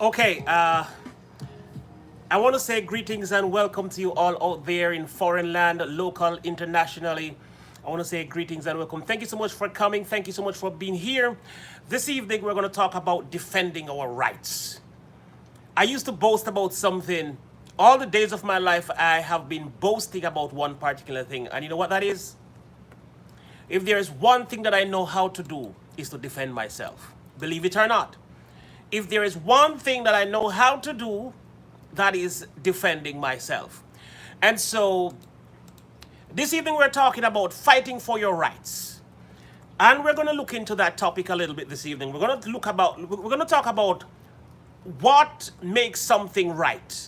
Okay, I want to say greetings and welcome to you all out there in foreign land, local, internationally. I want to say greetings and welcome. Thank you so much for coming. Thank you so much for being here. This evening, we're going to talk about defending our rights. I used to boast about something. All the days of my life, I have been boasting about one particular thing. And you know what that is? If there is one thing that I know how to do, is to defend myself. Believe it or not. If there is one thing that I know how to do, that is defending myself. And so this evening we're talking about fighting for your rights. And we're going to look into that topic a little bit this evening. We're going to talk about what makes something right.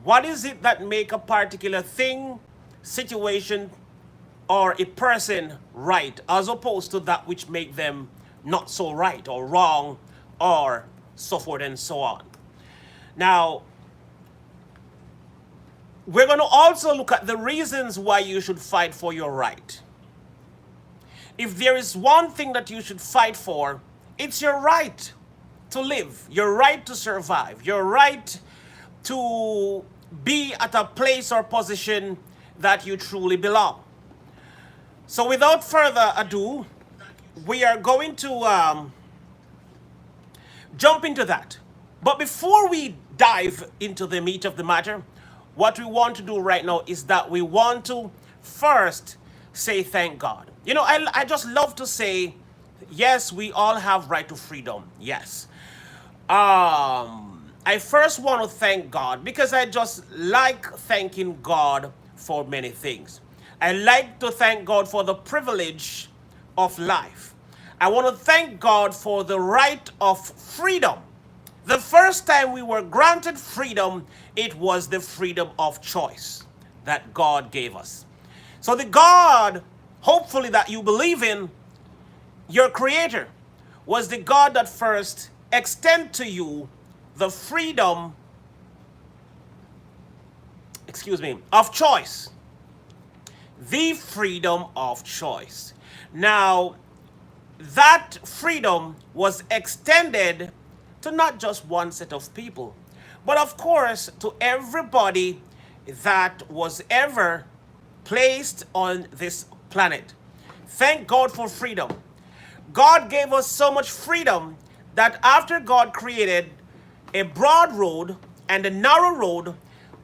What is it that make a particular thing, situation, or a person right, as opposed to that which make them not so right or wrong or so forth and so on. Now, we're going to also look at the reasons why you should fight for your right. If there is one thing that you should fight for, it's your right to live, your right to survive, your right to be at a place or position that you truly belong. So without further ado, we are going to jump into that. But before we dive into the meat of the matter, what we want to do right now is that we want to first say thank God. You know, I just love to say, yes, we all have right to freedom. Yes. I first want to thank God because I just like thanking God for many things. I like to thank God for the privilege of life. I want to thank God for the right of freedom. The first time we were granted freedom, it was the freedom of choice that God gave us. So the God, hopefully that you believe in, your creator, was the God that first extended to you the freedom, of choice. The freedom of choice. Now, that freedom was extended to not just one set of people, but of course to everybody that was ever placed on this planet. Thank God for freedom. God gave us so much freedom that after God created a broad road and a narrow road,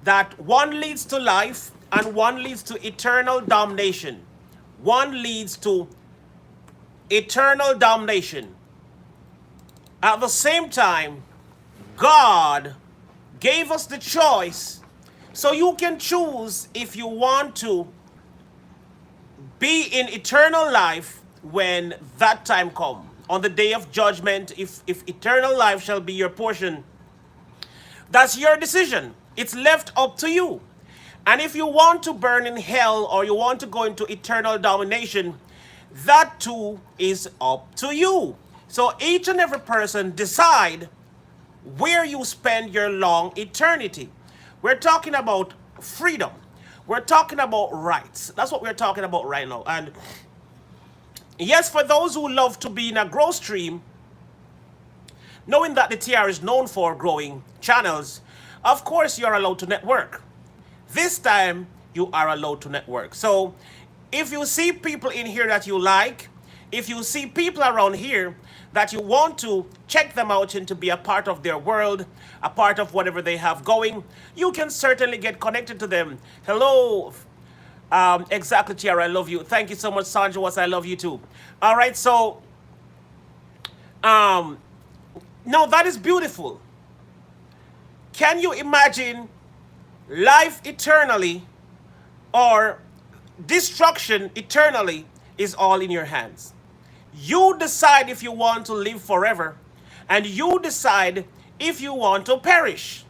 that one leads to life and one leads to eternal damnation. One leads to eternal damnation. At the same time, God gave us the choice, so you can choose if you want to be in eternal life when that time comes. On the day of judgment, if eternal life shall be your portion, that's your decision. It's left up to you. And if you want to burn in hell or you want to go into eternal damnation, that too is up to you. So each and every person decide where you spend your long eternity. We're talking about freedom. We're talking about rights. That's what we're talking about right now. And yes, for those who love to be in a growth stream, knowing that the TR is known for growing channels, of course you're allowed to network. This time, you are allowed to network. So if you see people in here that you like, if you see people around here that you want to check them out and to be a part of their world, a part of whatever they have going, you can certainly get connected to them. Hello, exactly, Tiara, I love you. Thank you so much, Sandra Watts, I love you too. All right, so now that is beautiful. Can you imagine life eternally or destruction eternally is all in your hands? You decide if you want to live forever, and you decide if you want to perish.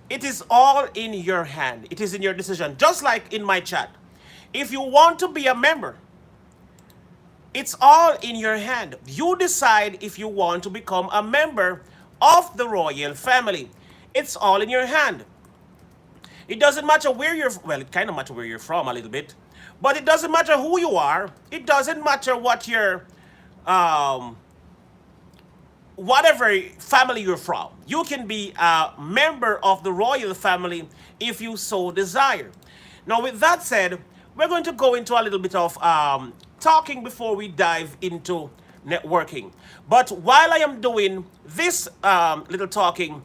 It is all in your hand. It is in your decision. Just like in my chat. If you want to be a member, it's all in your hand. You decide if you want to become a member of the royal family. It's all in your hand. It doesn't matter where you're, well, it kind of matters where you're from a little bit, but it doesn't matter who you are. It doesn't matter what your whatever family you're from. You can be a member of the royal family if you so desire. Now, with that said, we're going to go into a little bit of talking before we dive into networking. But while I am doing this little talking,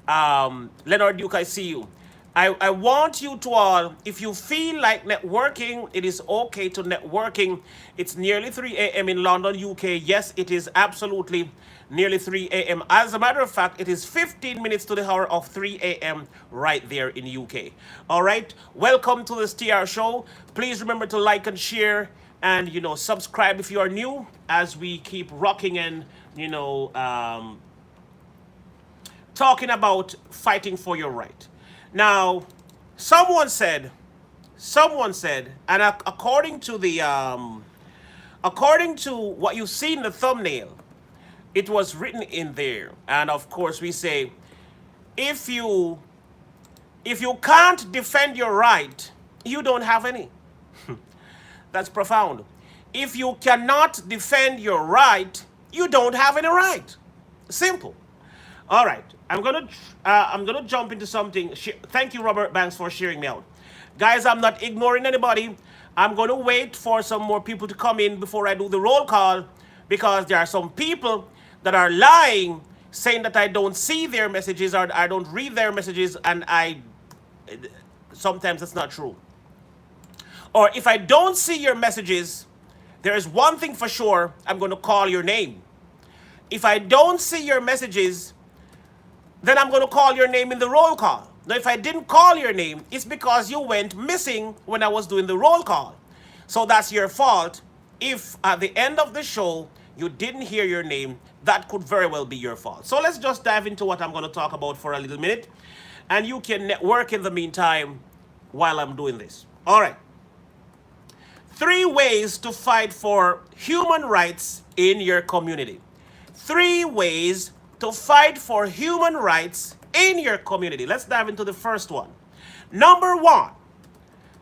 Leonard Duke, I see you. I want you to all, if you feel like networking, it is okay to networking. It's nearly 3 a.m. in London, UK. Yes, it is absolutely nearly 3 a.m. As a matter of fact, it is 15 minutes to the hour of 3 a.m. right there in UK. All right, welcome to this TR show. Please remember to like and share and, subscribe if you are new as we keep rocking and, talking about fighting for your right. Now, someone said, and according to what you see in the thumbnail, it was written in there. And of course, we say, if you can't defend your right, you don't have any. That's profound. If you cannot defend your right, you don't have any right. Simple. All right, I'm gonna jump into something. Thank you, Robert Banks, for sharing me out. Guys, I'm not ignoring anybody. I'm gonna wait for some more people to come in before I do the roll call, because there are some people that are lying, saying that I don't see their messages or I don't read their messages, and sometimes that's not true. Or if I don't see your messages, there is one thing for sure, I'm gonna call your name. If I don't see your messages, then I'm going to call your name in the roll call. Now, if I didn't call your name, it's because you went missing when I was doing the roll call. So that's your fault. If at the end of the show, you didn't hear your name, that could very well be your fault. So let's just dive into what I'm going to talk about for a little minute. And you can network in the meantime while I'm doing this. All right. 3 ways to fight for human rights in your community. 3 ways to fight for human rights in your community. Let's dive into the first one. Number 1,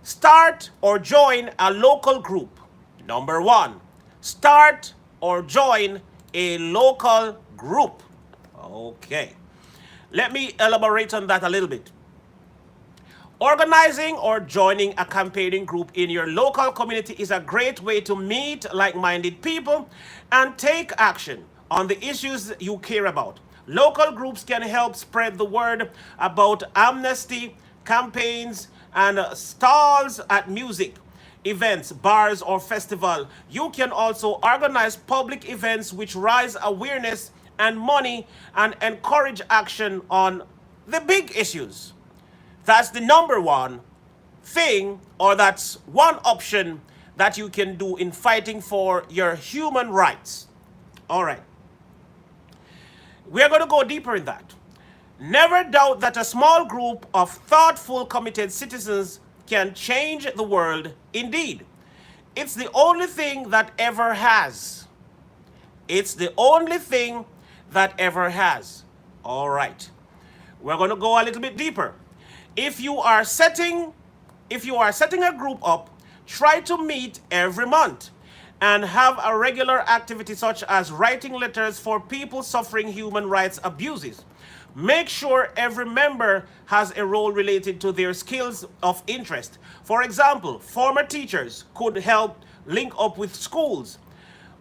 start or join a local group. Number 1, start or join a local group. Okay. Let me elaborate on that a little bit. Organizing or joining a campaigning group in your local community is a great way to meet like-minded people and take action on the issues you care about. Local groups can help spread the word about amnesty campaigns and stalls at music events, bars, or festival. You can also organize public events which raise awareness and money and encourage action on the big issues. That's the number 1 thing, or that's one option that you can do in fighting for your human rights. All right. We are going to go deeper in that. Never doubt that a small group of thoughtful, committed citizens can change the world. Indeed, it's the only thing that ever has. It's the only thing that ever has. All right. We're going to go a little bit deeper. If you are setting a group up, try to meet every month and have a regular activity such as writing letters for people suffering human rights abuses. Make sure every member has a role related to their skills of interest. For example, former teachers could help link up with schools,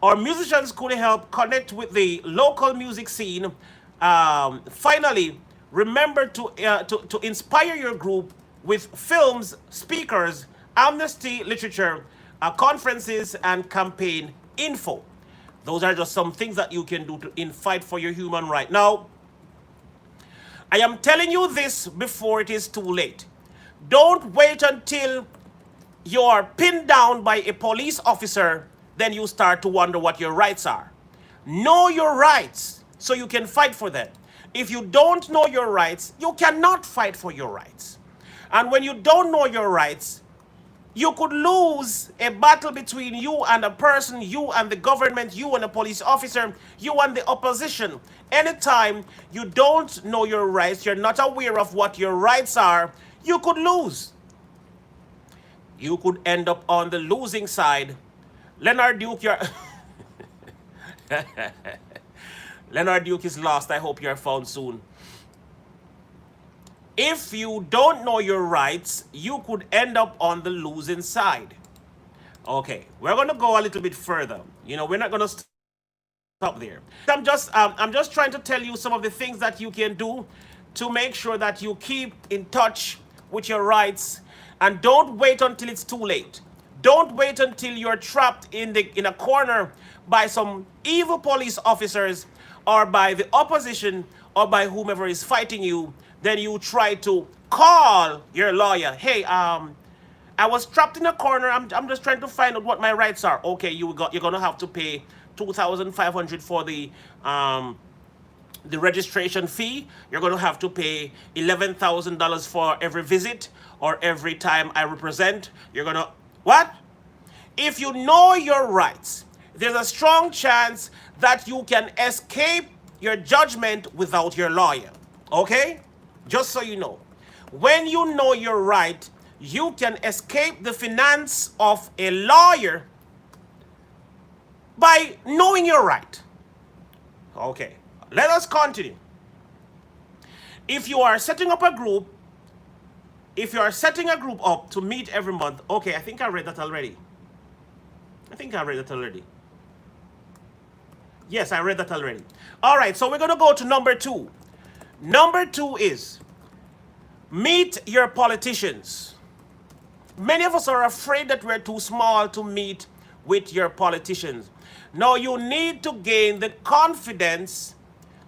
or musicians could help connect with the local music scene. Finally, remember to inspire your group with films, speakers, amnesty literature, conferences, and campaign info. Those are just some things that you can do in fight for your human right. Now, I am telling you this before it is too late. Don't wait until you're pinned down by a police officer, then you start to wonder what your rights are. Know your rights so you can fight for them. If you don't know your rights, you cannot fight for your rights. And when you don't know your rights, you could lose a battle between you and a person, you and the government, you and a police officer, you and the opposition. Anytime you don't know your rights, you're not aware of what your rights are, you could lose. You could end up on the losing side. Leonard Duke, you're... Leonard Duke is lost. I hope you are found soon. If you don't know your rights, you could end up on the losing side. Okay, we're going to go a little bit further. You know, we're not going to stop there. I'm just trying to tell you some of the things that you can do to make sure that you keep in touch with your rights, and don't wait until it's too late. Don't wait until you're trapped in a corner by some evil police officers or by the opposition or by whomever is fighting you. Then you try to call your lawyer. Hey, I was trapped in a corner. I'm just trying to find out what my rights are. Okay, you're gonna have to pay $2,500 for the registration fee. You're gonna have to pay $11,000 for every visit or every time I represent. You're gonna what? If you know your rights, there's a strong chance that you can escape your judgment without your lawyer. Okay? Just so you know. When you know your right, you can escape the finance of a lawyer by knowing your right. Okay, let us continue. If you are setting up a group, if you are setting a group up to meet every month, okay, I think I read that already. Yes, I read that already. All right, so we're going to go to number 2. Number 2 is meet your politicians. Many of us are afraid that we're too small to meet with your politicians. Now, you need to gain the confidence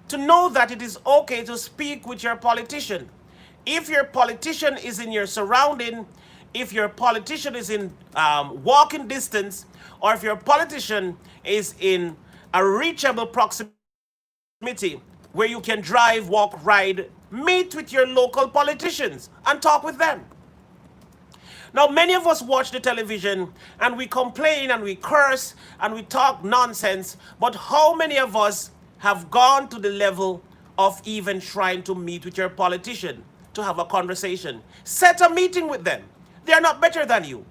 to know that it is okay to speak with your politician. If your politician is in your surrounding, if your politician is in walking distance, or if your politician is in a reachable proximity where you can drive, walk, ride, meet with your local politicians and talk with them. Now, many of us watch the television and we complain and we curse and we talk nonsense, but how many of us have gone to the level of even trying to meet with your politician to have a conversation? Set a meeting with them. They are not better than you.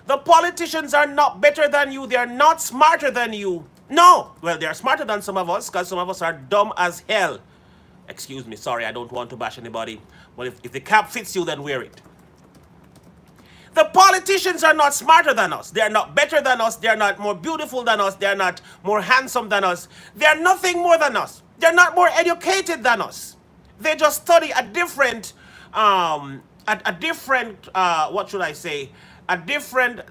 The politicians are not better than you. They are not smarter than you. No. Well, they are smarter than some of us because some of us are dumb as hell. Excuse me, sorry, I don't want to bash anybody. But if the cap fits you, then wear it. The politicians are not smarter than us. They are not better than us. They are not more beautiful than us. They are not more handsome than us. They are nothing more than us. They are not more educated than us. They just study a different, what should I say? A different,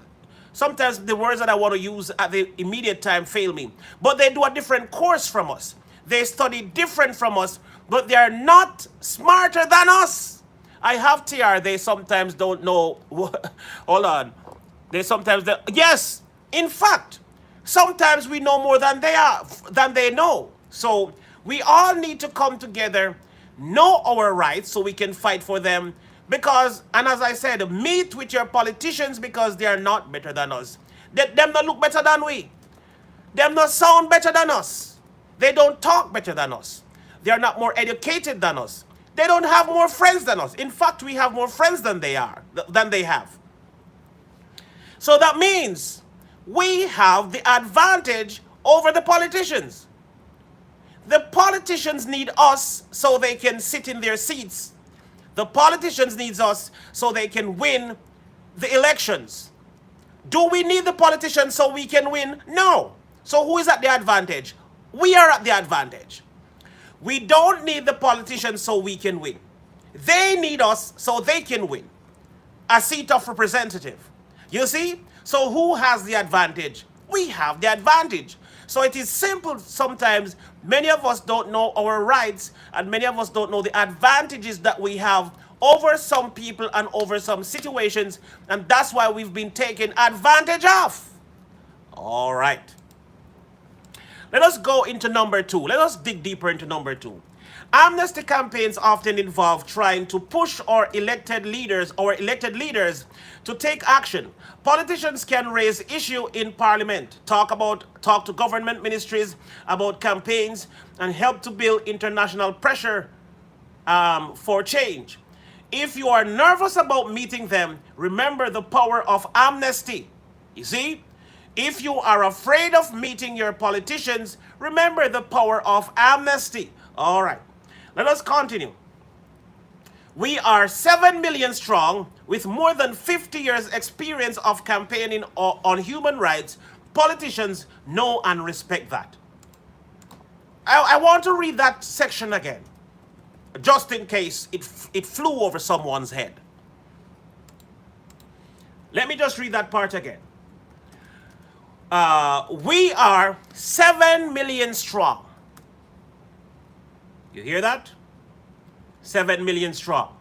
sometimes the words that I want to use at the immediate time fail me. But they do a different course from us. They study different from us, but they are not smarter than us. I have TR, they sometimes don't know, hold on. Yes, in fact, sometimes we know more than they know. So we all need to come together, know our rights so we can fight for them. Because, and as I said, meet with your politicians because they are not better than us. Them not look better than we. Them not sound better than us. They don't talk better than us. They are not more educated than us. They don't have more friends than us. In fact, we have more friends than they have. So that means we have the advantage over the politicians. The politicians need us so they can sit in their seats. The politicians need us so they can win the elections. Do we need the politicians so we can win? No. So who is at the advantage? We are at the advantage. We don't need the politicians so we can win. They need us so they can win a seat of representative. You see? So who has the advantage? We have the advantage. So it is simple sometimes. Many of us don't know our rights, and many of us don't know the advantages that we have over some people and over some situations, and that's why we've been taken advantage of. All right. Let us go into number 2. Let us dig deeper into number 2. Amnesty campaigns often involve trying to push our elected leaders to take action. Politicians can raise issue in parliament, talk to government ministries about campaigns, and help to build international pressure for change. If you are nervous about meeting them, remember the power of amnesty. You see, If you are afraid of meeting your politicians, remember the power of amnesty. All right, let us continue. We are 7 million strong with more than 50 years experience of campaigning on human rights. Politicians know and respect that. I want to read that section again, just in case it flew over someone's head. Let me just read that part again. We are 7 million strong. You hear that? 7 million strong.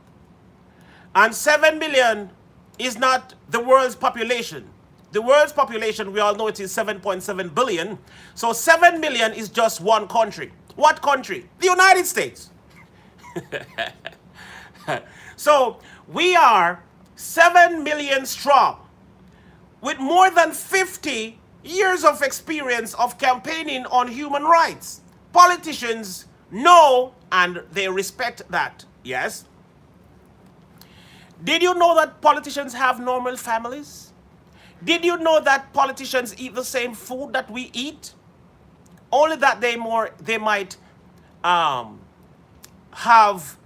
And 7 million is not the world's population. The world's population, we all know it is 7.7 billion. So 7 million is just one country. What country? The United States. So we are 7 million strong with more than 50 years of experience of campaigning on human rights. Politicians know and they respect that. Yes? Did you know that politicians have normal families? Did you know that politicians eat the same food that we eat? Only that they might have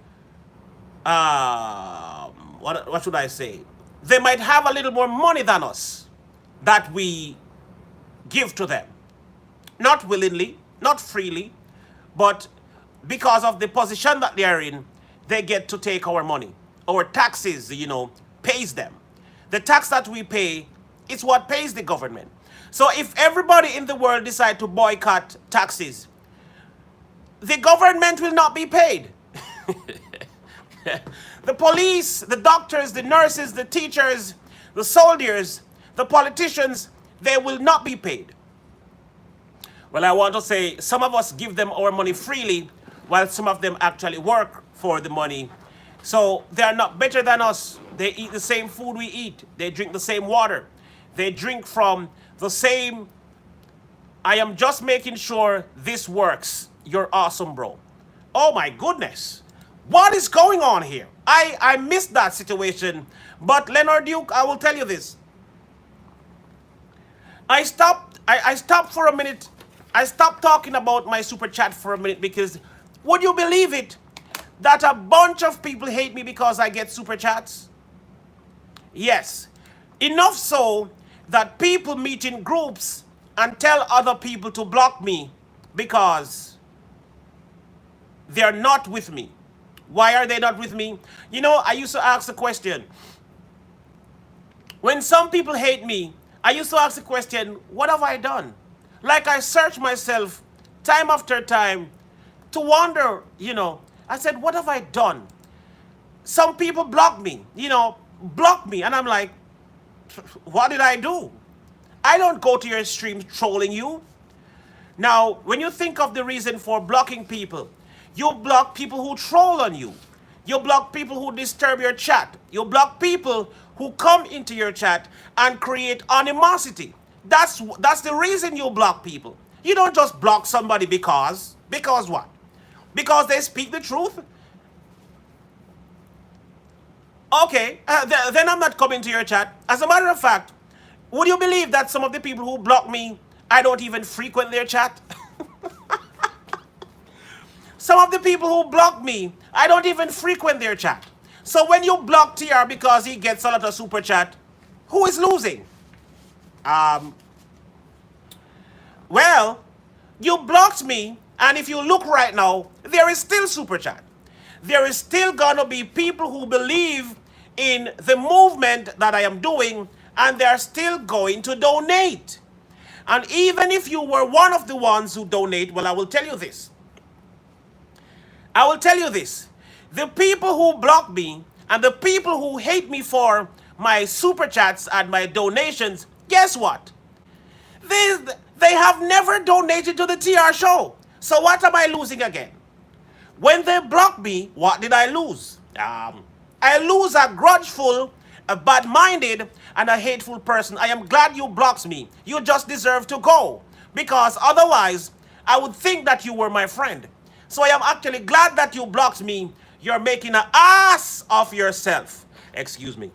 what should I say? They might have a little more money than us that we give to them. Not willingly, not freely, but because of the position that they are in, they get to take our money. Our taxes, pays them. The tax that we pay is what pays the government. So if everybody in the world decide to boycott taxes, the government will not be paid. The police, the doctors, the nurses, the teachers, the soldiers, the politicians, they will not be paid. Well, I want to say some of us give them our money freely while some of them actually work for the money. So they are not better than us. They eat the same food we eat. They drink the same water. They drink from the same. I am just making sure this works. You're awesome, bro. Oh my goodness. What is going on here? I missed that situation. But Leonard Duke, I will tell you this. I stopped for a minute. I stopped talking about my super chat for a minute because would you believe it that a bunch of people hate me because I get super chats? Yes. Enough so that people meet in groups and tell other people to block me because they're not with me. Why are they not with me? I used to ask the question. When some people hate me, I used to ask the question, what have I done? Like I search myself time after time to wonder, I said, what have I done? Some people block me, block me. And I'm like, what did I do? I don't go to your streams trolling you. Now, when you think of the reason for blocking people, you block people who troll on you. You block people who disturb your chat. You block people who come into your chat and create animosity. That's the reason you block people. You don't just block somebody because what? Because they speak the truth? Okay, then I'm not coming to your chat. As a matter of fact, would you believe that some of the people who block me, I don't even frequent their chat? Some of the people who block me, I don't even frequent their chat. So when you block TR because he gets a lot of super chat, who is losing? Well, you blocked me, and if you look right now, there is still super chat. There is still gonna be people who believe in the movement that I am doing, and they're still going to donate. And even if you were one of the ones who donate, well, I will tell you this. I will tell you this. The people who block me and the people who hate me for my super chats and my donations, guess what? They have never donated to the TR show. So what am I losing again? When they block me, what did I lose? I lose a grudgeful, a bad-minded, and a hateful person. I am glad you blocked me. You just deserve to go. Because otherwise, I would think that you were my friend. So I am actually glad that you blocked me. You're making an ass of yourself. Excuse me.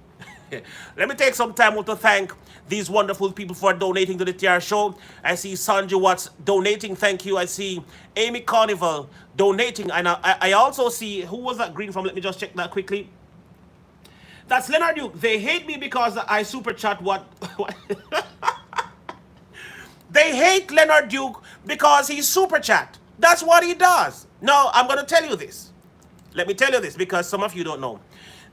Let me take some time to thank these wonderful people for donating to the TR show. I see Sanju Watts donating. Thank you. I see Amy Carnival donating. And I also see, who was that green from? Let me just check that quickly. That's Leonard Duke. They hate me because I super chat what? They hate Leonard Duke because he's super chat. That's what he does. No, I'm going to tell you this. Let me tell you this because some of you don't know.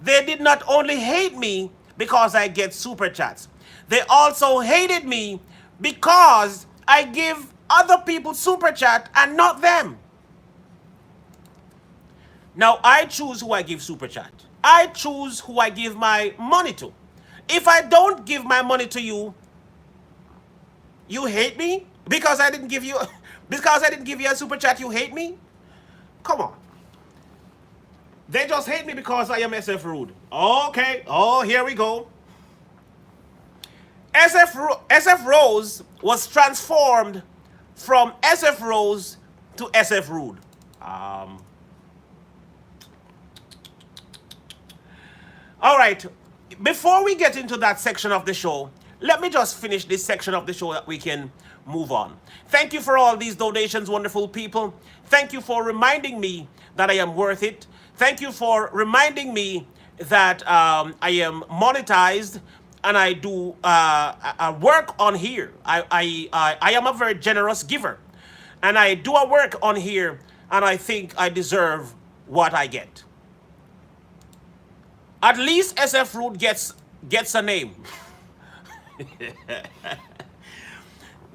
They did not only hate me because I get super chats. They also hated me because I give other people super chat and not them. Now, I choose who I give super chat. I choose who I give my money to. If I don't give my money to you, you hate me? Because I didn't give you a super chat, you hate me? Come on. They just hate me because I am SF Rude. Okay. Oh, here we go. SF Rose was transformed from SF Rose to SF Rude. All right. Before we get into that section of the show, let me just finish this section of the show that we can move on. Thank you for all these donations, wonderful people. Thank you for reminding me that I am worth it. Thank you for reminding me that I am monetized and I do work on here. I am a very generous giver. And I do a work on here and I think I deserve what I get. At least SF Root gets a name.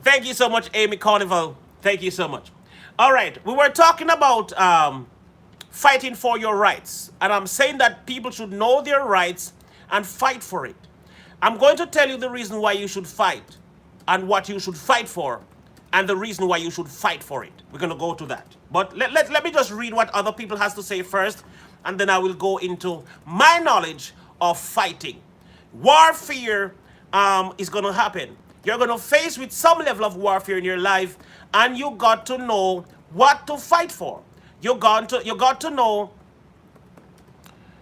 Thank you so much, Amy Carnival. Thank you so much. All right, we were talking about fighting for your rights. And I'm saying that people should know their rights and fight for it. I'm going to tell you the reason why you should fight and what you should fight for and the reason why you should fight for it. We're going to go to that. But let me just read what other people has to say first, and then I will go into my knowledge of fighting. Warfare is going to happen. You're going to face with some level of warfare in your life, and you got to know what to fight for. You got to know.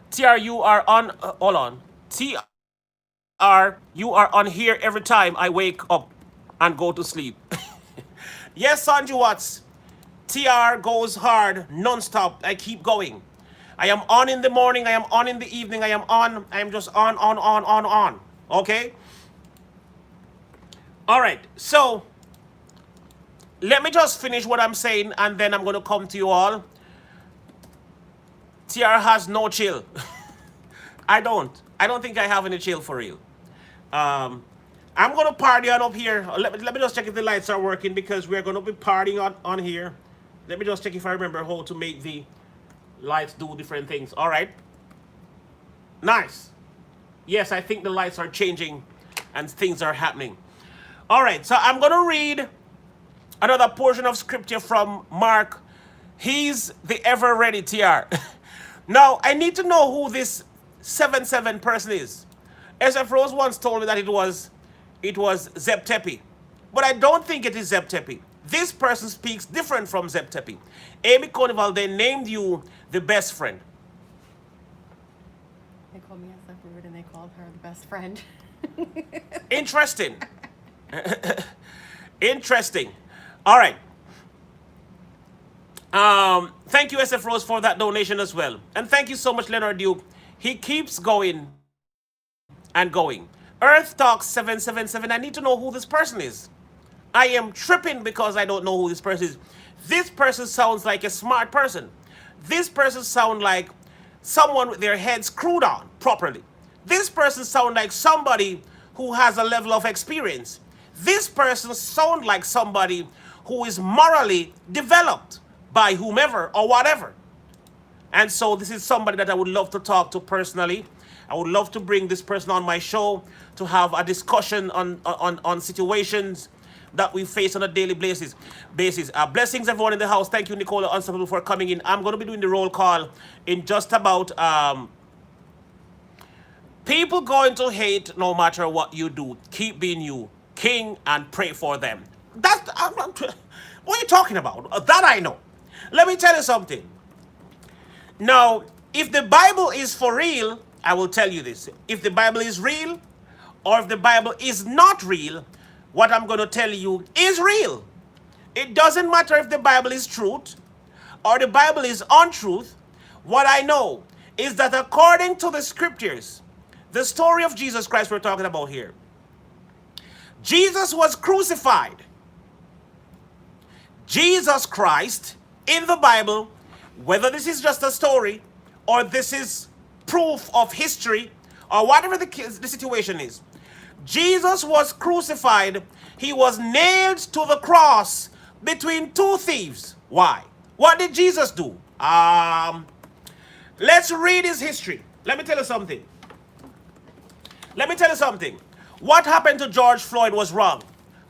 TR, you are on. Hold on. TR, you are on here every time I wake up and go to sleep. Yes, Sanju Watts. TR goes hard, non-stop. I keep going. I am on in the morning. I am on in the evening. I am just on. Okay? All right. So, let me just finish what I'm saying, and then I'm going to come to you all. TR has no chill. I don't think I have any chill for real. I'm going to party on up here. Let me just check if the lights are working, because we're going to be partying on here. Let me just check if I remember how to make the lights do different things. All right. Nice. Yes, I think the lights are changing and things are happening. All right. So I'm going to read another portion of scripture from Mark. He's the ever ready TR. Now, I need to know who this 77 person is. SF Rose once told me that it was Zeb Tepe. But I don't think it is Zeb Tepe. This person speaks different from Zeb Tepe. Amy Carnival, they named you the best friend. They called me SF Rude and they called her the best friend. Interesting. Interesting. All right. Thank you, SF Rose, for that donation as well. And thank you so much, Leonard Duke. He keeps going and going. Earth Talk 777. I need to know who this person is. I am tripping because I don't know who this person is. This person sounds like a smart person. This person sounds like someone with their head screwed on properly. This person sounds like somebody who has a level of experience. This person sounds like somebody who is morally developed by whomever or whatever. And so this is somebody that I would love to talk to personally. I would love to bring this person on my show to have a discussion on situations that we face on a daily basis. Blessings everyone in the house. Thank you, Nicola Unstoppable, for coming in. I'm going to be doing the roll call in just about... people going to hate no matter what you do. Keep being you, king, and pray for them. That's... what are you talking about? That I know. Let me tell you something. Now, if the Bible is for real, I will tell you this. If the Bible is real or if the Bible is not real, what I'm going to tell you is real. It doesn't matter if the Bible is truth or the Bible is untruth. What I know is that according to the scriptures, the story of Jesus Christ we're talking about here, Jesus was crucified. Jesus Christ in the Bible, whether this is just a story or this is proof of history or whatever the situation is, Jesus was crucified. He was nailed to the cross between two thieves. Why? What did Jesus do? Let's read his history. Let me tell you something. What happened to George Floyd was wrong.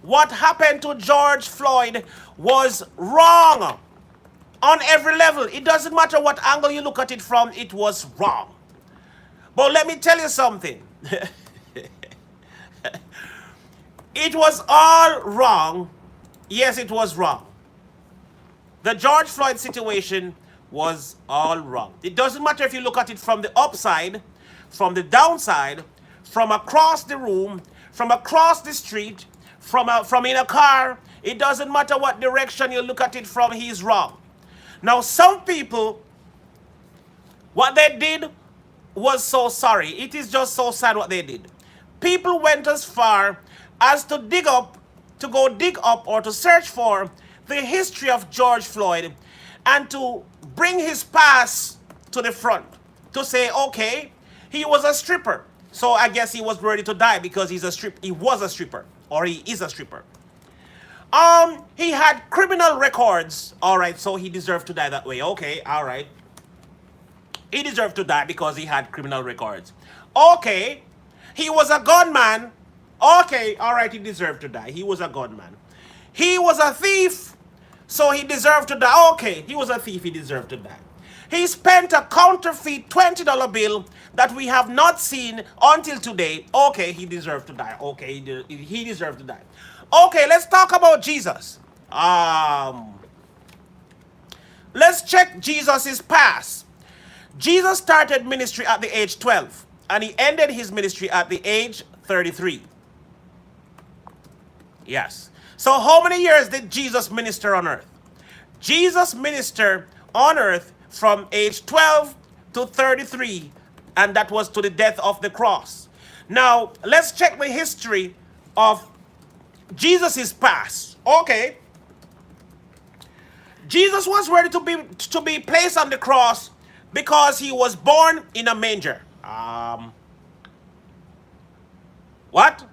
What happened to George Floyd was wrong on every level. It doesn't matter what angle you look at it from, it was wrong. But let me tell you something. It was all wrong. Yes, it was wrong. The George Floyd situation was all wrong. It doesn't matter if you look at it from the upside, from the downside, from across the room, from across the street, from in a car. It doesn't matter what direction you look at it from, he's wrong. Now, some people, what they did was so sorry. It is just so sad what they did. People went as far as to dig up or to search for the history of George Floyd and to bring his past to the front. To say, okay, he was a stripper. So I guess he was ready to die because he was a stripper, or he is a stripper. He had criminal records. All right, so he deserved to die that way. Okay, all right. He deserved to die because he had criminal records. Okay, he was a gunman. Okay, all right, he deserved to die. He was a gunman. He was a thief, so he deserved to die. Okay, he was a thief, he deserved to die. He spent a counterfeit $20 bill that we have not seen until today. Okay, he deserved to die. Okay, he deserved to die. Okay, let's talk about Jesus. Let's check Jesus' past. Jesus started ministry at the age 12, and he ended his ministry at the age 33. Yes. So how many years did Jesus minister on earth? Jesus ministered on earth from age 12 to 33, and that was to the death of the cross. Now, let's check the history of Jesus' past. Okay. Jesus was ready to be placed on the cross because he was born in a manger. What?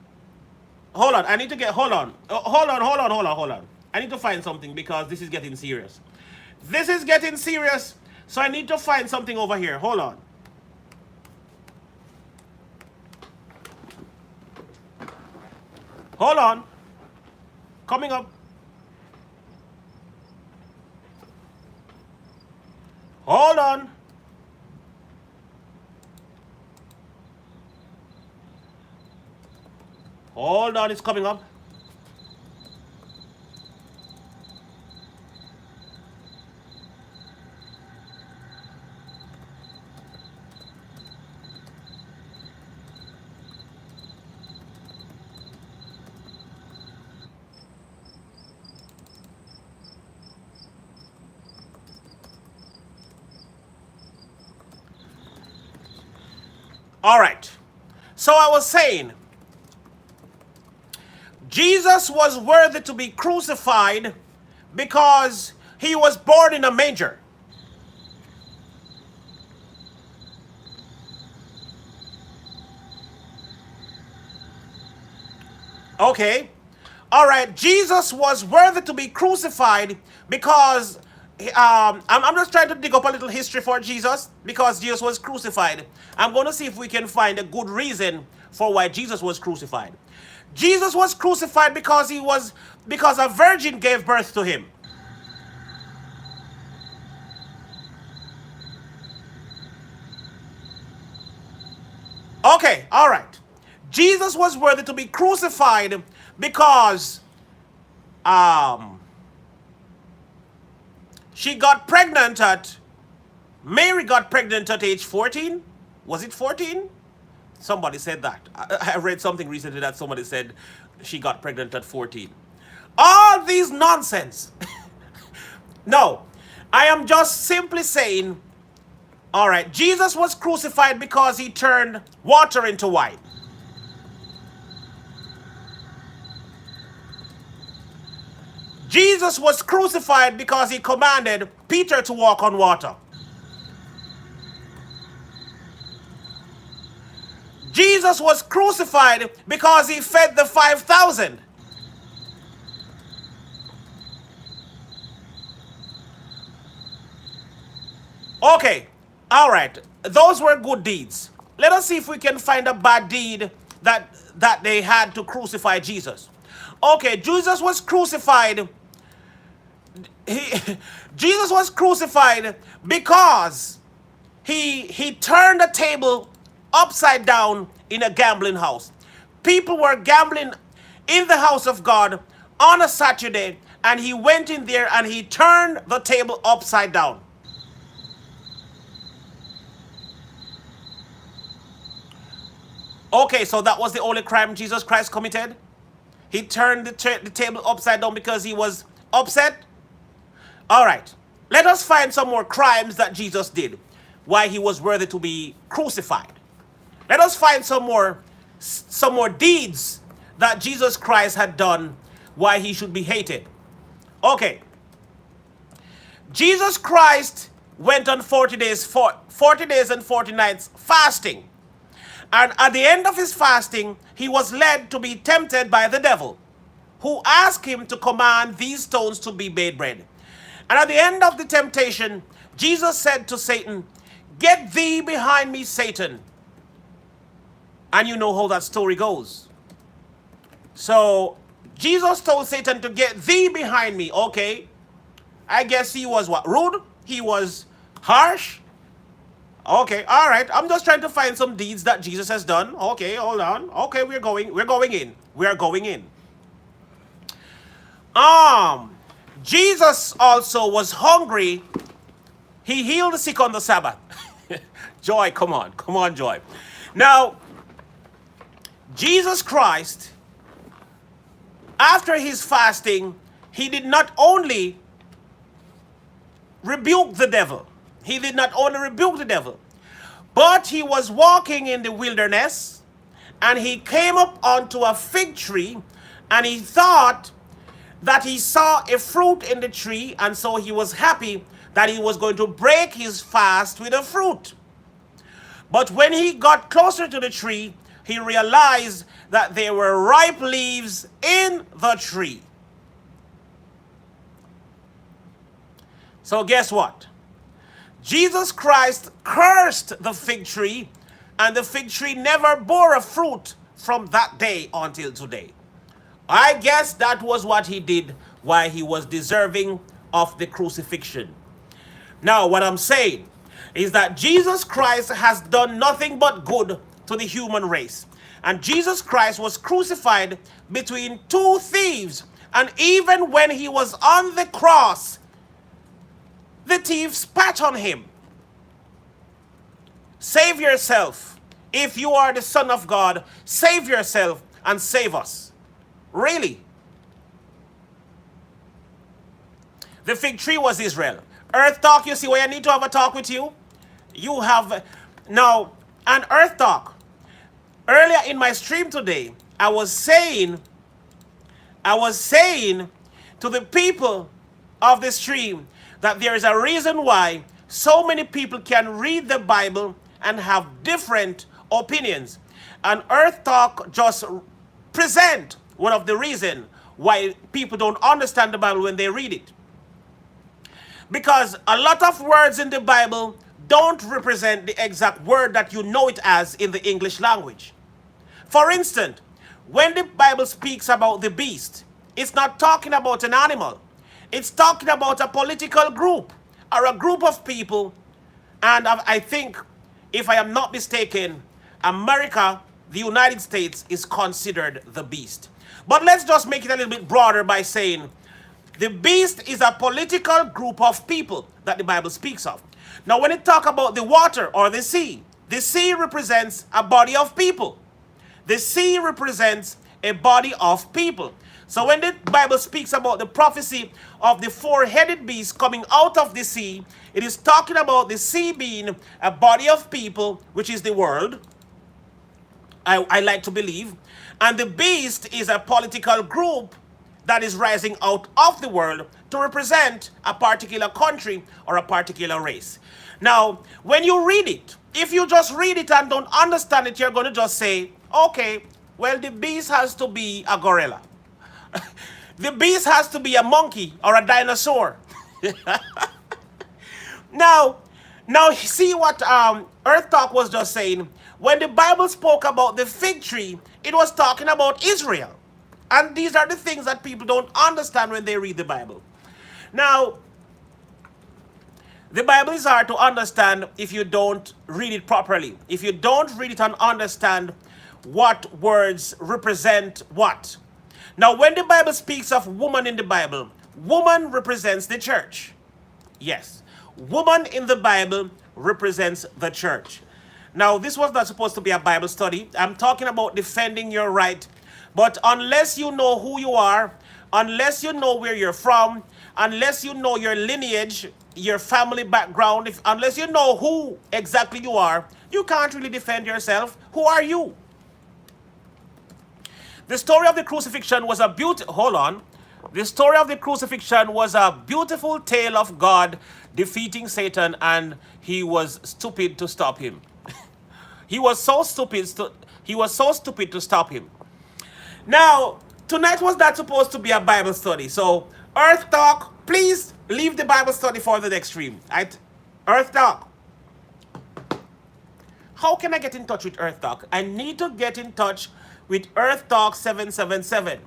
Hold on. I need to get, hold on. Hold on. I need to find something because this is getting serious. This is getting serious, so I need to find something over here. Hold on. Hold on. Coming up. Hold on. Hold on, it's coming up. All right. So I was saying, Jesus was worthy to be crucified because he was born in a manger. Okay. All right. Jesus was worthy to be crucified because I'm just trying to dig up a little history for Jesus because Jesus was crucified. I'm going to see if we can find a good reason for why Jesus was crucified. Jesus was crucified because a virgin gave birth to him. Okay, all right. Jesus was worthy to be crucified because Mary got pregnant at age 14. Was it 14? Somebody said that. I read something recently that somebody said she got pregnant at 14. All these nonsense. No, I am just simply saying, all right, Jesus was crucified because he turned water into wine. Jesus was crucified because he commanded Peter to walk on water. Jesus was crucified because he fed the 5,000. Okay, all right. Those were good deeds. Let us see if we can find a bad deed that they had to crucify Jesus. Okay, Jesus was crucified. Jesus was crucified because he turned the table upside down in a gambling house. People were gambling in the house of God on a Saturday, and he went in there and he turned the table upside down. Okay, so that was the only crime Jesus Christ committed? He turned the table upside down because he was upset? All right, let us find some more crimes that Jesus did, why he was worthy to be crucified. Let us find some more deeds that Jesus Christ had done, why he should be hated. Okay, Jesus Christ went on 40 days and 40 nights fasting. And at the end of his fasting, he was led to be tempted by the devil, who asked him to command these stones to be made bread. And at the end of the temptation, Jesus said to Satan, "Get thee behind me, Satan." And you know how that story goes. So Jesus told Satan to get thee behind me. Okay, I guess he was what? Rude? He was harsh? Okay, all right. I'm just trying to find some deeds that Jesus has done. Okay, hold on. Okay, we're going in. We are going in. Jesus also was hungry. He healed the sick on the Sabbath. Joy, come on, Joy. Now, Jesus Christ, after his fasting, he did not only rebuke the devil. He did not only rebuke the devil, but he was walking in the wilderness, and he came up onto a fig tree, and he thought that he saw a fruit in the tree, and so he was happy that he was going to break his fast with a fruit. But when he got closer to the tree, he realized that there were ripe leaves in the tree. So guess what? Jesus Christ cursed the fig tree, and the fig tree never bore a fruit from that day until today. I guess that was what he did while he was deserving of the crucifixion. Now, what I'm saying is that Jesus Christ has done nothing but good to the human race. And Jesus Christ was crucified between two thieves. And even when he was on the cross, the thieves spat on him. Save yourself. If you are the Son of God, save yourself and save us. Really? The fig tree was Israel. Earth Talk, you see why I need to have a talk with you? You have now an Earth Talk. Earlier in my stream today, I was saying to the people of the stream that there is a reason why so many people can read the Bible and have different opinions. And Earth Talk just present one of the reasons why people don't understand the Bible when they read it. Because a lot of words in the Bible don't represent the exact word that you know it as in the English language. For instance, when the Bible speaks about the beast, it's not talking about an animal. It's talking about a political group or a group of people. And I think, if I am not mistaken, America, the United States, is considered the beast. But let's just make it a little bit broader by saying the beast is a political group of people that the Bible speaks of. Now, when it talks about the water or the sea, The sea represents a body of people. The sea represents a body of people. So when the Bible speaks about the prophecy of the four-headed beast coming out of the sea, it is talking about the sea being a body of people, which is the world, I like to believe. And the beast is a political group that is rising out of the world to represent a particular country or a particular race. Now, when you read it, if you just read it and don't understand it, you're going to just say, okay, well, the beast has to be a gorilla. The beast has to be a monkey or a dinosaur. Now, see what Earth Talk was just saying. When the Bible spoke about the fig tree, it was talking about Israel. And these are the things that people don't understand when they read the Bible. Now, the Bible is hard to understand if you don't read it properly. If you don't read it and understand what words represent what. Now, when the Bible speaks of woman in the Bible, woman represents the church. Yes, woman in the Bible represents the church. Now, this was not supposed to be a Bible study. I'm talking about defending your right. But unless you know who you are, unless you know where you're from, unless you know your lineage, your family background, unless you know who exactly you are, you can't really defend yourself. Who are you? The story of the crucifixion was a The story of the crucifixion was a beautiful tale of God defeating Satan, and he was stupid to stop him. He was so stupid to stop him. Now, tonight was not supposed to be a Bible study. So, Earth Talk, please leave the Bible study for the next stream. Earth Talk. How can I get in touch with Earth Talk? I need to get in touch with Earth Talk 777.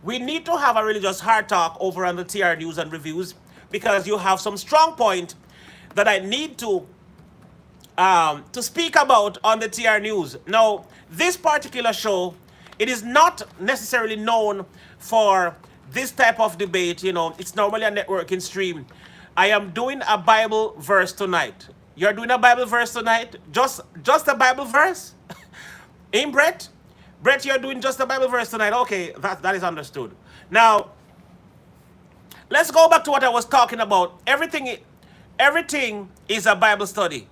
We need to have a religious hard talk over on the TR News and Reviews, because you have some strong point that I need to speak about on the TR News. Now, this particular show, it is not necessarily known for this type of debate. You know, it's normally a networking stream. I am doing a Bible verse tonight. You're doing a Bible verse tonight? Just a Bible verse? Ain't Brett? Brett, you're doing just a Bible verse tonight. Okay, that is understood. Now, let's go back to what I was talking about. Everything is a Bible study.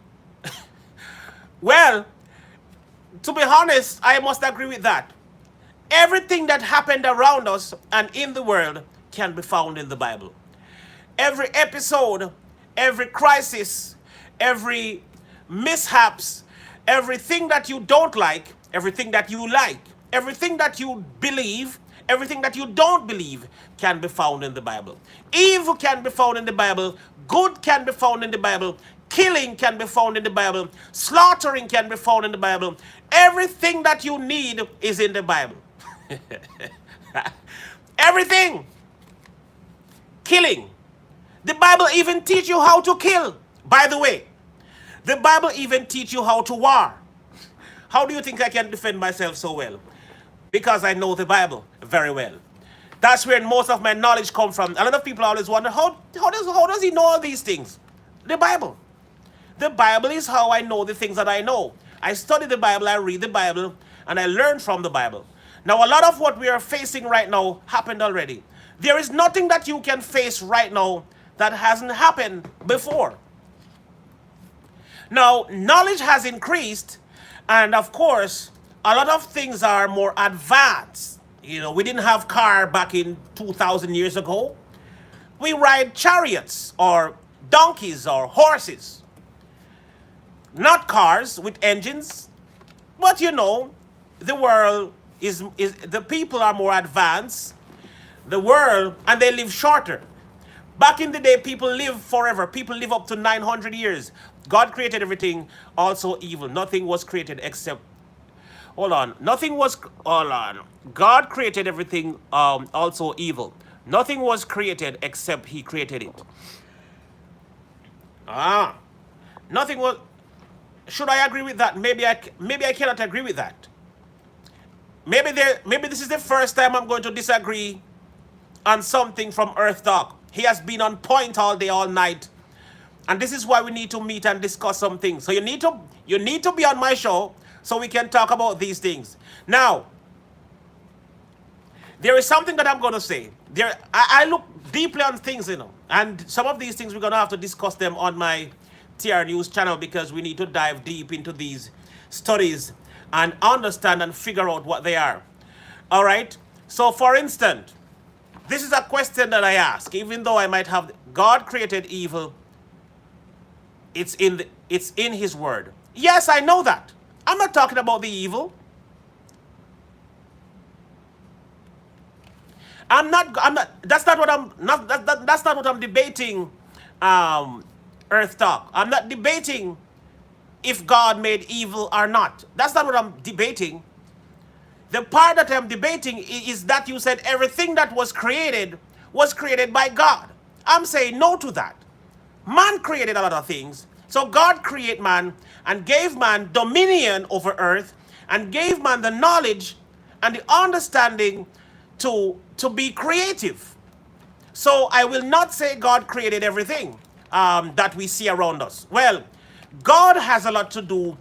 Well, to be honest, I must agree with that. Everything that happened around us and in the world can be found in the Bible. Every episode, every crisis, every mishaps, everything that you don't like, everything that you like, everything that you believe, everything that you don't believe can be found in the Bible. Evil can be found in the Bible. Good can be found in the Bible. Killing can be found in the Bible. Slaughtering can be found in the Bible. Everything that you need is in the Bible. Everything. Killing. The Bible even teach you how to kill. By the way, the Bible even teach you how to war. How do you think I can defend myself so well? Because I know the Bible very well. That's where most of my knowledge comes from. A lot of people always wonder, how does he know all these things? The Bible. The Bible is how I know the things that I know. I study the Bible, I read the Bible, and I learn from the Bible. Now, a lot of what we are facing right now happened already. There is nothing that you can face right now that hasn't happened before. Now, knowledge has increased, and of course, a lot of things are more advanced. You know, we didn't have car back in 2,000 years ago. We ride chariots or donkeys or horses. Not cars with engines. But you know, the world the people are more advanced. The world, and they live shorter. Back in the day, people live forever. People live up to 900 years. God created everything, also evil. Nothing was created except... Hold on. God created everything, also evil. Nothing was created except he created it. Nothing was... Should I agree with that? Maybe I cannot agree with that. Maybe this is the first time I'm going to disagree on something from Earth Talk. He has been on point all day, all night. And this is why we need to meet and discuss some things. So you need to be on my show so we can talk about these things. Now, there is something that I'm going to say. I look deeply on things, and some of these things we're going to have to discuss them on my TR News channel because we need to dive deep into these studies and understand and figure out what they are. All right? So, for instance, this is a question that I ask, even though I might have God created evil. It's in his word. Yes, I know that. I'm not talking about the evil. That's not what that's not what I'm debating, Earth Talk. I'm not debating if God made evil or not. That's not what I'm debating. The part that I'm debating is that you said everything that was created by God. I'm saying no to that. Man created a lot of things. So God created man and gave man dominion over earth and gave man the knowledge and the understanding to be creative. So I will not say God created everything that we see around us. Well, God has a lot to do.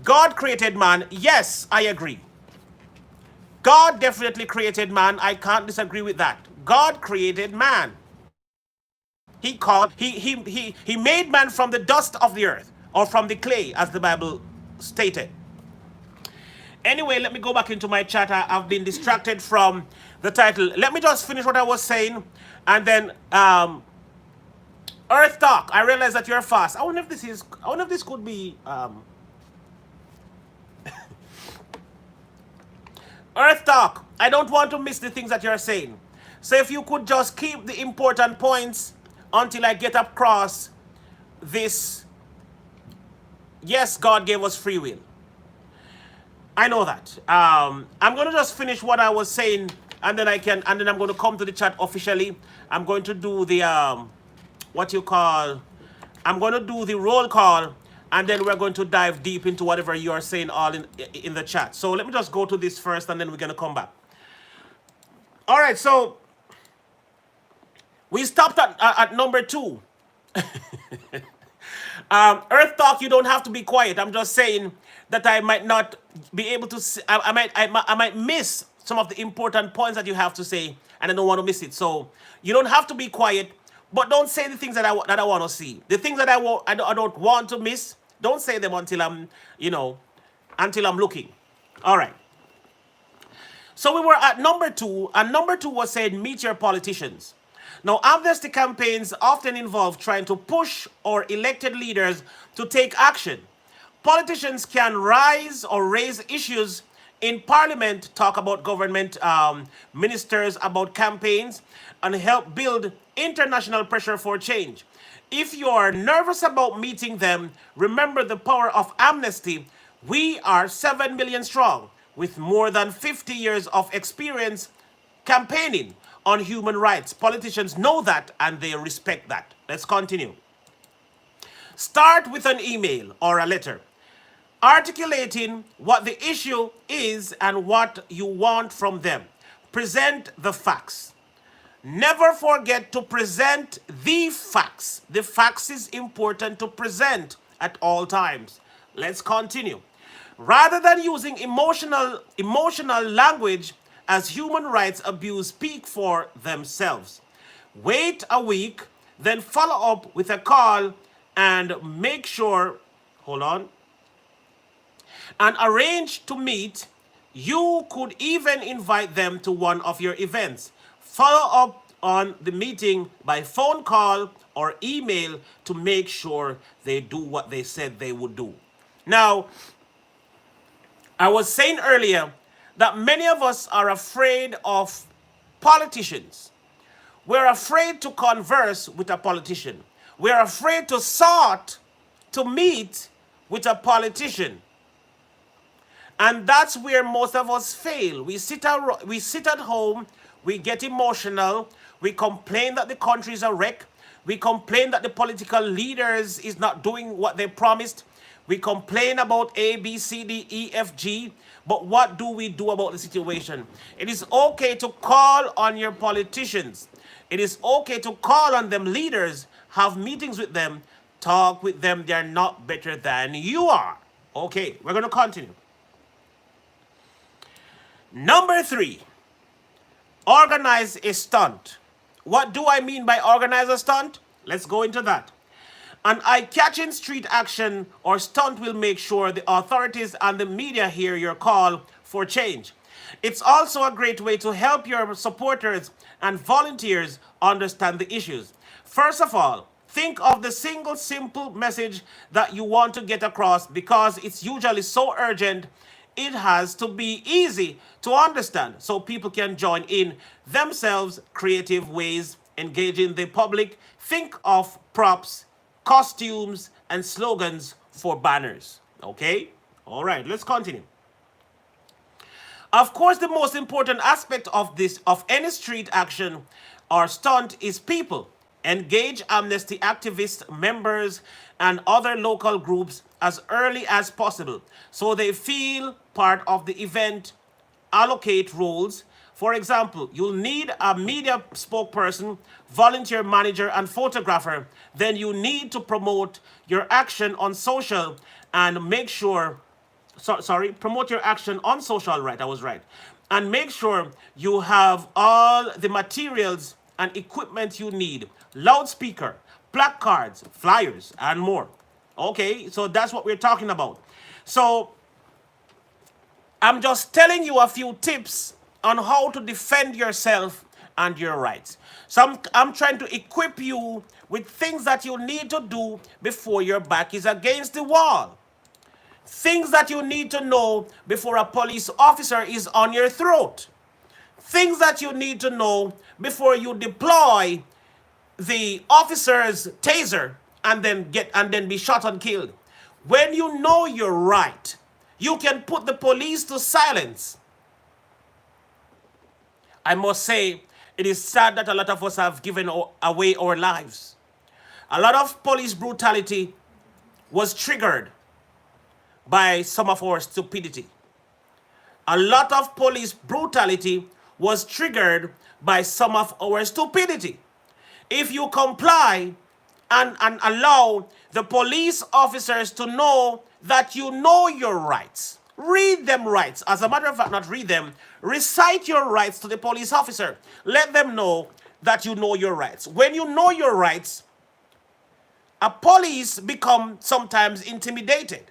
God created man. Yes, I agree. God definitely created man. I can't disagree with that. God created man. He made man from the dust of the earth or from the clay, as the Bible stated. Anyway, let me go back into my chat. I've been distracted from the title. Let me just finish what I was saying, and then Earth Talk. I realize that you're fast. I wonder if this could be Earth Talk. I don't want to miss the things that you're saying. So if you could just keep the important points until I get across this. Yes, God gave us free will. I know that. I'm going to just finish what I was saying, and then I'm going to come to the chat officially. I'm going to do the I'm going to do the roll call, and then we're going to dive deep into whatever you are saying all in the chat. So let me just go to this first, and then we're going to come back. All right, so we stopped at number 2. Earth Talk, you don't have to be quiet. I'm just saying that I might not be able to. I might miss some of the important points that you have to say, and I don't want to miss it. So you don't have to be quiet, but don't say the things that I want to see. The things that I don't want to miss. Don't say them until I'm looking. All right. So we were at number 2, and number 2 was saying meet your politicians. Now, advocacy campaigns often involve trying to push our elected leaders to take action. Politicians can raise issues in parliament, talk about government ministers, about campaigns, and help build international pressure for change. If you are nervous about meeting them, remember the power of amnesty. We are 7 million strong, with more than 50 years of experience campaigning on human rights. Politicians know that and they respect that. Let's continue. Start with an email or a letter, articulating what the issue is and what you want from them. Present the facts. Never forget to present the facts. The facts is important to present at all times. Let's continue. Rather than using emotional language, as human rights abuse speak for themselves. Wait a week, then follow up with a call and make sure, and arrange to meet. You could even invite them to one of your events. Follow up on the meeting by phone call or email to make sure they do what they said they would do. Now, I was saying earlier that many of us are afraid of politicians. We're afraid to converse with a politician. We're afraid to meet with a politician. And that's where most of us fail. We sit at home, we get emotional, we complain that the country is a wreck, we complain that the political leaders is not doing what they promised, we complain about A, B, C, D, E, F, G, but what do we do about the situation? It is okay to call on your politicians. It is okay to call on them leaders, have meetings with them, Talk with them. They're not better than you are. Okay, we're going to continue. Number 3, organize a stunt. What do I mean by organize a stunt? Let's go into that. An eye-catching street action or stunt will make sure the authorities and the media hear your call for change. It's also a great way to help your supporters and volunteers understand the issues. First of all, think of the single simple message that you want to get across because it's usually so urgent. It has to be easy to understand so people can join in themselves creative ways engaging the public. Think of props, costumes, and slogans for banners. Okay? All right, let's continue. Of course, the most important aspect of any street action or stunt is people. Engage Amnesty activist members and other local groups as early as possible so they feel part of the event. Allocate roles. For example, you'll need a media spokesperson, volunteer manager, and photographer. Then you need to promote your action on social and make sure promote your action on social, right? I was right. And make sure you have all the materials and equipment you need. Loudspeaker, placards, flyers, and more. Okay, so that's what we're talking about. So I'm just telling you a few tips on how to defend yourself and your rights. So I'm trying to equip you with things that you need to do before your back is against the wall. Things that you need to know before a police officer is on your throat. Things that you need to know before you deploy the officer's taser and then be shot and killed. When you know you're right, you can put the police to silence. I must say, it is sad that a lot of us have given away our lives. A lot of police brutality was triggered by some of our stupidity. A lot of police brutality was triggered by some of our stupidity. If you comply and allow the police officers to know that you know your rights, read them rights. As a matter of fact, not read them, recite your rights to the police officer. Let them know that you know your rights. When you know your rights, a police become sometimes intimidated.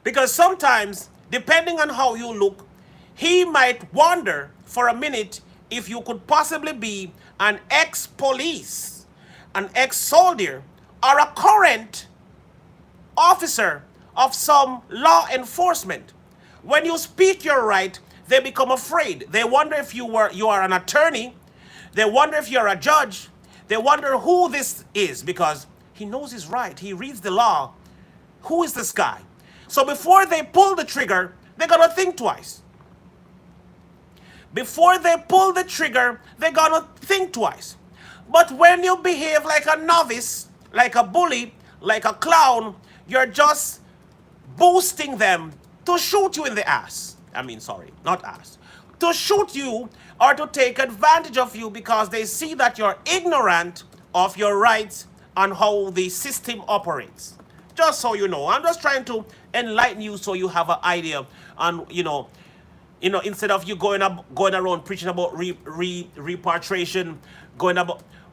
Because sometimes, depending on how you look, he might wonder for a minute if you could possibly be an ex-police, an ex-soldier, or a current officer of some law enforcement. When you speak your right, they become afraid. They wonder if you are an attorney. They wonder if you're a judge. They wonder who this is because he knows his right. He reads the law. Who is this guy? So before they pull the trigger, they're going to think twice. Before they pull the trigger, they're going to think twice. But when you behave like a novice, like a bully, like a clown, you're just boosting them to shoot you in the ass. Not ass. To shoot you or to take advantage of you because they see that you're ignorant of your rights and how the system operates. Just so you know, I'm just trying to enlighten you so you have an idea on, instead of you going around preaching about repatriation,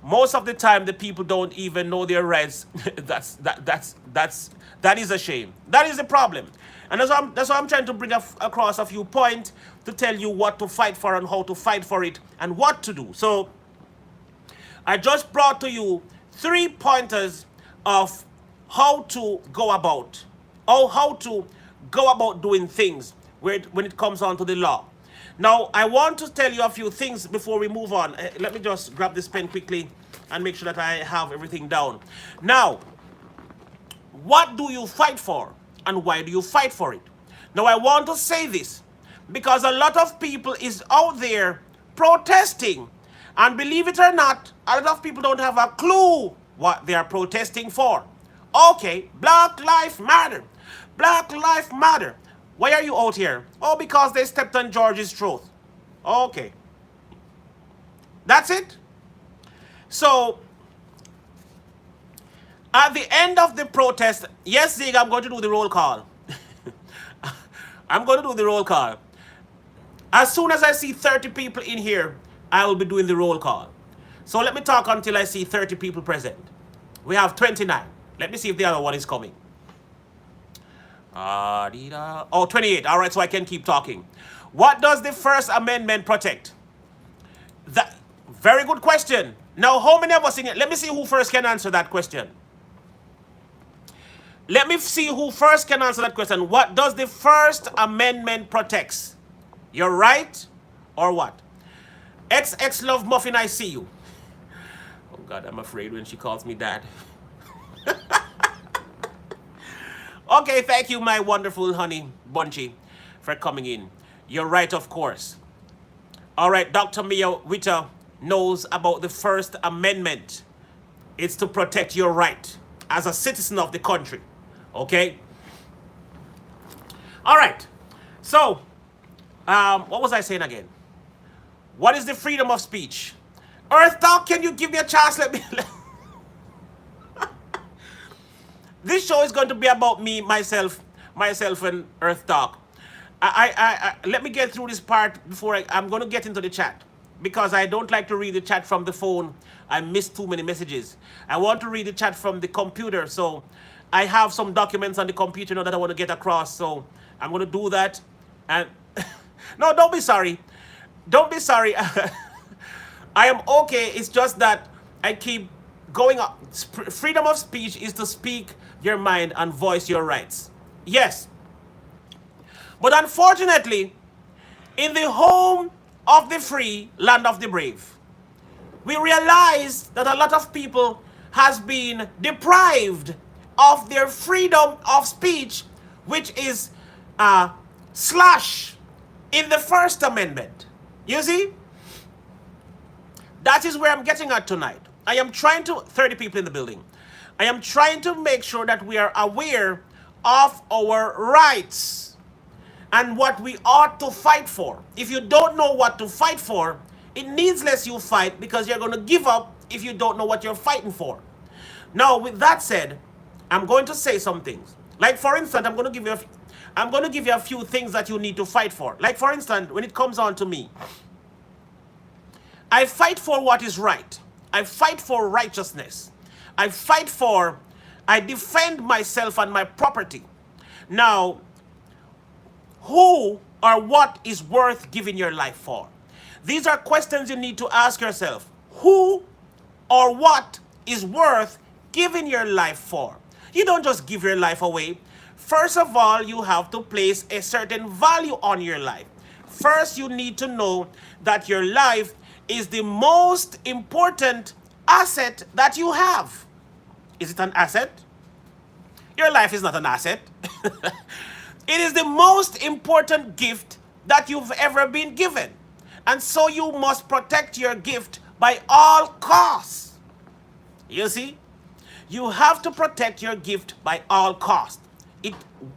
most of the time the people don't even know their rights. That is a shame. That is the problem. And that's why I'm trying to bring across a few points to tell you what to fight for and how to fight for it and what to do. So I just brought to you 3 pointers of how to go about doing things when it comes on to the law. Now, I want to tell you a few things before we move on. Let me just grab this pen quickly and make sure that I have everything down. Now, what do you fight for and why do you fight for it? Now, I want to say this because a lot of people is out there protesting, and believe it or not, a lot of people don't have a clue what they are protesting for. Okay, Black Lives Matter. Black Lives Matter. Why are you out here? Oh, because they stepped on George's throat. Okay. That's it. So, At the end of the protest, yes, Zig, I'm going to do the roll call. I'm going to do the roll call. As soon as I see 30 people in here, I will be doing the roll call. So let me talk until I see 30 people present. We have 29. Let me see if the other one is coming. Oh, 28. All right, so I can keep talking. What does the First Amendment protect? That, very good question. Now, how many of us in here? Let me see who first can answer that question. Let me see who first can answer that question. What does the First Amendment protect? Your right or what? XX Love Muffin, I see you. Oh God, I'm afraid when she calls me dad. Okay, thank you, my wonderful honey Bunchy, for coming in. You're right, of course. All right, Dr. Mia Witter knows about the First Amendment. It's to protect your right as a citizen of the country. Okay? All right. So, what was I saying again? What is the freedom of speech? Earth Talk, can you give me a chance? Let me... This show is going to be about me, myself, and Earth Talk. Let me get through this part before I'm going to get into the chat. Because I don't like to read the chat from the phone. I miss too many messages. I want to read the chat from the computer. So I have some documents on the computer now that I want to get across. So I'm going to do that. And no, don't be sorry. Don't be sorry. I am okay. It's just that I keep going up. Freedom of speech is to speak your mind and voice your rights. Yes. But unfortunately, in the home of the free, land of the brave, we realize that a lot of people has been deprived of their freedom of speech, which is slash in the First Amendment. You see? That is where I'm getting at tonight. I am trying to, 30 people in the building. I am trying to make sure that we are aware of our rights and what we ought to fight for. If you don't know what to fight for, it needs less you fight because you're going to give up if you don't know what you're fighting for. Now, with that said, I'm going to say some things. Like, for instance, I'm going to give you a few things that you need to fight for. Like, for instance, when it comes on to me, I fight for what is right. I fight for righteousness. I defend myself and my property. Now, who or what is worth giving your life for? These are questions you need to ask yourself. Who or what is worth giving your life for? You don't just give your life away. First of all, you have to place a certain value on your life. First, you need to know that your life is the most important asset that you have. Is it an asset? Your life is not an asset. It is the most important gift that you've ever been given. And so you must protect your gift by all costs. You see? You have to protect your gift by all costs.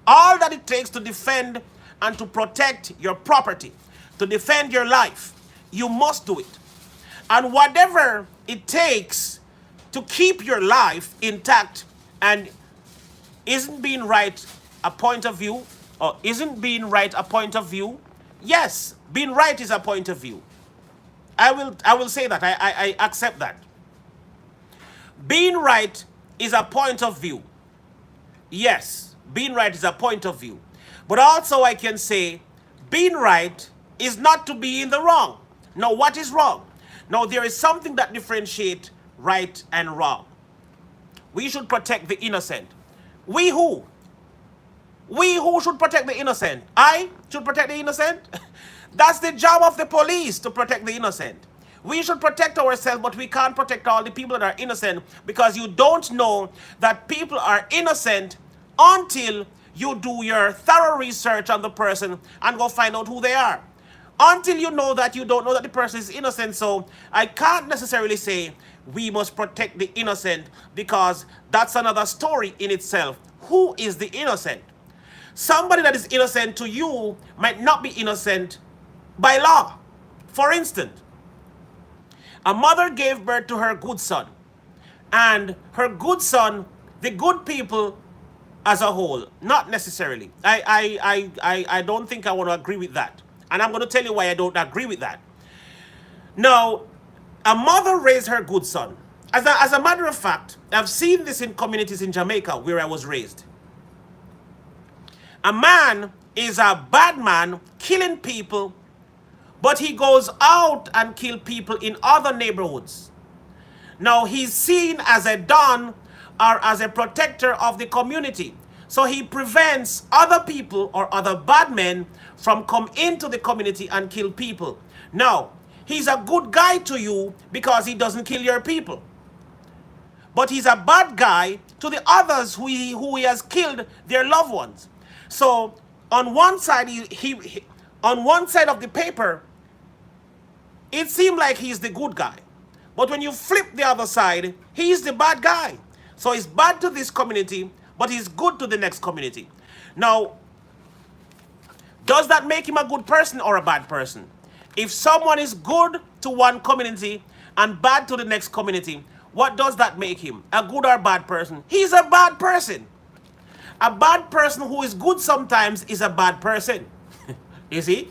All that it takes to defend and to protect your property, to defend your life, you must do it. And whatever it takes to keep your life intact, and isn't being right a point of view, or isn't being right a point of view? Yes, being right is a point of view. I will say that. I accept that. Being right is a point of view. Yes, being right is a point of view. But also I can say being right is not to be in the wrong. Now, what is wrong? Now, there is something that differentiates right and wrong. We should protect the innocent. We who? We who should protect the innocent? I should protect the innocent? That's the job of the police, to protect the innocent. We should protect ourselves, but we can't protect all the people that are innocent, because you don't know that people are innocent until you do your thorough research on the person and go find out who they are. Until you know that, you don't know that the person is innocent. So I can't necessarily say we must protect the innocent, because that's another story in itself. Who is the innocent? Somebody that is innocent to you might not be innocent by law. For instance, a mother gave birth to her good son, and her good son the good people as a whole, not necessarily. I don't think I want to agree with that. And I'm going to tell you why I don't agree with that. Now, a mother raised her good son. As a matter of fact, I've seen this in communities in Jamaica where I was raised. A man is a bad man killing people, but he goes out and kill people in other neighborhoods. Now he's seen as a don or as a protector of the community. So he prevents other people or other bad men from come into the community and kill people. Now, he's a good guy to you because he doesn't kill your people. But he's a bad guy to the others who he has killed their loved ones. So on one side, on one side of the paper, it seemed like he's the good guy. But when you flip the other side, he's the bad guy. So he's bad to this community, but he's good to the next community. Now, does that make him a good person or a bad person? If someone is good to one community and bad to the next community, what does that make him? A good or bad person? He's a bad person. A bad person who is good sometimes is a bad person. You see?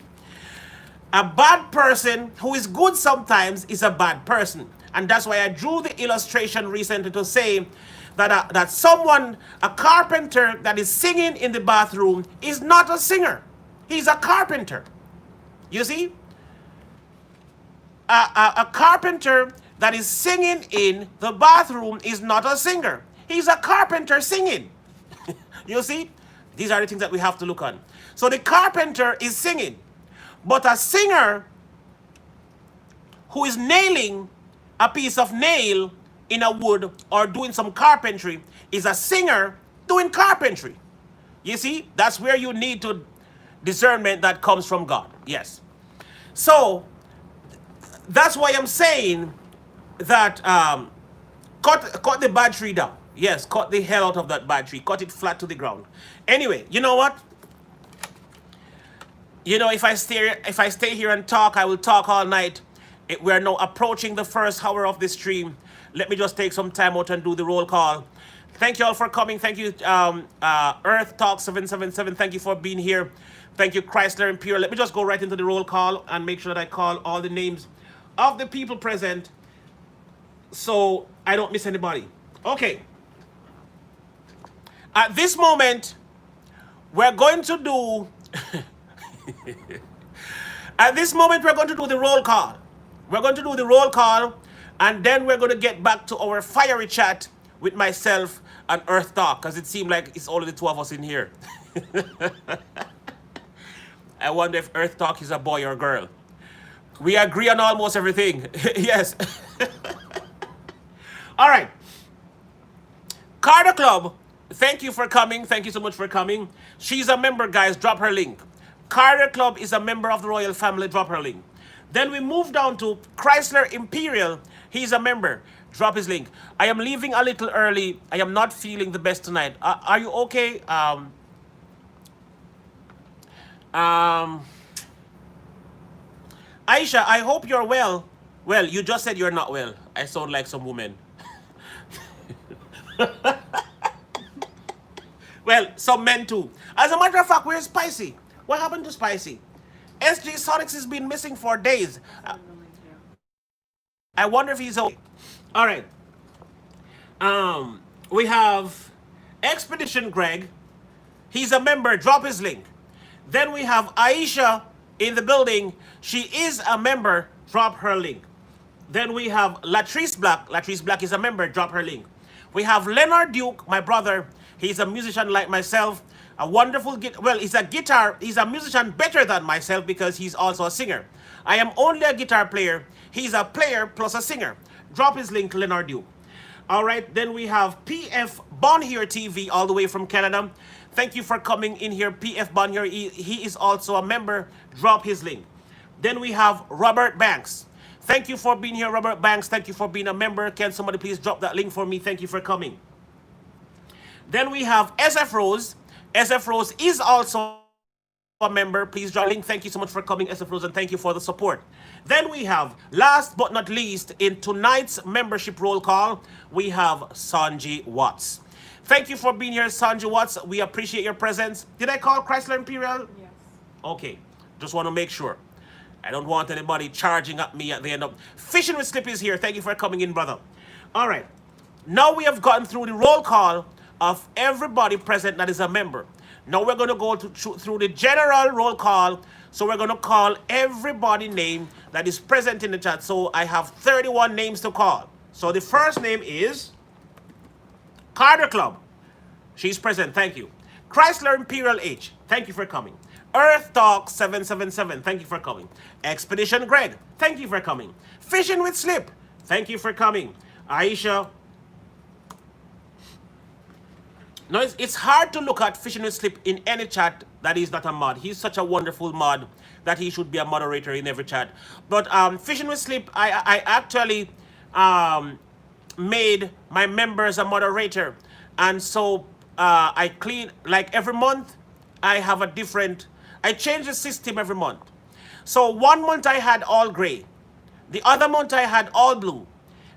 A bad person who is good sometimes is a bad person. And that's why I drew the illustration recently to say that, that someone, a carpenter that is singing in the bathroom is not a singer. He's a carpenter. You see? A carpenter that is singing in the bathroom is not a singer. He's a carpenter singing. You see? These are the things that we have to look on. So the carpenter is singing. But a singer who is nailing a piece of nail in a wood or doing some carpentry is a singer doing carpentry. You see? That's where you need to discernment that comes from God. Yes. So that's why I'm saying that cut the bad tree down. Yes, cut the hell out of that bad tree. Cut it flat to the ground. Anyway, you know what? You know, if I stay here and talk, I will talk all night. We're now approaching the first hour of this stream. Let me just take some time out and do the roll call. Thank you all for coming. Thank you, Earth Talk 777. Thank you for being here. Thank you, Chrysler Imperial. Let me just go right into the roll call and make sure that I call all the names of the people present so I don't miss anybody. Okay. At this moment, we're going to do... At this moment, we're going to do the roll call. We're going to do the roll call, and then we're going to get back to our fiery chat with myself and Earth Talk, because it seemed like it's only the two of us in here. I wonder if Earth Talk is a boy or a girl. We agree on almost everything. Yes. All right. Carter Club, thank you for coming. Thank you so much for coming. She's a member, guys. Drop her link. Carter Club is a member of the royal family. Drop her link. Then we move down to Chrysler Imperial. He's a member. Drop his link. I am leaving a little early. I am not feeling the best tonight. Are you okay? Aisha, I hope you're well. Well, you just said you're not well. I sound like some woman. Well, some men too. As a matter of fact, where's Spicy? What happened to Spicy? SG Sonics has been missing for days. I wonder if he's okay. All right. We have Expedition Greg. He's a member. Drop his link. Then we have Aisha in the building. She is a member. Drop her link. Then we have Latrice Black. Latrice Black is a member. Drop her link. We have Leonard Duke, my brother. He's a musician like myself. A wonderful well, he's a musician better than myself because he's also a singer. I am only a guitar player. He's a player plus a singer. Drop his link, Leonard Duke. All right, then we have PF Bonhier TV all the way from Canada. Thank you for coming in here, PF Bonhier. He is also a member. Drop his link. Then we have Robert Banks. Thank you for being here, Robert Banks. Thank you for being a member. Can somebody please drop that link for me? Thank you for coming. Then we have SF Rose. SF Rose is also a member. Please drop a link. Thank you so much for coming, SF Rose, and thank you for the support. Then we have, last but not least, in tonight's membership roll call, we have Sanji Watts. Thank you for being here, Sandra Watts. We appreciate your presence. Did I call Chrysler Imperial? Yes. Okay, just want to make sure. I don't want anybody charging at me at the end of. Fishing with Slip is here. Thank you for coming in, brother. All right. Now we have gotten through the roll call of everybody present that is a member. Now we're going to go through the general roll call. So we're going to call everybody name that is present in the chat. So I have 31 names to call. So the first name is Carter Club. She's present. Thank you. Chrysler Imperial H. Thank you for coming. Earth Talk 777. Thank you for coming. Expedition Greg. Thank you for coming. Fishing with Slip. Thank you for coming. Aisha. No, it's hard to look at Fishing with Slip in any chat that is not a mod. He's such a wonderful mod that he should be a moderator in every chat. But Fishing with Slip, I actually made my members a moderator. And so I clean, like every month, I have a different, I change the system every month. So 1 month I had all gray. The other month I had all blue.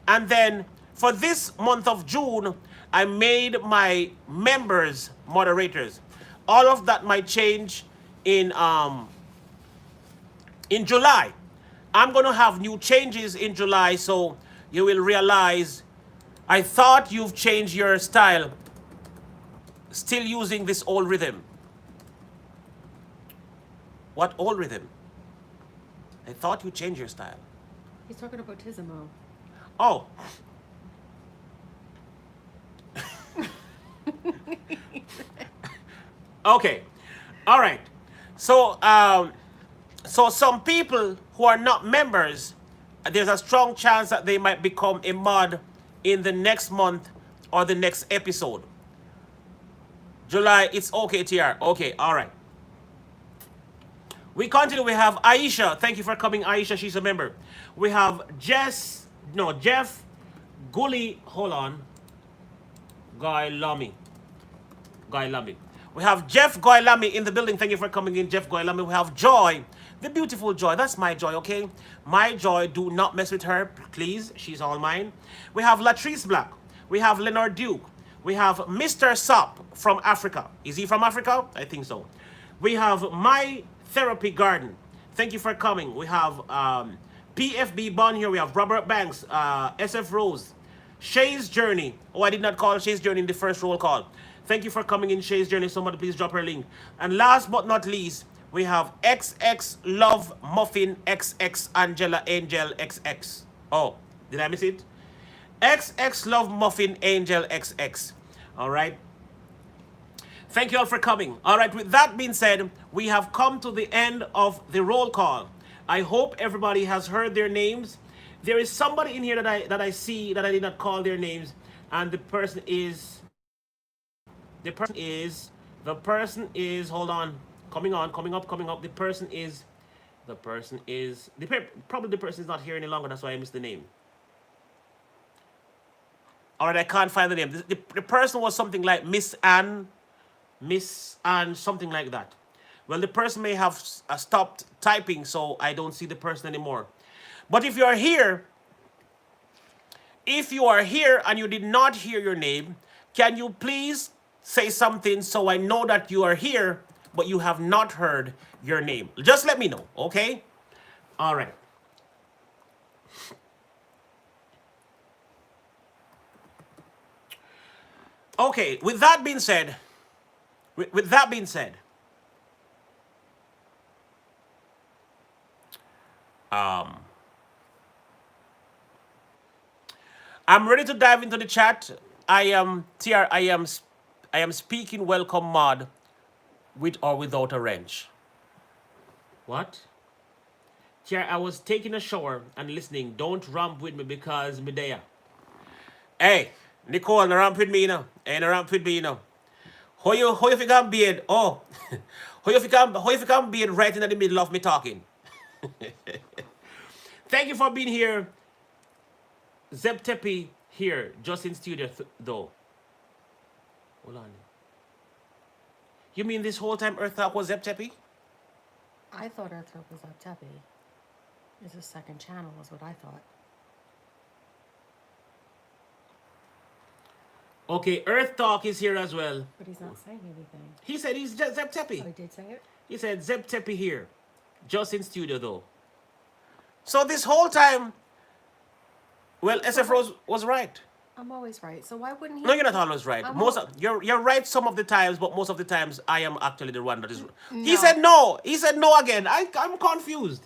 And then for this month of June, I made my members moderators. All of that might change in July. I'm going to have new changes in July, so you will realize I thought you've changed your style, still using this old rhythm. What old rhythm? I thought you changed your style. He's talking about Tisimo. Oh. Okay. All right. So, so some people who are not members, there's a strong chance that they might become a mod in the next month or the next episode. July, it's okay, TR. Okay, all right. We continue. We have Aisha. Thank you for coming, Aisha. She's a member. We have Jeff Gully. Hold on. Guy Lamy. We have Jeff Guy Lamy in the building. Thank you for coming in, Jeff Guy Lamy. We have Joy, the beautiful Joy. That's my Joy, okay? My Joy, do not mess with her, please. She's all mine. We have Latrice Black. We have Leonard Duke. We have Mr. Sop from Africa. Is he from Africa? I think so. We have My Therapy Garden. Thank you for coming. We have PFB Bond here. We have Robert Banks, SF Rose, Shay's Journey. Oh, I did not call Shay's Journey in the first roll call. Thank you for coming in, Shay's Journey. Somebody please drop her link. And last but not least, we have XX Love Muffin XX Angela Angel XX. Oh, did I miss it? XX Love Muffin Angel XX. All right. Thank you all for coming. All right, with that being said, we have come to the end of the roll call. I hope everybody has heard their names. There is somebody in here that I see that I did not call their names, and the person is hold on, coming up. The person is probably the person is not here any longer. That's why I missed the name. All right, I can't find the name. The person was something like Miss Ann, something like that. Well, the person may have stopped typing, so I don't see the person anymore. But if you are here and you did not hear your name, can you please say something so I know that you are here, but you have not heard your name? Just let me know, okay? All right. Okay, with that being said, I'm ready to dive into the chat. I am speaking welcome mod with or without a wrench. What? TR, I was taking a shower and listening. Don't ramp with me because me there. Hey, Nicole, no ramp with me, you know. Hey, no ramp with me, you know. How you think I'm being? Oh, how you think I'm being right in the middle of me talking? Thank you for being here. Zeb Tepe here, just in studio though. Hold on. You mean this whole time Earth Talk was Zeb Tepe? I thought Earth Talk was Tepe. It's a second channel, is what I thought. Okay, Earth Talk is here as well. But he's not saying anything. He said he's Zeb Oh, Tepi. he did say it? He said Zeb Tepi here. Just in studio though. So this whole time, well, SF Rose was right. I'm always right. So why wouldn't he? No, you're not always right. I'm Most al- you're right some of the times, but most of the times I am actually the one that is. He No. said no. He said no again. I'm confused.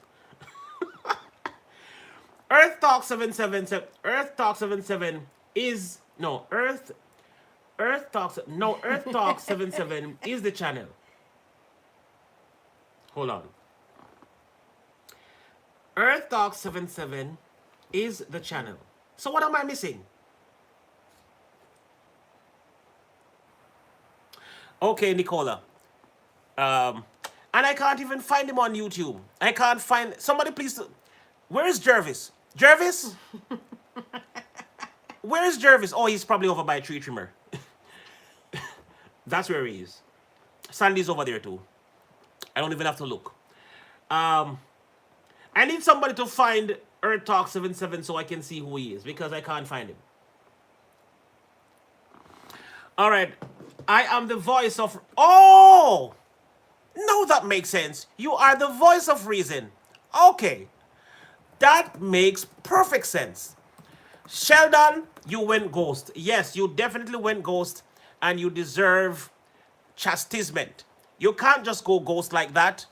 Earth Talk 777. Earth Talk 77 is no Earth Talk. No, Earth Talk 77 is the channel. Hold on. Earth Talk 77 is the channel. So what am I missing? Okay, Nicola. And I can't even find him on YouTube. I can't find somebody. Please, where is Jervis? Jervis, where is Jervis? Oh, he's probably over by a tree trimmer. That's where he is. Sandy's over there too. I don't even have to look. I need somebody to find Earth Talk 77 so I can see who he is because I can't find him. All right. I am the voice of... Oh! No, that makes sense. You are the voice of reason. Okay. That makes perfect sense. Sheldon, you went ghost. Yes, you definitely went ghost and you deserve chastisement. You can't just go ghost like that.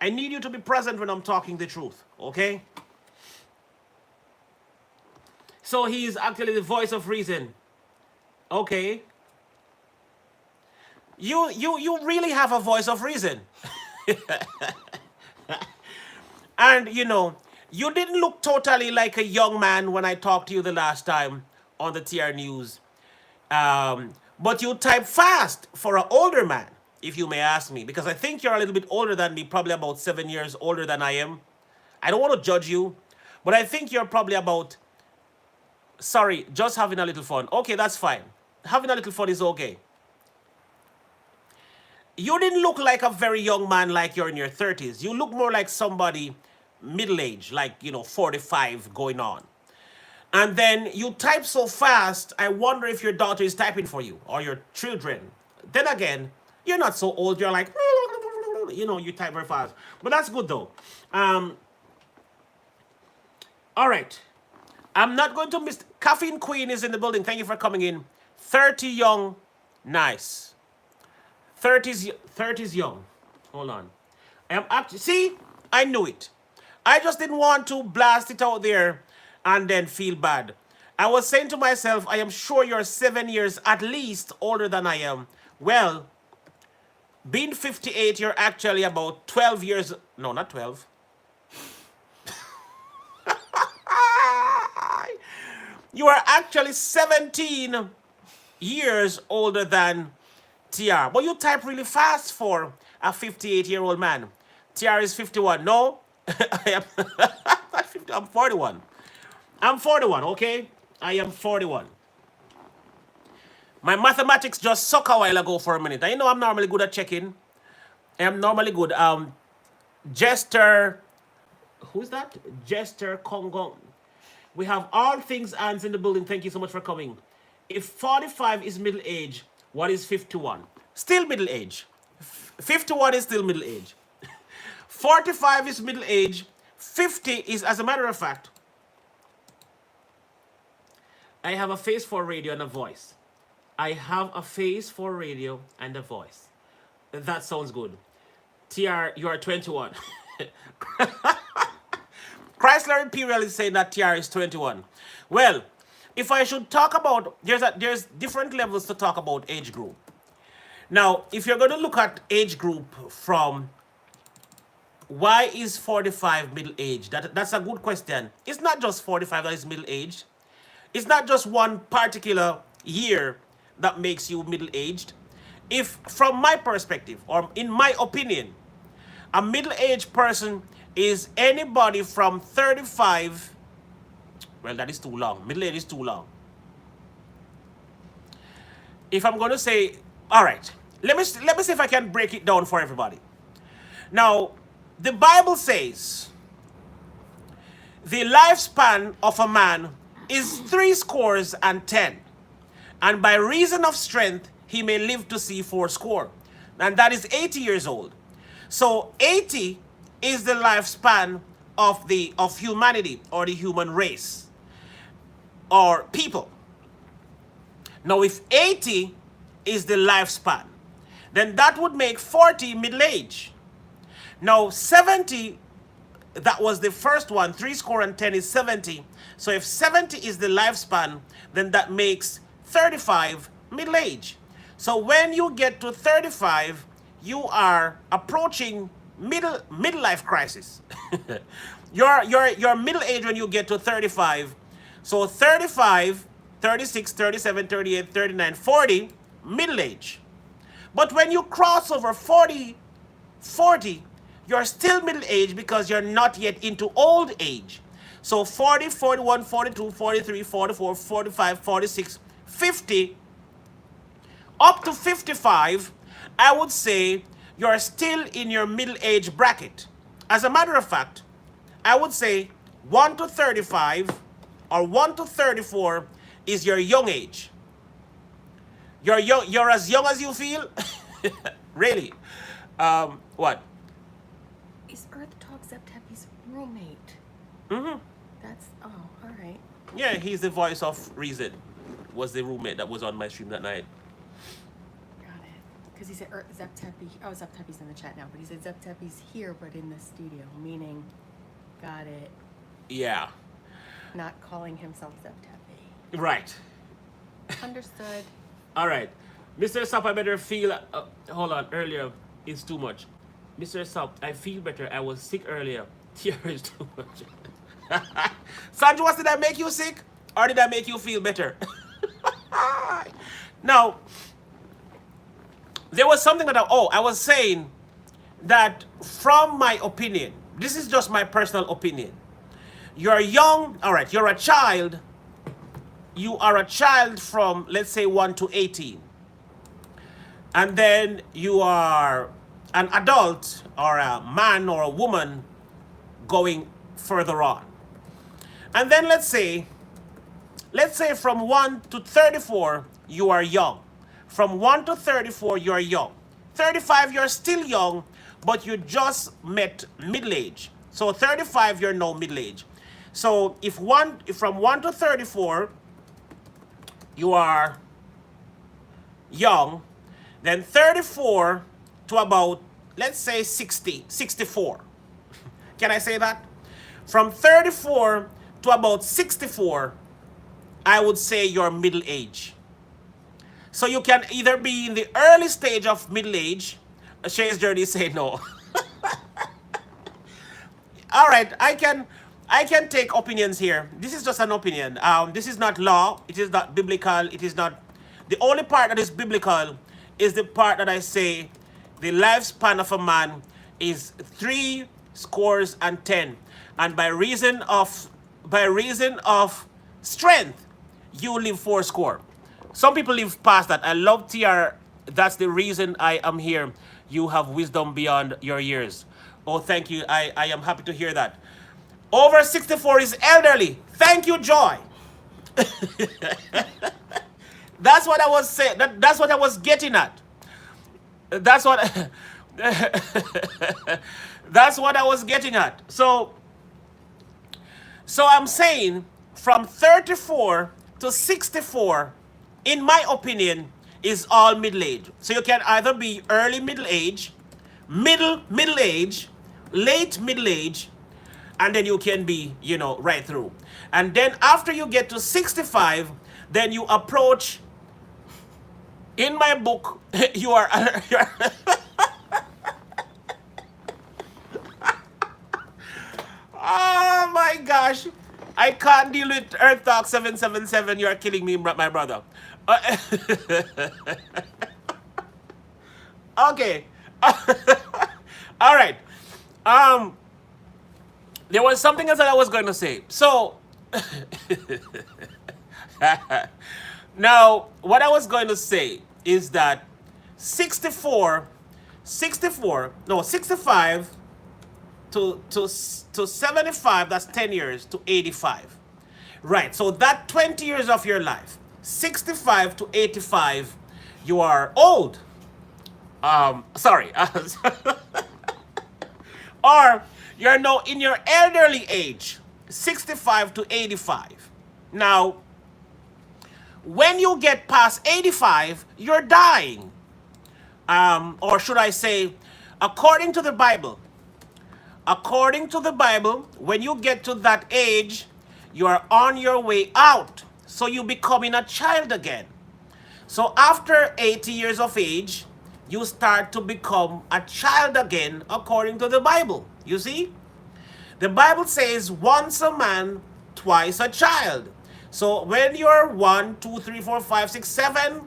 I need you to be present when I'm talking the truth, okay? So he is actually the voice of reason. Okay. You really have a voice of reason. And, you know, you didn't look totally like a young man when I talked to you the last time on the TR News. But you type fast for an older man, if you may ask me, because I think you're a little bit older than me, probably about 7 years older than I am. I don't want to judge you, but I think you're probably about, sorry, just having a little fun. Okay, that's fine. Having a little fun is okay. You didn't look like a very young man like you're in your 30s. You look more like somebody middle-aged, like, you know, 45 going on. And then you type so fast, I wonder if your daughter is typing for you or your children. Then again, you're not so old. You're like, you know, you type very fast. But that's good though. All right. I'm not going to miss. Caffeine Queen is in the building. Thank you for coming in. 30 young. Nice. 30's young. Hold on. I am actually, see, I knew it. I just didn't want to blast it out there and then feel bad. I was saying to myself, I am sure you're 7 years at least older than I am. Well, being 58, you're actually about 12 years. No, not 12. You are actually 17 years older than TR. But you type really fast for a 58-year-old man. TR is 51. No, I am not 50, I'm 41. I'm 41, okay? I am 41. My mathematics just suck a while ago for a minute. I know I'm normally good at checking. I am normally good. Jester, who's that? Jester Congo. We have all things ants in the building. Thank you so much for coming. If 45 is middle age, what is 51? Still middle age. 51 is still middle age. 45 is middle age. 50 is, as a matter of fact, I have a face for radio and a voice. I have a face for radio and a voice. That sounds good. TR, you are 21. Chrysler Imperial is saying that TR is 21. Well, if I should talk about, there's different levels to talk about age group. Now, if you're going to look at age group from why is 45 middle age? That's a good question. It's not just 45 that is middle aged. It's not just one particular year that makes you middle aged. If, from my perspective, or in my opinion, a middle aged person is anybody from 35. Well, that is too long. Middle age is too long. If I'm going to say, all right, let me see if I can break it down for everybody. Now, the Bible says the lifespan of a man is 70. And by reason of strength, he may live to see fourscore. And that is 80 years old. So 80 is the lifespan of humanity or the human race or people. Now, if 80 is the lifespan, then that would make 40 middle age. Now, 70, that was the first one, 3 score and 10 is 70. So if 70 is the lifespan, then that makes 35 middle age. So when you get to 35, you are approaching midlife crisis. your middle age when you get to 35. So 35, 36, 37, 38, 39, 40, middle age. But when you cross over 40, you're still middle age because you're not yet into old age. So 40, 41, 42, 43, 44, 45, 46, 50, up to 55, I would say you're still in your middle age bracket. As a matter of fact, I would say 1 to 35 or 1 to 34 is your young age. You're as young as you feel? Really? What? Is Earth Talk Zeptepi's roommate? Mm-hmm. That's, oh, all right. Yeah, he's the voice of reason. Was the roommate that was on my stream that night. Got it. Because he said Zeptepi, oh, Zeptepi's in the chat now, but he said Zeptepi's here, but in the studio, meaning, got it, Yeah. not calling himself Zeptepi. Right. Understood. All right. Mr. Sap, I better feel... hold on. Earlier, it's too much. Mr. Sap, I feel better. I was sick earlier. Here is too much. Sandra, did I make you sick? Or did I make you feel better? Now, there was something that I was saying that from my opinion, this is just my personal opinion. You're young, all right, you're a child. You are a child from, let's say, 1 to 18. And then you are an adult or a man or a woman going further on. And then let's say from 1 to 34, you are young. From 1 to 34, you're young. 35, you're still young, but you just met middle age. So 35, you're now middle age. So if from 1 to 34, you are young, then 34 to about, let's say 60, 64. Can I say that? From 34 to about 64, I would say you're middle age. So you can either be in the early stage of middle age. Shay's Journey say no. All right, I can take opinions here. This is just an opinion. This is not law. It is not biblical. It is not. The only part that is biblical is the part that I say the lifespan of a man is 3 scores and 10, and by reason of strength, you live 4 score. Some people live past that. I love TR. That's the reason I am here. You have wisdom beyond your years. Oh, thank you. I am happy to hear that. Over 64 is elderly. Thank you, Joy. That's what I was saying. That's what I was getting at. That's what that's what I was getting at. So I'm saying from 34 to 64, in my opinion, is all middle age. So you can either be early middle age, middle age, late middle age, and then you can be, right through. And then after you get to 65, then you approach, in my book, you are oh my gosh. I can't deal with Earth Talk 777. You are killing me, my brother. Okay. All right. There was something else that I was going to say. So, now, what I was going to say is that 65 to 75, that's 10 years to 85. Right, so that 20 years of your life, 65 to 85, you are old. Sorry. Or you're now in your elderly age, 65 to 85. Now, when you get past 85, you're dying. Or should I say, according to the Bible, when you get to that age, you are on your way out. So you becoming a child again. So after 80 years of age, you start to become a child again according to the Bible. You see? The Bible says once a man, twice a child. So when you're 1, 2, 3, 4, 5, 6, 7,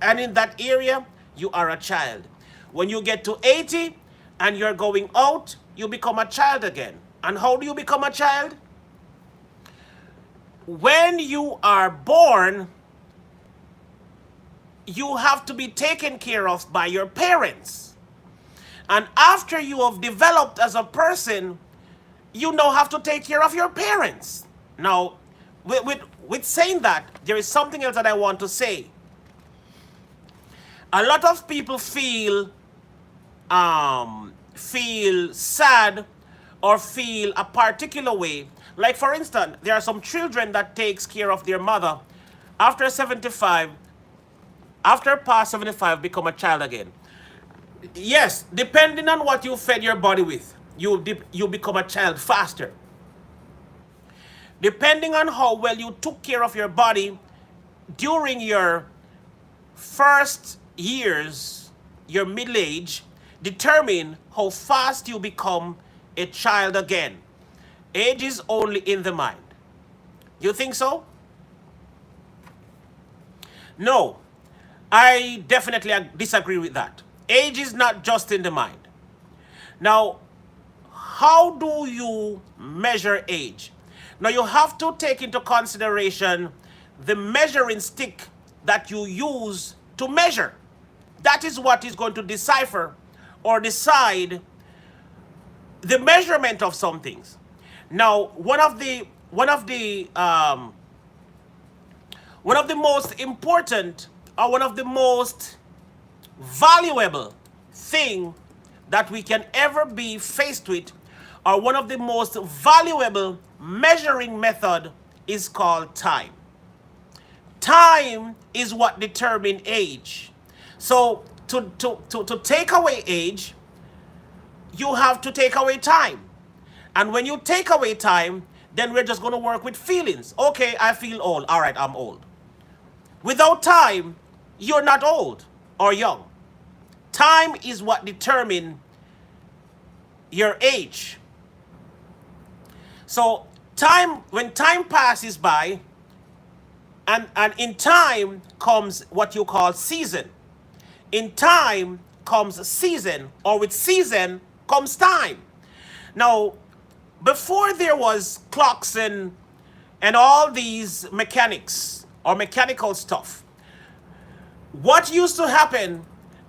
and in that area, you are a child. When you get to 80 and you're going out, you become a child again. And how do you become a child? When you are born, you have to be taken care of by your parents. And after you have developed as a person, you now have to take care of your parents. Now, with saying that, there is something else that I want to say. A lot of people feel sad or feel a particular way. Like for instance, there are some children that takes care of their mother after 75, after past 75, become a child again. Yes, depending on what you fed your body with, you become a child faster. Depending on how well you took care of your body during your first years, your middle age, determine how fast you become a child again. Age is only in the mind. You think so? No, I definitely disagree with that. Age is not just in the mind. Now, how do you measure age? Now, you have to take into consideration the measuring stick that you use to measure. That is what is going to decipher or decide the measurement of some things. Now, one of the most important or one of the most valuable thing that we can ever be faced with, or one of the most valuable measuring method, is called time. Time is what determines age. So to take away age, you have to take away time. And when you take away time, then we're just going to work with feelings. Okay, I feel old. All right, I'm old. Without time, you're not old or young. Time is what determines your age. So when time passes by, and in time comes what you call season. In time comes season, or with season comes time. Now, before there was clocks and all these mechanics or mechanical stuff, what used to happen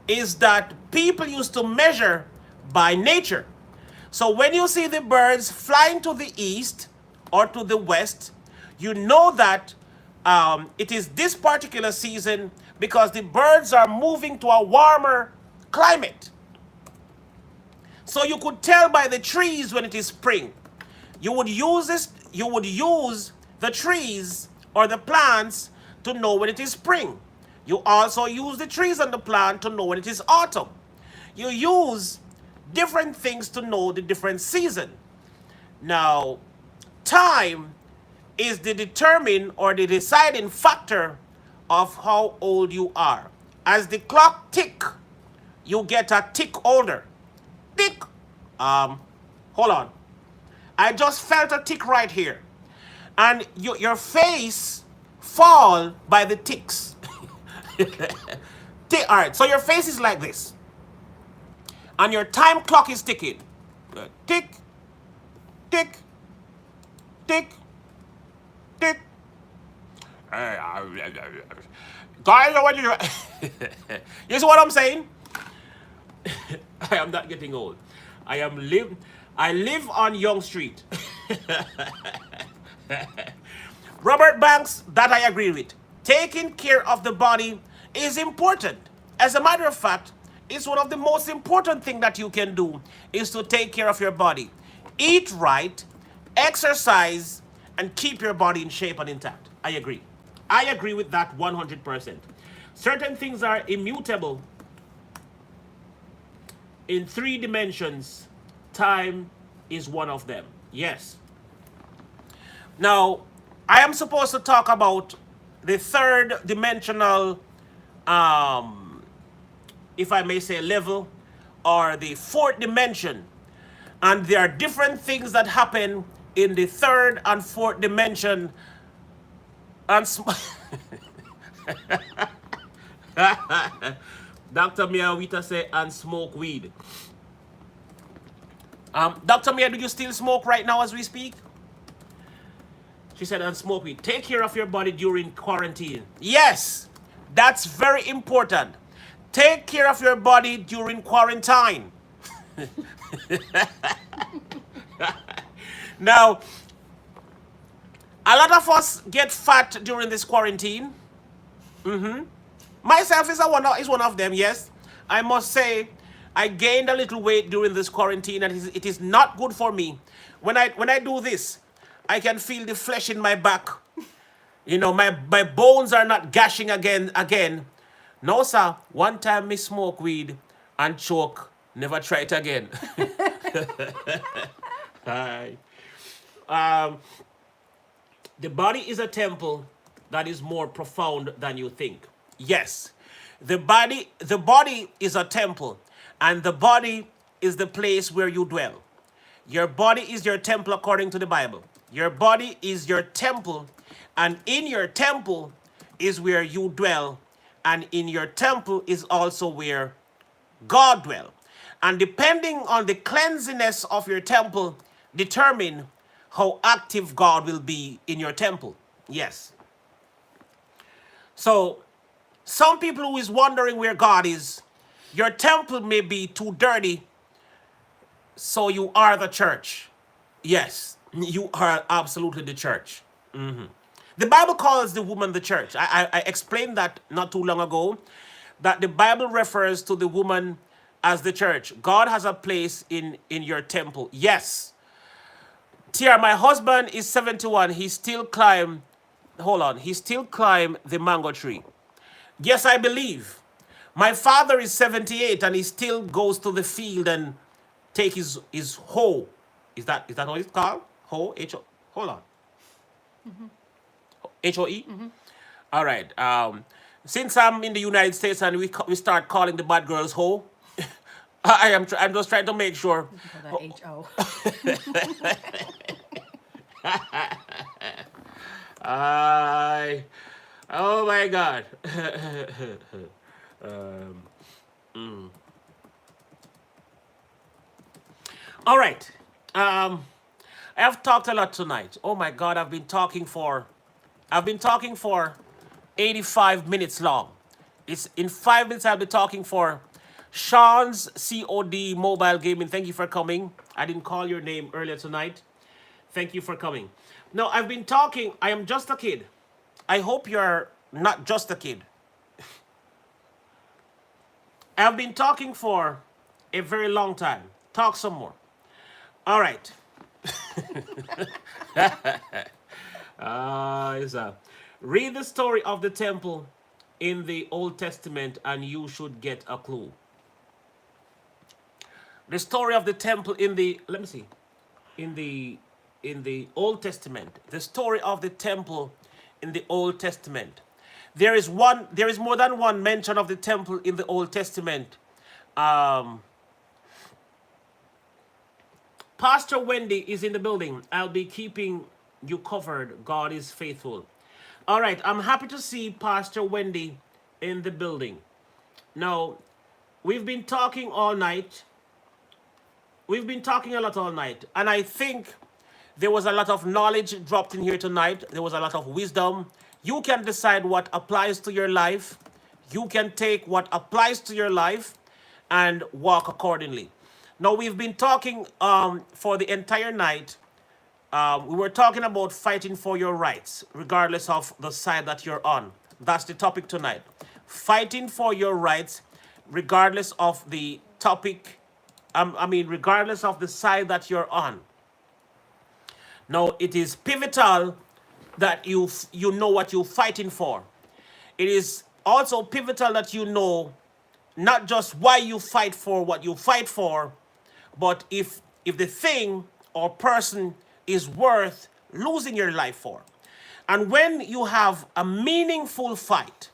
is that people used to measure by nature. So when you see the birds flying to the east or to the west, you know that it is this particular season because the birds are moving to a warmer climate. So you could tell by the trees when it is spring. You would use the trees or the plants to know when it is spring. You also use the trees and the plant to know when it is autumn. You use different things to know the different season. Now, time is the determining or the deciding factor of how old you are. As the clock tick, you get a tick older. Tick. Hold on. I just felt a tick right here. And your face fall by the ticks. All right, so your face is like this. And your time clock is ticking. Tick, tick, tick, tick. Guys, what you You see what I'm saying? I am not getting old. I live on Young Street. Robert Banks, that I agree with. Taking care of the body is important. As a matter of fact, it's one of the most important things that you can do is to take care of your body. Eat right, exercise, and keep your body in shape and intact. I agree. I agree with that 100%. Certain things are immutable in 3 dimensions. Time is one of them. Yes. Now, I am supposed to talk about the third dimensional, if I may say, level, or the fourth dimension. And there are different things that happen in the third and fourth dimension. And Dr. Mia Wita say, and smoke weed. Dr. Mia, do you still smoke right now as we speak? She said, and smoke weed. Take care of your body during quarantine. Yes, that's very important. Take care of your body during quarantine. Now, a lot of us get fat during this quarantine. Myself is one of them, yes. I must say, I gained a little weight during this quarantine, and it is not good for me. When I do this, I can feel the flesh in my back. You know, my bones are not gashing again. No, sir. One time me smoke weed and choke. Never try it again. Hi. The body is a temple that is more profound than you think. Yes. The body is a temple, and the body is the place where you dwell. Your body is your temple according to the Bible. Your body is your temple, and in your temple is where you dwell, and in your temple is also where God dwells. And depending on the cleanliness of your temple, determine how active God will be in your temple. Yes. So, some people who is wondering where God is, your temple may be too dirty, so you are the church. Yes, you are absolutely the church. The Bible calls the woman the church. I explained that not too long ago, that the Bible refers to the woman as the church. God has a place in your temple. Yes. Tia, my husband is 71. He still climb the mango tree. Yes, I believe. My father is 78 and he still goes to the field and take his hoe. Is that what it's called? Hoe? H-O. Hold on. H-O-E? All right. Since I'm in the United States and we start calling the bad girls hoe, I'm just trying to make sure. You call that H-O. Oh my God. All right. I have talked a lot tonight. Oh my God, I've been talking for 85 minutes long. It's in 5 minutes I'll be talking for Sean's COD Mobile Gaming. Thank you for coming. I didn't call your name earlier tonight. Thank you for coming. No, I've been talking. I am just a kid. I hope you're not just a kid. I've been talking for a very long time. Talk some more. All right. Read the story of the temple in the Old Testament and you should get a clue. The story of the temple in the Old Testament. The story of the temple in the Old Testament. There is more than one mention of the temple in the Old Testament. Pastor Wendy is in the building. I'll be keeping you covered. God is faithful. All right, I'm happy to see Pastor Wendy in the building. Now, we've been talking all night. We've been talking a lot all night. And I think there was a lot of knowledge dropped in here tonight. There was a lot of wisdom. You can decide what applies to your life. You can take what applies to your life and walk accordingly. Now, we've been talking for the entire night. We were talking about fighting for your rights, regardless of the side that you're on. That's the topic tonight. Fighting for your rights, regardless of the topic, regardless of the side that you're on. Now, it is pivotal that you know what you're fighting for. It is also pivotal that you know not just why you fight for what you fight for, but if the thing or person is worth losing your life for. And when you have a meaningful fight,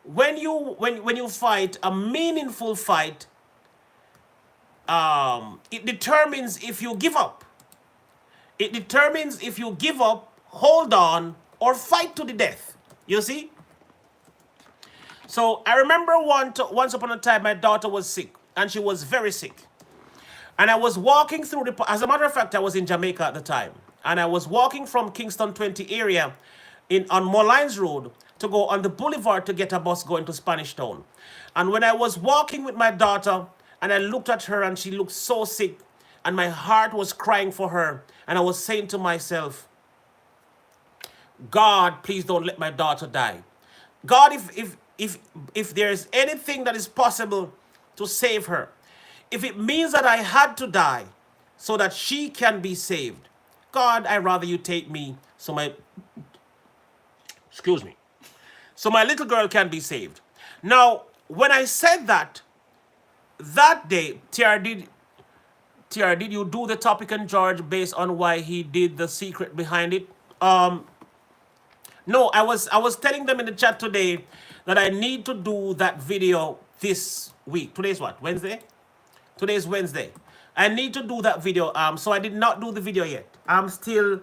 when you fight a meaningful fight, it determines if you give up. It determines if you give up, hold on, or fight to the death. You see? So I remember once upon a time, my daughter was sick, and she was very sick. And I was walking through as a matter of fact, I was in Jamaica at the time. And I was walking from Kingston 20 area on Moorlines Road to go on the boulevard to get a bus going to Spanish Town. And when I was walking with my daughter, and I looked at her, and she looked so sick, and my heart was crying for her. And I was saying to myself, God, please don't let my daughter die. God, if there's anything that is possible to save her, if it means that I had to die so that she can be saved, God, I'd rather you take me so my little girl can be saved. Now, when I said that day, TR, did you do the topic on George based on why he did the secret behind it? No, I was telling them in the chat today that I need to do that video this week. Today's what? Wednesday? Today's Wednesday. I need to do that video. So I did not do the video yet. I'm still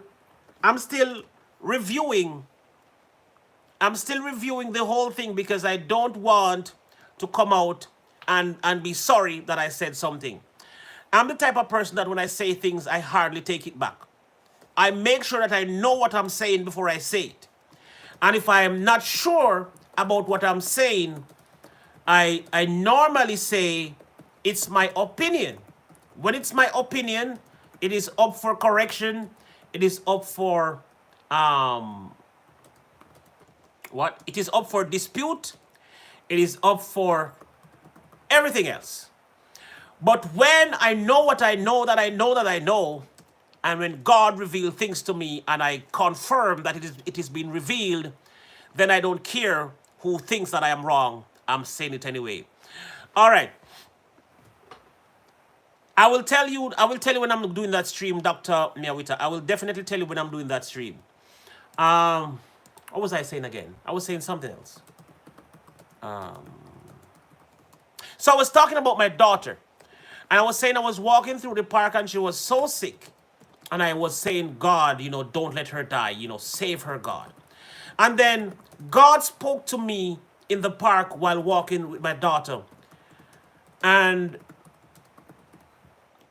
reviewing. I'm still reviewing the whole thing because I don't want to come out and be sorry that I said something. I'm the type of person that when I say things, I hardly take it back. I make sure that I know what I'm saying before I say it. And if I am not sure about what I'm saying, I normally say it's my opinion. When it's my opinion, it is up for correction. It is up for It is up for dispute. It is up for everything else. But when I know what I know that I know that I know, and when God reveals things to me and I confirm that it is being revealed, then I don't care who thinks that I am wrong. I'm saying it anyway. All right. I will tell you when I'm doing that stream, Dr. Miawita. I will definitely tell you when I'm doing that stream. What was I saying again? I was saying something else. So I was talking about my daughter. And I was saying I was walking through the park and she was so sick. And I was saying, God, don't let her die. Save her, God. And then God spoke to me in the park while walking with my daughter. And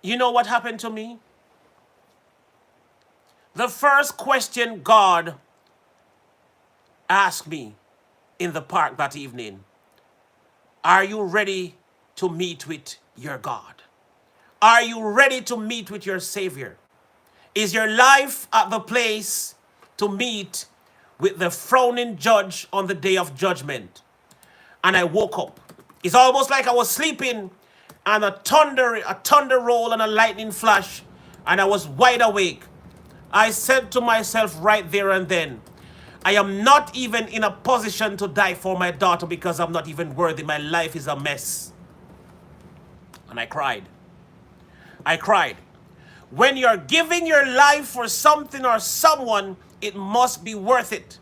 you know what happened to me? The first question God asked me in the park that evening, are you ready to meet with your God? Are you ready to meet with your Savior? Is your life at the place to meet with the frowning judge on the day of judgment? And I woke up. It's almost like I was sleeping and a thunder roll and a lightning flash, and I was wide awake. I said to myself right there and then, I am not even in a position to die for my daughter because I'm not even worthy. My life is a mess. And I cried. I cried. When you're giving your life for something or someone, it must be worth it.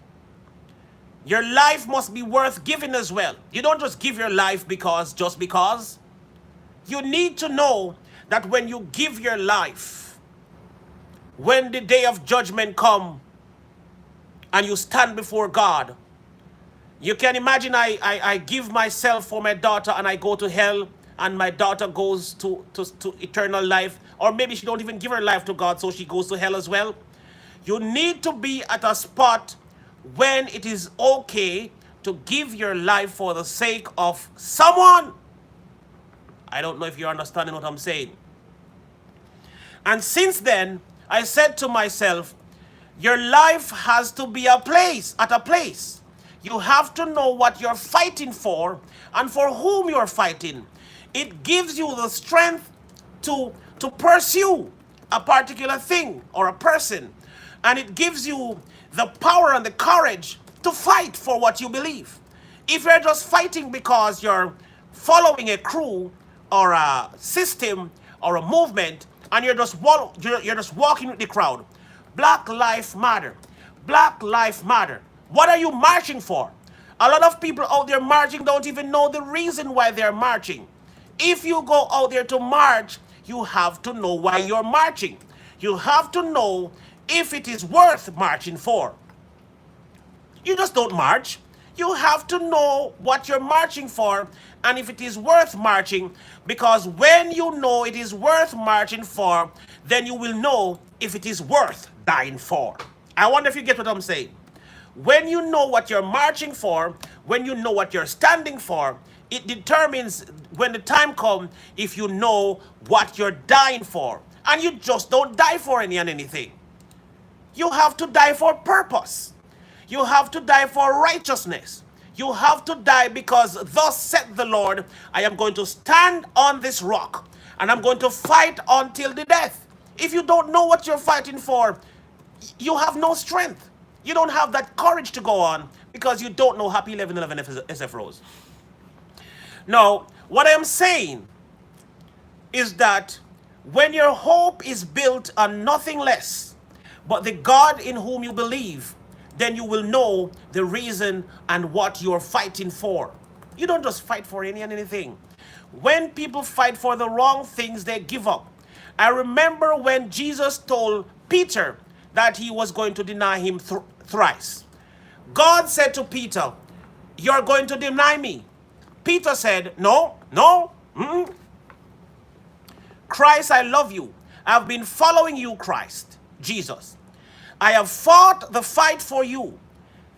Your life must be worth giving as well. You don't just give your life just because. You need to know that when you give your life, when the day of judgment comes and you stand before God, you can imagine I give myself for my daughter and I go to hell and my daughter goes to eternal life, or maybe she don't even give her life to God, so she goes to hell as well. You need to be at a spot when it is okay to give your life for the sake of someone. I don't know if you're understanding what I'm saying. And since then, I said to myself, your life has to be at a place. You have to know what you're fighting for and for whom you're fighting. It gives you the strength to pursue a particular thing or a person. And it gives you the power and the courage to fight for what you believe. If you're just fighting because you're following a crew or a system or a movement and you're just walking with the crowd, Black Lives Matter. Black Lives Matter. What are you marching for? A lot of people out there marching don't even know the reason why they're marching. If you go out there to march, you have to know why you're marching. You have to know if it is worth marching for. You just don't march. You have to know what you're marching for and if it is worth marching, because when you know it is worth marching for, then you will know if it is worth dying for. I wonder if you get what I'm saying. When you know what you're marching for, when you know what you're standing for, it determines when the time comes if you know what you're dying for. And you just don't die for any and anything. You have to die for purpose. You have to die for righteousness. You have to die because thus said the Lord, I am going to stand on this rock and I'm going to fight until the death. If you don't know what you're fighting for, you have no strength. You don't have that courage to go on because you don't know Happy 1111 SF Rose. Now, what I am saying is that when your hope is built on nothing less but the God in whom you believe, then you will know the reason and what you're fighting for. You don't just fight for any and anything. When people fight for the wrong things, they give up. I remember when Jesus told Peter that he was going to deny him thrice. God said to Peter, you're going to deny me. Peter said, no. Christ, I love you. I've been following you, Christ, Jesus. I have fought the fight for you.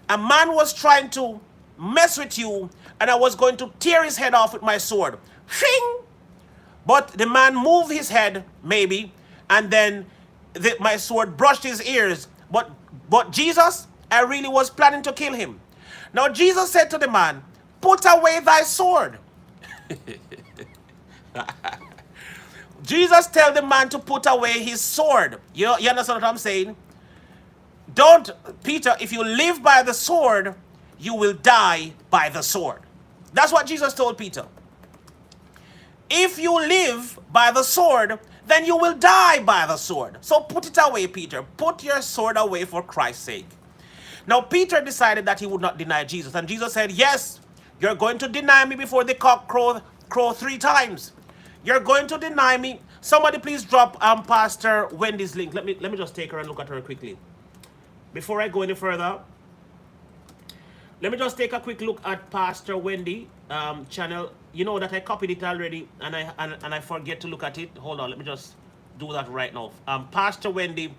A man was trying to mess with you, and I was going to tear his head off with my sword. Shing! But the man moved his head, maybe, and then my sword brushed his ears. But Jesus, I really was planning to kill him. Now Jesus said to the man, put away thy sword. Jesus tell the man to put away his sword. You understand what I'm saying? Don't, Peter, if you live by the sword, you will die by the sword. That's what Jesus told Peter. If you live by the sword, then you will die by the sword. So put it away, Peter. Put your sword away for Christ's sake. Now, Peter decided that he would not deny Jesus. And Jesus said, yes, you're going to deny me before the cock crow 3 times. You're going to deny me. Somebody please drop Pastor Wendy's link. Let me just take her and look at her quickly. Before I go any further, let me just take a quick look at Pastor Wendy channel. You know that I copied it already and I forget to look at it. Hold on, let me just do that right now. Pastor Wendy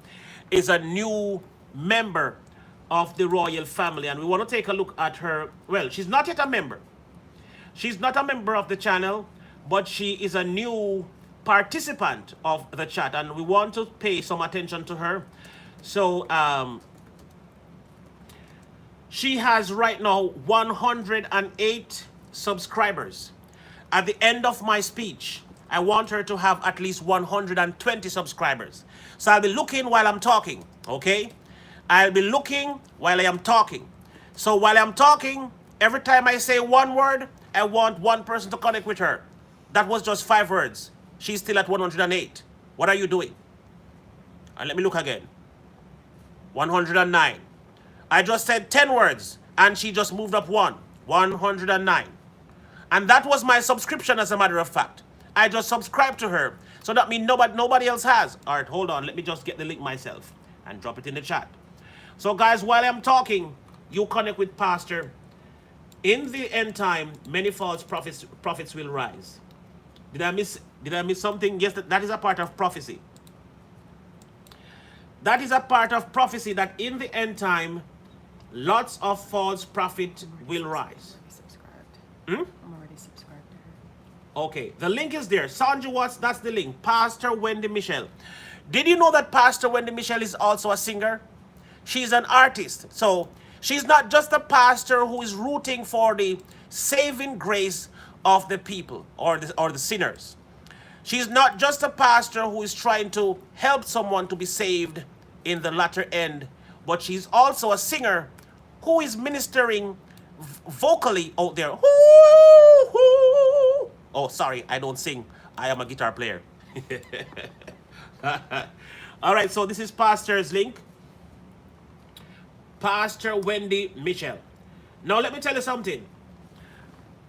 is a new member of the royal family, and we want to take a look at her. Well, she's not yet a member. She's not a member of the channel, but she is a new participant of the chat, and we want to pay some attention to her. So she has right now 108 subscribers. At the end of my speech, I want her to have at least 120 subscribers. So I'll be looking while I'm talking, okay? I'll be looking while I am talking. So while I'm talking, every time I say one word, I want one person to connect with her. That was just 5 words. She's still at 108. What are you doing? And let me look again. 109. I just said 10 words and she just moved up 1. 109. And that was my subscription, as a matter of fact. I just subscribed to her. So that means nobody else has. All right, hold on. Let me just get the link myself and drop it in the chat. So guys, while I'm talking, you connect with Pastor. In the end time, many false prophets will rise. Did I miss something? Yes, that is a part of prophecy. That is a part of prophecy, that in the end time, lots of false prophets will rise. I'm already subscribed to her. Okay, the link is there. Sandra Watts, that's the link. Pastor Wendy Michelle. Did you know that Pastor Wendy Michelle is also a singer? She's an artist. So She's not just a pastor who is rooting for the saving grace of the people or the sinners. She's not just a pastor who is trying to help someone to be saved in the latter end, but she's also a singer who is ministering vocally out there. Oh, sorry, I don't sing. I am a guitar player. All right, so this is Pastor's link. Pastor Wendy Mitchell. Now, let me tell you something.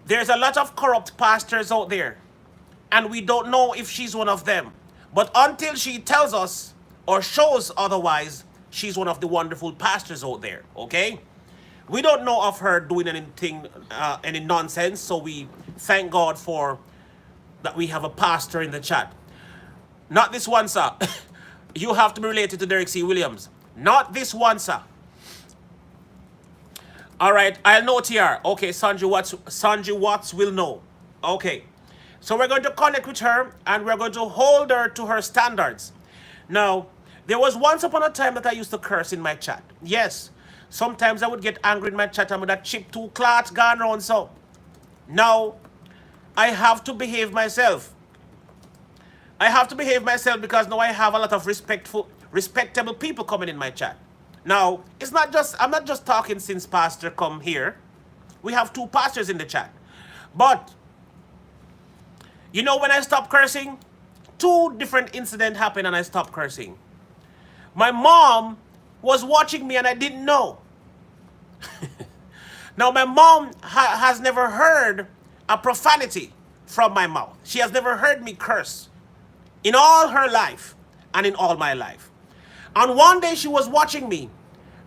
There's a lot of corrupt pastors out there, and we don't know if she's one of them. But until she tells us or shows otherwise, she's one of the wonderful pastors out there, okay? We don't know of her doing anything, any nonsense, so we thank God for that we have a pastor in the chat. Not this one, sir. You have to be related to Derek C. Williams. Not this one, sir. All right, I'll note here. Okay, Sanji Watts will know. Okay, so we're going to connect with her and we're going to hold her to her standards. Now, there was once upon a time that I used to curse in my chat. Yes, sometimes I would get angry in my chat and with that chip 2 clots gone around so. Now, I have to behave myself. I have to behave myself because now I have a lot of respectable people coming in my chat. Now, it's not just, I'm not just talking since Pastor come here. We have 2 pastors in the chat. But, you know when I stopped cursing? 2 different incidents happened and I stopped cursing. My mom was watching me and I didn't know. Now, my mom has never heard a profanity from my mouth. She has never heard me curse in all her life and in all my life. And one day she was watching me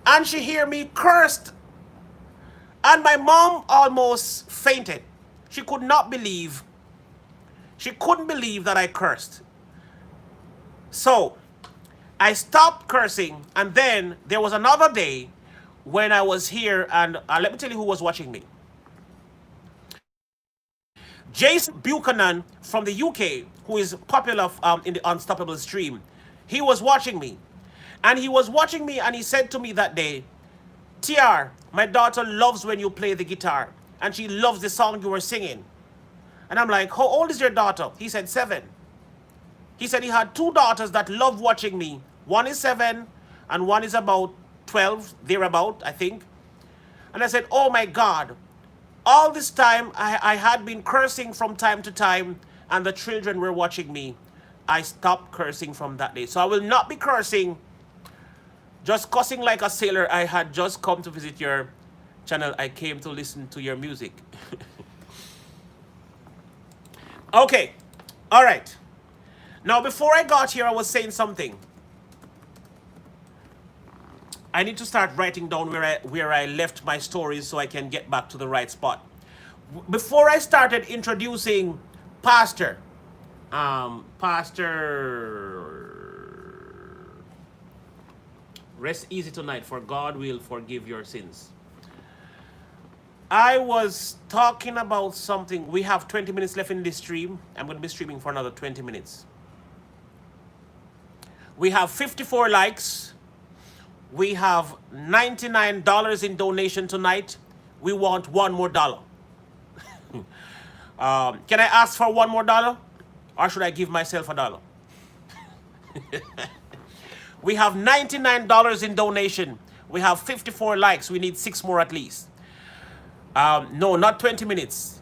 and she heard me cursed. And my mom almost fainted. She could not believe. She couldn't believe that I cursed. So I stopped cursing. And then there was another day when I was here and let me tell you who was watching me. Jason Buchanan from the UK, who is popular in the Unstoppable stream, he was watching me. And he was watching me and he said to me that day, TR, my daughter loves when you play the guitar. And she loves the song you were singing. And I'm like, how old is your daughter? He said 7. He said he had 2 daughters that love watching me. One is 7 and one is about 12, thereabout, I think. And I said, oh my God. All this time, I had been cursing from time to time, and the children were watching me. I stopped cursing from that day. So I will not be cursing, just cussing like a sailor. I had just come to visit your channel. I came to listen to your music. Okay, all right. Now, before I got here, I was saying something. I need to start writing down where I left my stories so I can get back to the right spot. Before I started introducing Pastor, rest easy tonight, for God will forgive your sins. I was talking about something. We have 20 minutes left in this stream. I'm going to be streaming for another 20 minutes. We have 54 likes. We have $99 in donation tonight. We want $1 more. Can I ask for $1 more? Or should I give myself $1? We have $99 in donation. We have 54 likes. We need 6 more at least. No, not 20 minutes.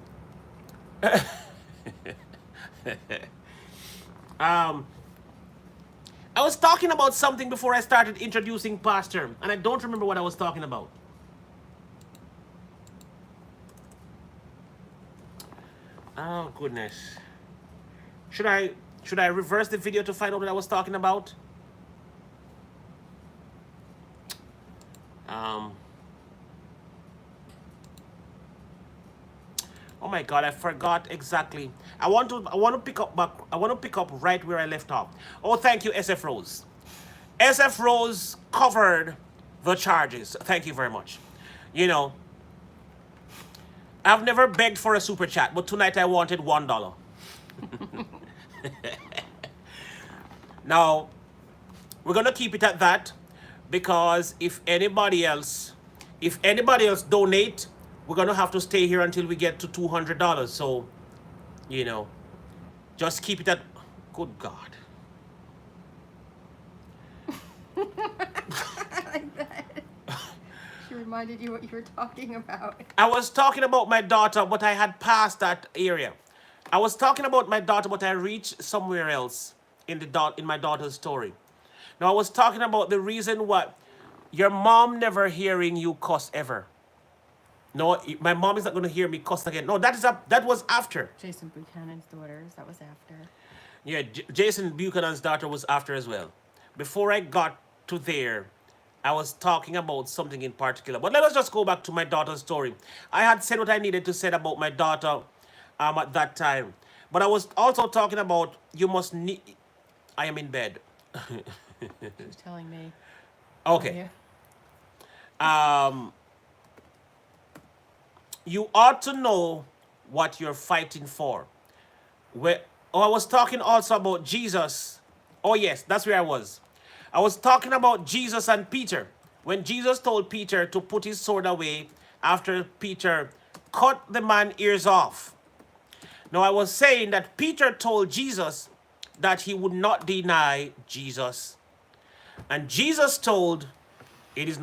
I was talking about something before I started introducing Pastor, and I don't remember what I was talking about. Oh, goodness. Should I reverse the video to find out what I was talking about? Oh my God, I forgot exactly. I want to pick up right where I left off. Oh, thank you, SF Rose. SF Rose covered the charges. Thank you very much. You know, I've never begged for a super chat, but tonight I wanted $1. Now, we're gonna keep it at that, because if anybody else If anybody else donate, we're gonna have to stay here until we get to $200. So, you know, just keep it at. Good God. Like that. She reminded you what you were talking about. I was talking about my daughter, but I had passed that area. I was talking about my daughter, but I reached somewhere else in my daughter's story. Now I was talking about the reason why your mom never hearing you cuss ever. No, my mom is not going to hear me cuss again. No, that was after. Jason Buchanan's daughters, that was after. Yeah, Jason Buchanan's daughter was after as well. Before I got to there, I was talking about something in particular. But let us just go back to my daughter's story. I had said what I needed to say about my daughter at that time. But I was also talking about you must need. I am in bed. She was telling me. Okay. Yeah. You ought to know what you're fighting for. I was talking also about Jesus. Oh, yes, that's where I was. I was talking about Jesus and Peter. When Jesus told Peter to put his sword away after Peter cut the man's ears off. Now, I was saying that Peter told Jesus that he would not deny Jesus. And Jesus told, it's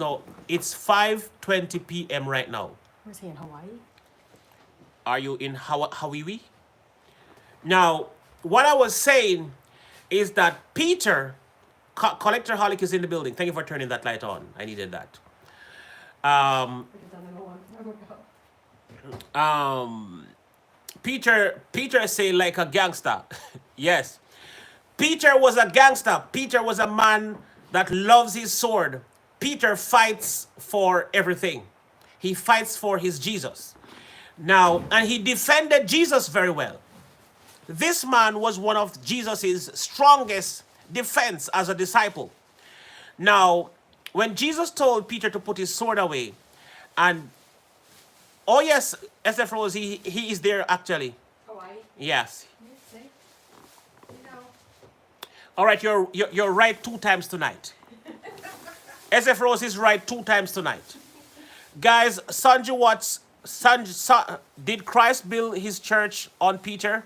5:20 p.m. right now. Was he in Hawaii? Are you in Hawaii? Now, what I was saying is that Peter, Collector Holic is in the building. Thank you for turning that light on. I needed that. Peter say like a gangster. Yes. Peter was a gangster. Peter was a man that loves his sword. Peter fights for everything. He fights for his Jesus. Now, and he defended Jesus very well. This man was one of Jesus's strongest defense as a disciple. Now, when Jesus told Peter to put his sword away, and oh yes, SF Rose, he is there actually. Hawaii? Yes. You know. All right, you're right 2 times tonight. SF Rose is right 2 times tonight. Guys, Sanju Watts, did Christ build his church on Peter?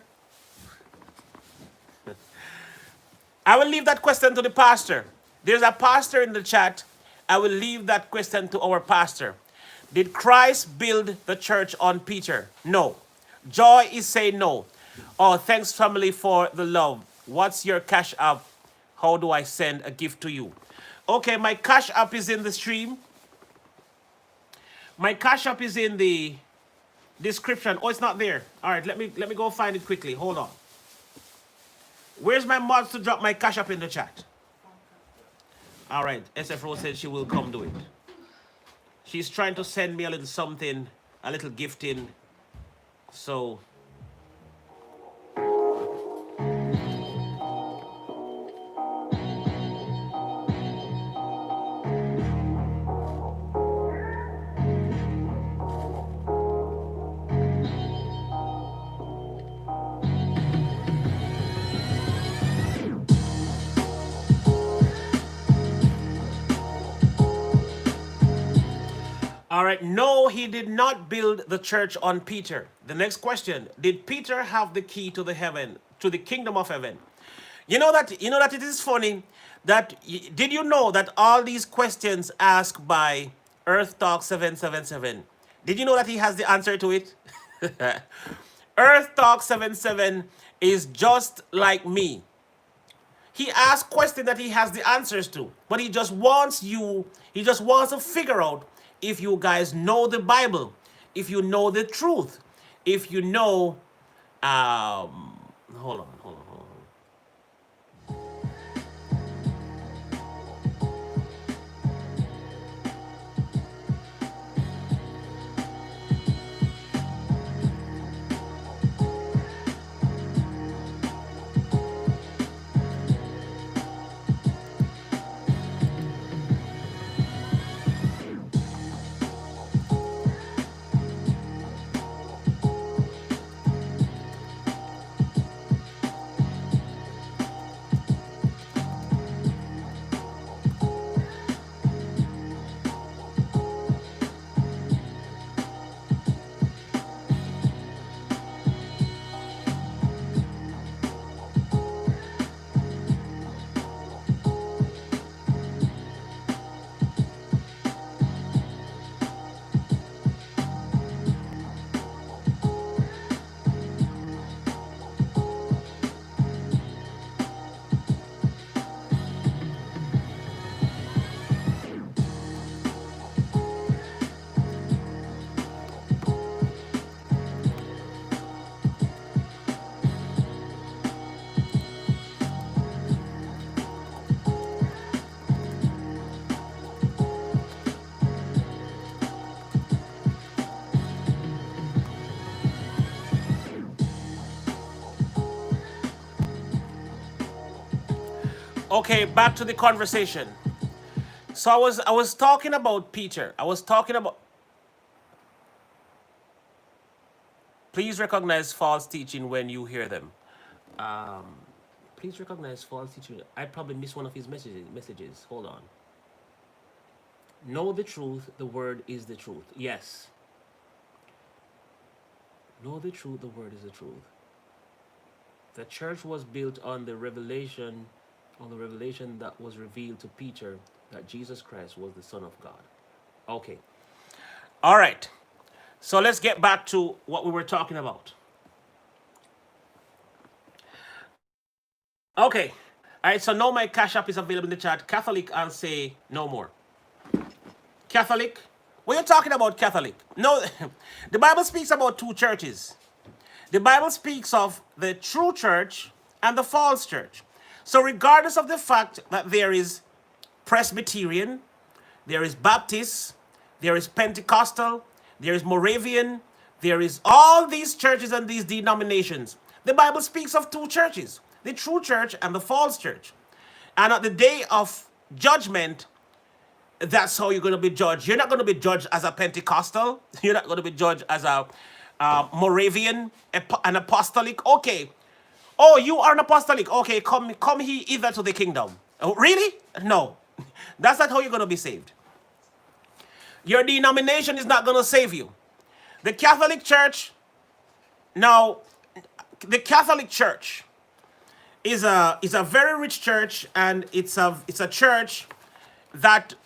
I will leave that question to the pastor. There's a pastor in the chat. I will leave that question to our pastor. Did Christ build the church on Peter? No. Joy is saying no. Oh, thanks family for the love. What's your cash app? How do I send a gift to you? Okay, my cash app is in the stream. My cash app is in the description. Oh, it's not there. All right, let me go find it quickly. Hold on. Where's my mods to drop my cash app in the chat? All right, SF Rose said she will come do it. She's trying to send me a little something, a little gifting. So all right, no, he did not build the church on Peter. The next question, did Peter have the key to the kingdom of heaven? You know that it is funny that did you know that all these questions asked by Earth Talk 777, did you know that he has the answer to it? Earth Talk 77 is just like me. He asks questions that he has the answers to, but he just wants to figure out if you guys know the Bible, if you know the truth, if you know, hold on. Okay, back to the conversation. So I was talking about Peter. I was talking about, please recognize false teaching when you hear them. Um, please recognize false teaching. I probably missed one of his messages. Hold on. Know the truth, the word is the truth. Yes. Know the truth, the word is the truth. The church was built on the revelation that was revealed to Peter that Jesus Christ was the Son of God. Okay. All right. So let's get back to what we were talking about. Okay. All right. So now my cash app is available in the chat. Catholic, I'll say no more. Catholic? What are you talking about, Catholic? No, the Bible speaks about two churches. The Bible speaks of the true church and the false church. So regardless of the fact that there is Presbyterian, there is Baptist, there is Pentecostal, there is Moravian, there is all these churches and these denominations. The Bible speaks of two churches, the true church and the false church. And at the day of judgment, that's how you're going to be judged. You're not going to be judged as a Pentecostal. You're not going to be judged as a Moravian, an apostolic. Okay. Oh, you are an apostolic. Okay, come he either to the kingdom. Oh, really? No. That's not how you're going to be saved. Your denomination is not going to save you. The Catholic Church, now, the Catholic Church is a very rich church, and it's a church that,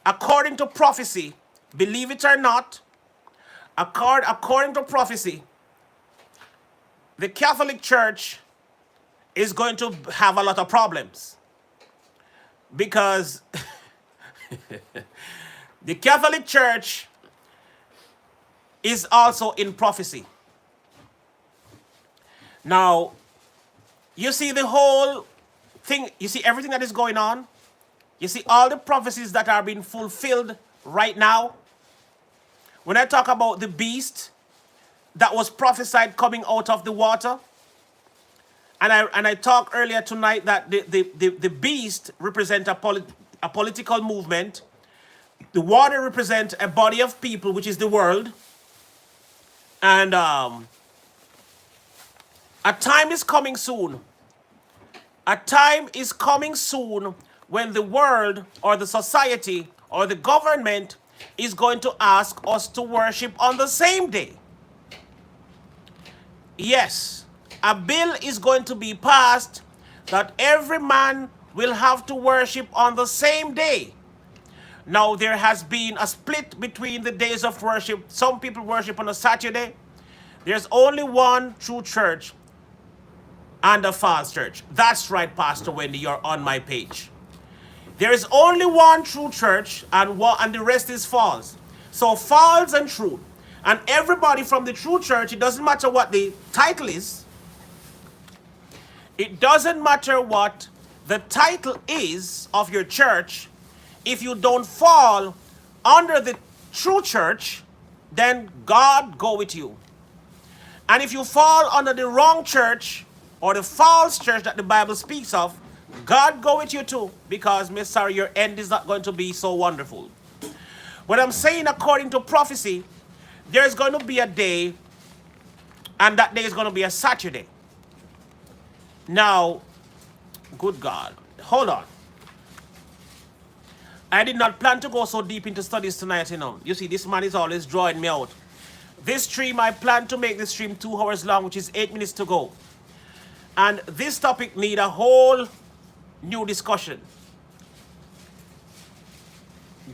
according to prophecy, believe it or not, according to prophecy, the Catholic Church is going to have a lot of problems because the Catholic Church is also in prophecy. Now, you see the whole thing, you see everything that is going on, you see all the prophecies that are being fulfilled right now. When I talk about the beast that was prophesied coming out of the water, and I talked earlier tonight that the beast represents a political movement. The water represents a body of people, which is the world. And a time is coming soon. A time is coming soon when the world or the society or the government is going to ask us to worship on the same day. Yes, a bill is going to be passed that every man will have to worship on the same day. Now, there has been a split between the days of worship. Some people worship on a Saturday. There's only one true church and a false church. That's right, Pastor Wendy, you're on my page. There is only one true church and the rest is false. So false and true. And everybody from the true church, it doesn't matter what the title is. It doesn't matter what the title is of your church. If you don't fall under the true church, then God go with you. And if you fall under the wrong church or the false church that the Bible speaks of, God go with you too, because, Miss Sarah, your end is not going to be so wonderful. What I'm saying, according to prophecy, there's going to be a day, and that day is going to be a Saturday. Now, good God, hold on. I did not plan to go so deep into studies tonight, you know. You see, this man is always drawing me out. This stream, I plan to make this stream 2 hours long, which is 8 minutes to go. And this topic need a whole new discussion.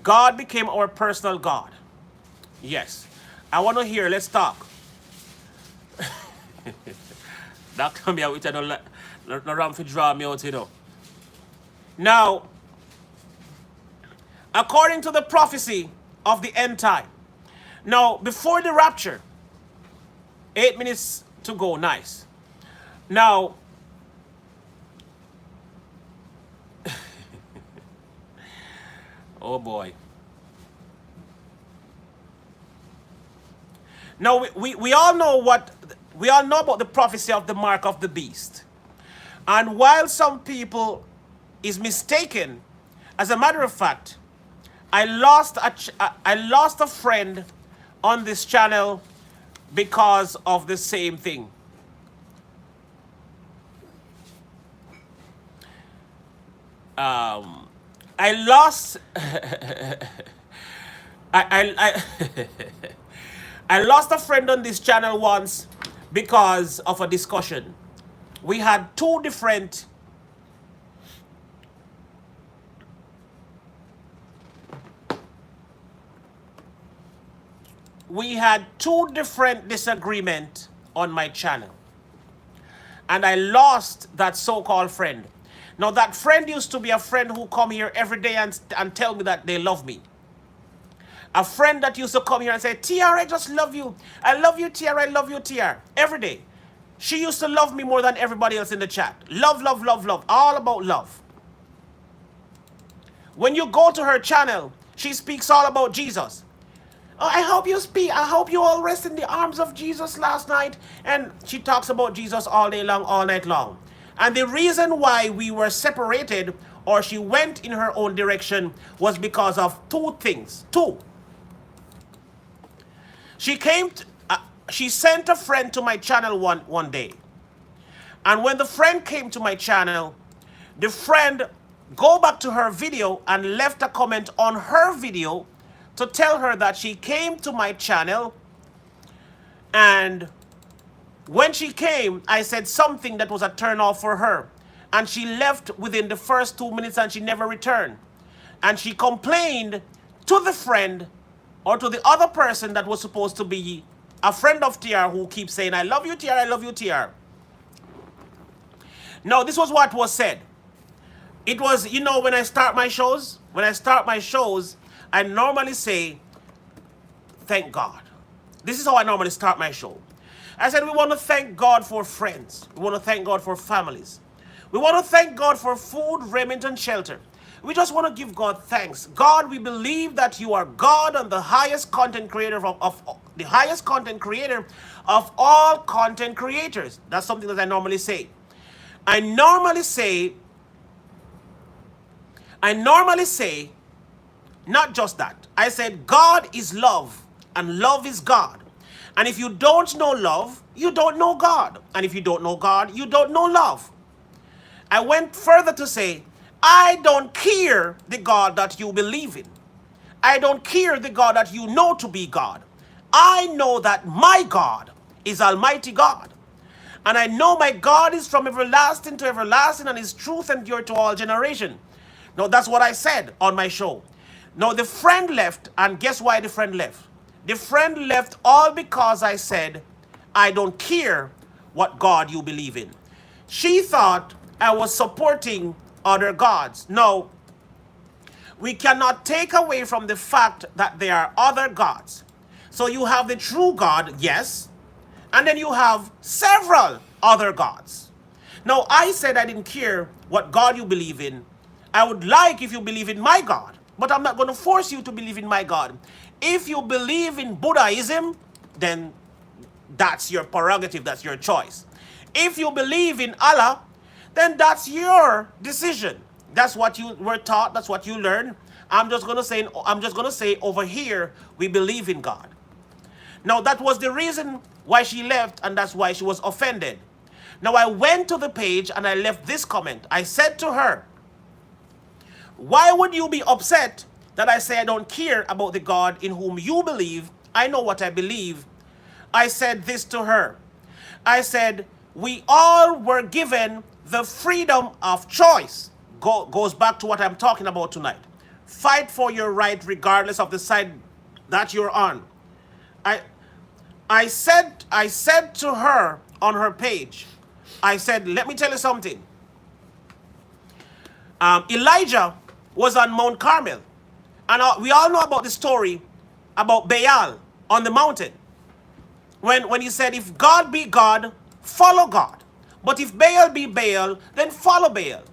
God became our personal God. Yes. I want to hear, let's talk. Dr. Mia, which I don't let, no ram for draw me out, you know. Now, according to the prophecy of the end time, now, before the rapture, 8 minutes to go, nice. Now, oh boy. Now, we all know about the prophecy of the mark of the beast. And while some people is mistaken. As a matter of fact, I lost a friend on this channel because of the same thing. I lost I I lost a friend on this channel once because of a discussion. We had two different disagreements on my channel. And I lost that so-called friend. Now that friend used to be a friend who come here every day and tell me that they love me. A friend that used to come here and say, TR, I just love you. I love you, TR, I love you, TR. Every day. She used to love me more than everybody else in the chat. Love, love, love, love. All about love. When you go to her channel, she speaks all about Jesus. Oh, I hope you all rest in the arms of Jesus last night. And she talks about Jesus all day long, all night long. And the reason why we were separated, or she went in her own direction, was because of two things. Two. She sent a friend to my channel one day. And when the friend came to my channel, the friend go back to her video and left a comment on her video to tell her that she came to my channel, and when she came, I said something that was a turn off for her. And she left within the first 2 minutes and she never returned. And she complained to the friend, or to the other person that was supposed to be a friend of TR, who keeps saying, I love you, TR, I love you, TR. Now, this was what was said. It was, when I start my shows, I normally say, thank God. This is how I normally start my show. I said, we want to thank God for friends. We want to thank God for families. We want to thank God for food, raiment, and shelter. We just want to give God thanks. God, we believe that you are God and the highest content creator of the highest content creator of all content creators. That's something that I normally say. I normally say, not just that. I said, God is love, and love is God. And if you don't know love, you don't know God. And if you don't know God, you don't know love. I went further to say, I don't care the God that you believe in. I don't care the God that you know to be God. I know that my God is Almighty God. And I know my God is from everlasting to everlasting, and his truth endure to all generation. Now, that's what I said on my show. Now, the friend left, and guess why the friend left? The friend left all because I said, I don't care what God you believe in. She thought I was supporting other gods. No, we cannot take away from the fact that there are other gods. So you have the true God, yes, and then you have several other gods. Now, I said I didn't care what God you believe in. I would like if you believe in my God, but I'm not going to force you to believe in my God. If you believe in Buddhism, then that's your prerogative, that's your choice. If you believe in Allah, then that's your decision. That's what you were taught, that's what you learned. I'm just going to say over here, we believe in God. Now, that was the reason why she left, and that's why she was offended. Now, I went to the page and I left this comment. I said to her, why would you be upset that I say I don't care about the God in whom you believe? I know what I believe. I said this to her. I said, we all were given the freedom of choice. Goes back to what I'm talking about tonight. Fight for your right regardless of the side that you're on. I said to her on her page, I said, let me tell you something. Elijah was on Mount Carmel. And we all know about the story about Baal on the mountain. When he said, if God be God, follow God. But if Baal be Baal, then follow Baal.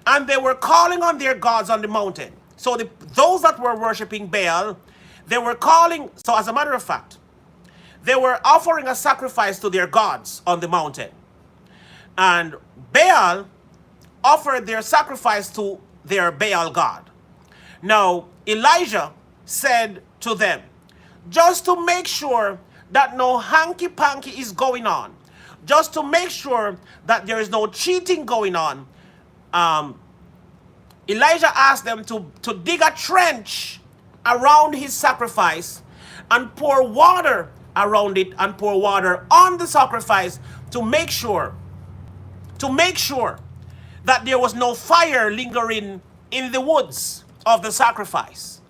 And they were calling on their gods on the mountain. So those that were worshiping Baal, they were calling, so as a matter of fact, they were offering a sacrifice to their gods on the mountain. And Baal offered their sacrifice to their Baal god. Now, Elijah said to them, just to make sure that no hanky-panky is going on, just to make sure that there is no cheating going on, Elijah asked them to dig a trench around his sacrifice and pour water around it and pour water on the sacrifice to make sure that there was no fire lingering in the woods of the sacrifice.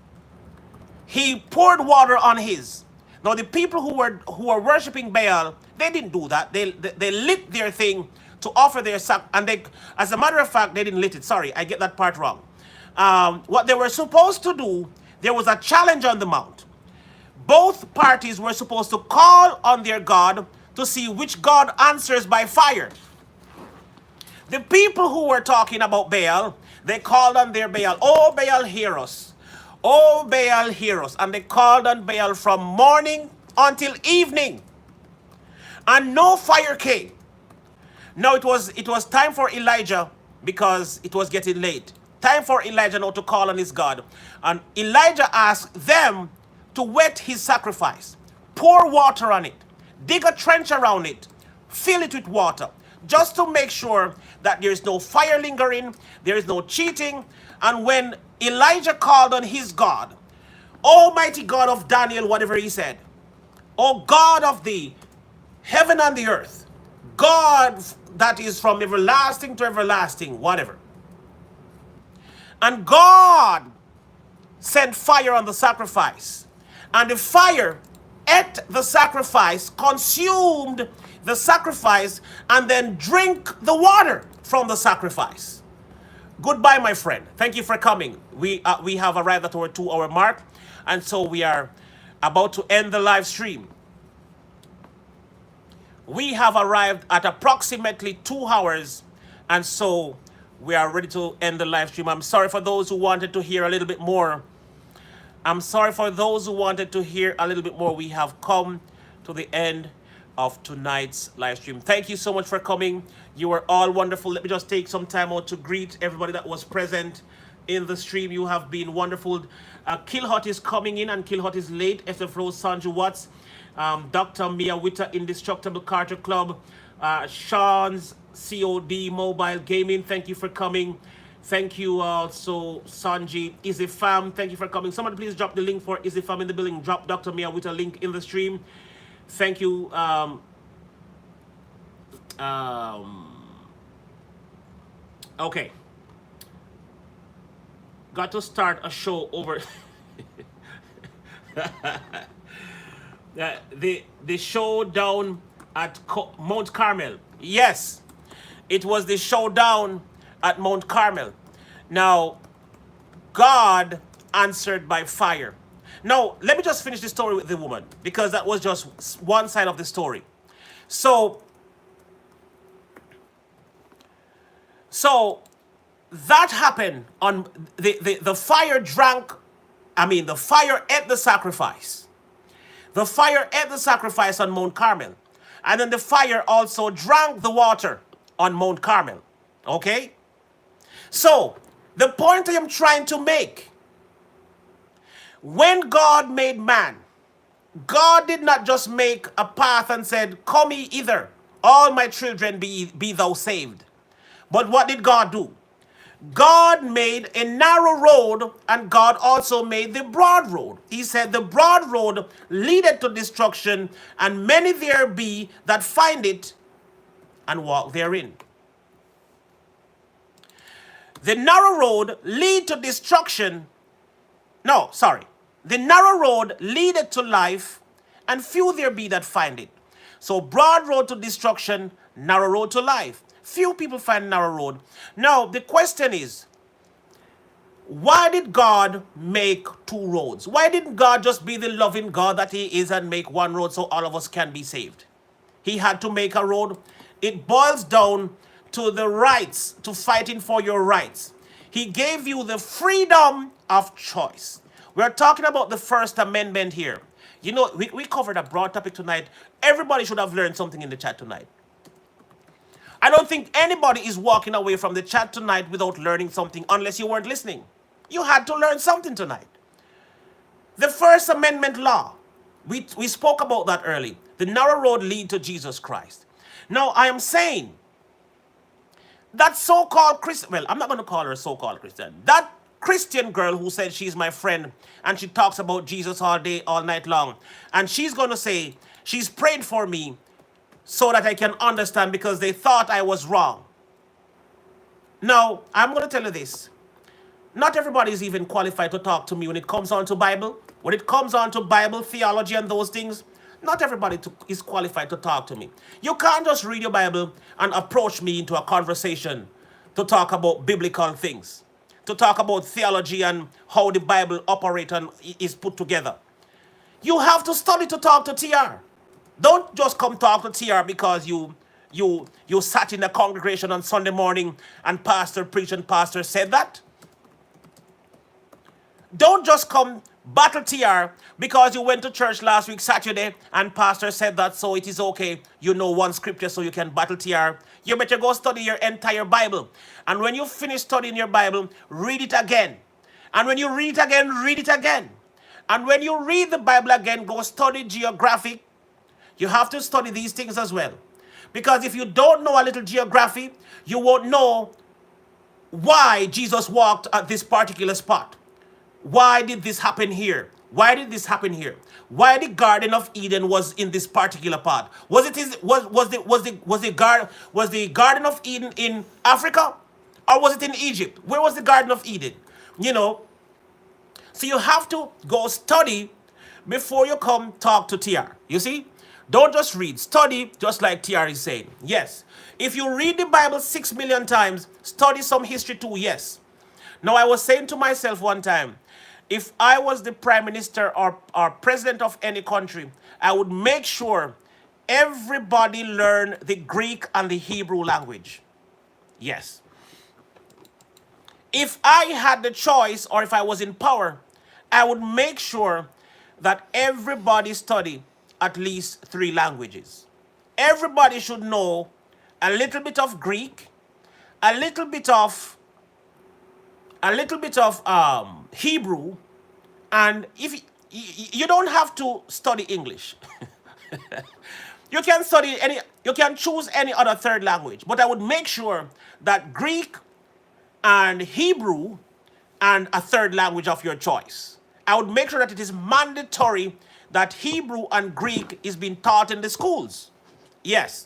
He poured water on his. Now the people who were worshiping Baal, they didn't do that. They lit their thing to offer their and they, as a matter of fact, they didn't lit it. Sorry, I get that part wrong. What they were supposed to do, there was a challenge on the mount. Both parties were supposed to call on their God to see which God answers by fire. The people who were talking about Baal, they called on their Baal, oh Baal, hear us. Oh Baal, hear us. And they called on Baal from morning until evening. And no fire came. Now it was time for Elijah, because it was getting late. Time for Elijah now to call on his God. And Elijah asked them to wet his sacrifice. Pour water on it. Dig a trench around it. Fill it with water. Just to make sure that there is no fire lingering, there is no cheating. And when Elijah called on his God, Almighty God of Daniel, whatever he said, O God of the heaven and the earth, God that is from everlasting to everlasting, whatever. And God sent fire on the sacrifice. And the fire ate the sacrifice, consumed the sacrifice, and then drink the water from the sacrifice. Goodbye, my friend. Thank you for coming. We have arrived at our 2-hour mark, and so we are about to end the live stream. We have arrived at approximately 2 hours, and so we are ready to end the live stream. I'm sorry for those who wanted to hear a little bit more. I'm sorry for those who wanted to hear a little bit more. We have come to the end of tonight's live stream. Thank you so much for coming. You were all wonderful. Let me just take some time out to greet everybody that was present in the stream. You have been wonderful. Killhot is coming in, and Killhot is late. SF Rose, Sanju Watts, Dr. Mia Witter, Indestructible Carter Club, Sean's COD Mobile Gaming. Thank you for coming. Thank you also, Sanji, Easy Fam. Thank you for coming. Somebody please drop the link for Easy Fam in the building. Drop Dr. Mia Witter link in the stream. Thank you. Okay. Got to start a show over. the showdown at Mount Carmel. Yes, it was the showdown at Mount Carmel. Now, God answered by fire. Now, let me just finish the story with the woman, because that was just one side of the story. So that happened on the fire drank, the fire ate the sacrifice. The fire ate the sacrifice on Mount Carmel. And then the fire also drank the water on Mount Carmel. Okay? So, the point I am trying to make, when God made man, God did not just make a path and said, come ye hither, all my children be thou saved. But what did God do? God made a narrow road, and God also made the broad road. He said the broad road leadeth to destruction, and many there be that find it and walk therein. The narrow road lead to destruction. No, sorry. The narrow road leadeth to life, and few there be that find it. So broad road to destruction, narrow road to life. Few people find narrow road. Now, the question is, why did God make 2 roads? Why didn't God just be the loving God that he is and make 1 road so all of us can be saved? He had to make a road. It boils down to the rights, to fighting for your rights. He gave you the freedom of choice. We're talking about the First Amendment here. You know, we covered a broad topic tonight. Everybody should have learned something in the chat tonight. I don't think anybody is walking away from the chat tonight without learning something unless you weren't listening. You had to learn something tonight. The First Amendment law, we spoke about that early. The narrow road lead to Jesus Christ. Now, I am saying that so-called Christian, well, I'm not going to call her a so-called Christian. That Christian girl who said she's my friend and she talks about Jesus all day, all night long. And she's going to say she's prayed for me so that I can understand because they thought I was wrong. Now, I'm going to tell you this. Not everybody is even qualified to talk to me when it comes on to Bible. When it comes on to Bible, theology, and those things, not everybody is qualified to talk to me. You can't just read your Bible and approach me into a conversation to talk about biblical things, to talk about theology and how the Bible operates and is put together. You have to study to talk to TR. Don't just come talk to TR because you sat in a congregation on Sunday morning and pastor preached and pastor said that. Don't just come battle TR because you went to church last week Saturday and pastor said that, so it is okay. You know one scripture so you can battle TR. You better go study your entire Bible. And when you finish studying your Bible, read it again. And when you read it again, read it again. And when you read the Bible again, go study geography. You have to study these things as well. Because if you don't know a little geography, you won't know why Jesus walked at this particular spot. Why did this happen here? Why did this happen here? Why the Garden of Eden was in this particular part? Was the Garden of Eden in Africa, or was it in Egypt? Where was the Garden of Eden? You know, so you have to go study before you come talk to TR. You see, don't just read. Study, just like TR is saying. Yes, if you read the Bible 6 million times, study some history too. Yes. Now I was saying to myself one time, if I was the prime minister or president of any country, I would make sure everybody learn the Greek and the Hebrew language. Yes. If I had the choice or if I was in power, I would make sure that everybody study at least 3 languages. Everybody should know a little bit of Greek, a little bit of Hebrew, and if you don't have to study English. You can choose any other 3rd language, but I would make sure that Greek and Hebrew and a 3rd language of your choice. I would make sure that it is mandatory that Hebrew and Greek is being taught in the schools. Yes.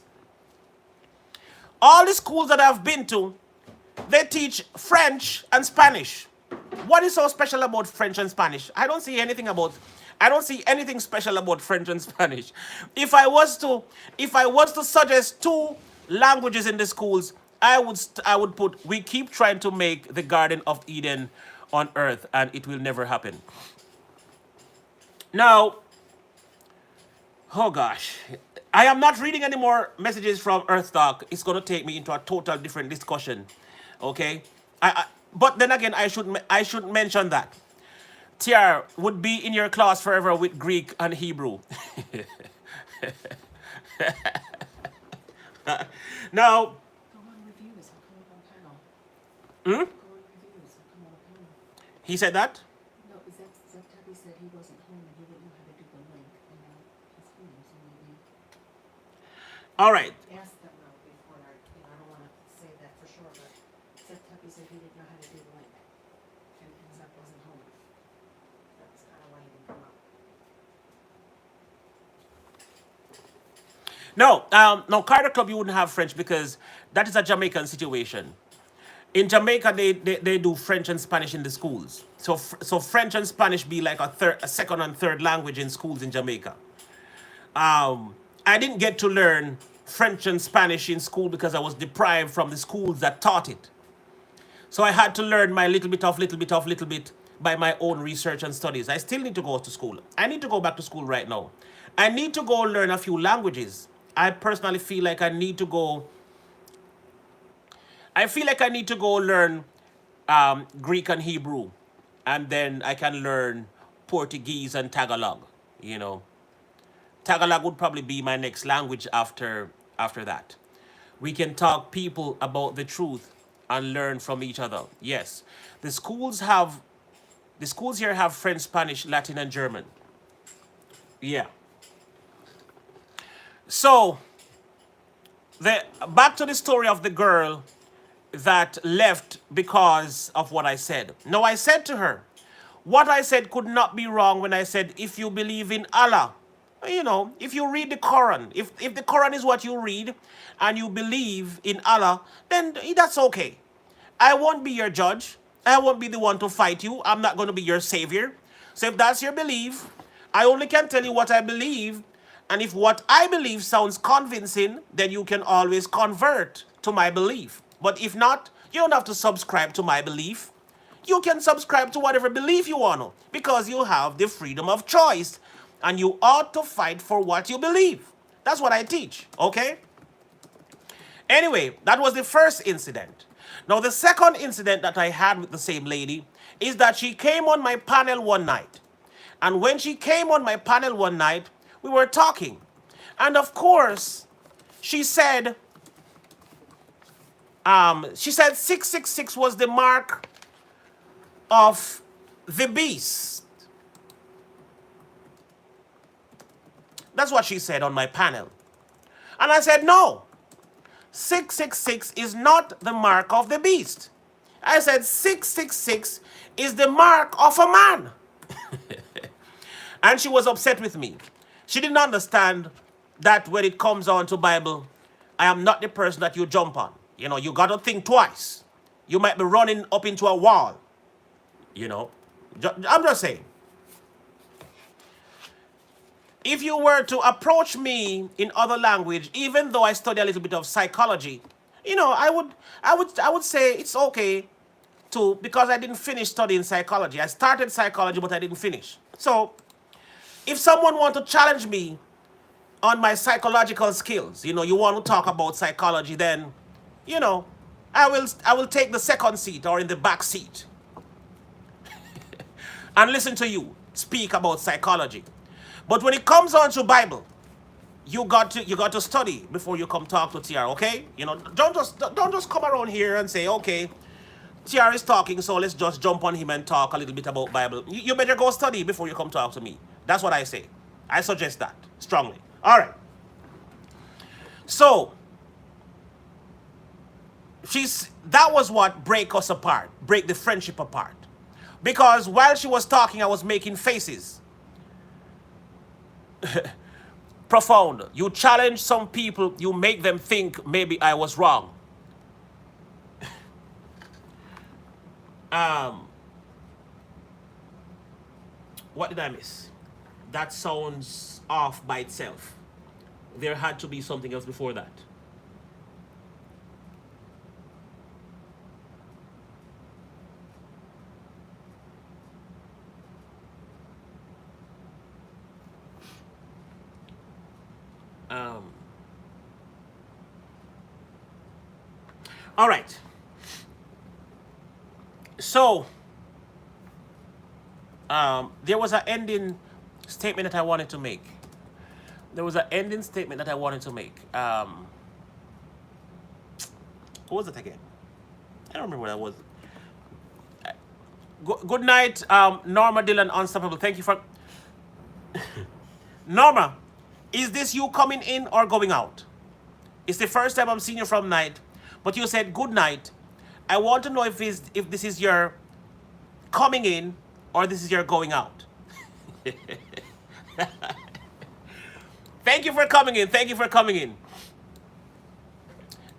All the schools that I've been to, they teach French and Spanish. What is so special about French and Spanish? I don't see anything special about French and Spanish. If I was to suggest 2 languages in the schools, I would put, we keep trying to make the Garden of Eden on earth and it will never happen. Now, oh gosh, I am not reading any more messages from Earth Talk. It's going to take me into a total different discussion. Okay? But then again, I should mention that TR would be in your class forever with Greek and Hebrew. Now, he said that? No, Zeptabi said he wasn't home and he didn't know how to do the link. And now he's home, so maybe All right. ask them though before I don't want to say that for sure, but Zeptabi said he didn't know how to do the link. And Zep wasn't home. That's kind of why he didn't come up. No, Carter Club, you wouldn't have French because that is a Jamaican situation. In Jamaica, they do French and Spanish in the schools. So French and Spanish be like a 2nd and 3rd language in schools in Jamaica. I didn't get to learn French and Spanish in school because I was deprived from the schools that taught it. So I had to learn my little bit by my own research and studies. I still need to go to school. I need to go back to school right now. I need to go learn a few languages. I personally feel like I need to go learn Greek and Hebrew, and then I can learn Portuguese and Tagalog. Tagalog would probably be my next language after that. We can talk people about the truth and learn from each other. Yes. The schools have the schools here have French, Spanish, Latin, and German. Yeah. So the back to the story of the girl that left because of what I said. Now I said to her, what I said could not be wrong when I said if you believe in Allah. You know, if you read the Quran, if the Quran is what you read and you believe in Allah, then that's okay. I won't be your judge. I won't be the one to fight you. I'm not going to be your savior. So if that's your belief, I only can tell you what I believe. And if what I believe sounds convincing, then you can always convert to my belief. But if not, you don't have to subscribe to my belief. You can subscribe to whatever belief you want to because you have the freedom of choice and you ought to fight for what you believe. That's what I teach, okay? Anyway, that was the first incident. Now, the second incident that I had with the same lady is that she came on my panel one night. And when she came on my panel one night, we were talking. And of course, she said 666 was the mark of the beast. That's what she said on my panel. And I said, no, 666 is not the mark of the beast. I said 666 is the mark of a man. And she was upset with me. She didn't understand that when it comes on to Bible, I am not the person that you jump on. You know, you got to think twice. You might be running up into a wall. You know, I'm just saying. If you were to approach me in other language, even though I study a little bit of psychology, you know, I would say it's okay to, because I didn't finish studying psychology. I started psychology, but I didn't finish. So if someone wants to challenge me on my psychological skills, you know, you want to talk about psychology, then, you know, I will take the second seat or in the back seat and listen to you speak about psychology. But when it comes on to Bible, you got to study before you come talk to TR, okay? You know, don't just come around here and say, okay, TR is talking, so let's just jump on him and talk a little bit about Bible. You better go study before you come talk to me. That's what I say. I suggest that strongly. All right. So that was what break us apart, break the friendship apart. Because while she was talking, I was making faces. Profound. You challenge some people, you make them think maybe I was wrong. What did I miss? That sounds off by itself. There had to be something else before that. All right. So, there was an ending statement that I wanted to make. What was it again? I don't remember what that was. Good night, Norma Dillon, Unstoppable. Thank you for... Norma, is this you coming in or going out? It's the first time I'm seeing you from night, but you said good night. I want to know if this is your coming in or this is your going out. Thank you for coming in. Thank you for coming in.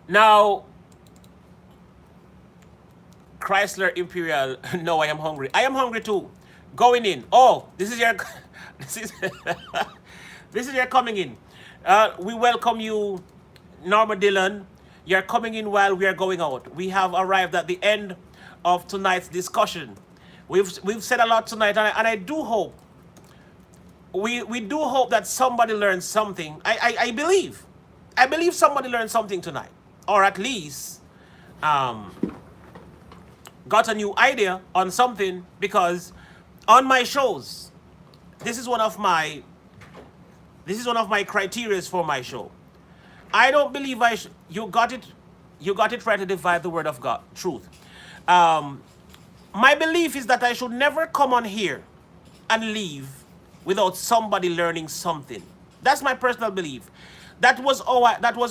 Now, Chrysler Imperial. No, I am hungry. I am hungry too. Going in. Oh, this is your this is this is your coming in. We welcome you, Norma Dillon. You're coming in while we are going out. We have arrived at the end of tonight's discussion. We've said a lot tonight, and I do hope we do hope that somebody learns something. I believe somebody learned something tonight, or at least got a new idea on something, because on my shows, this is one of my criteria for my show. I don't believe you got it. You got it right to divide the word of God, truth. Um, my belief is that I should never come on here and leave without somebody learning something. That's my personal belief. That was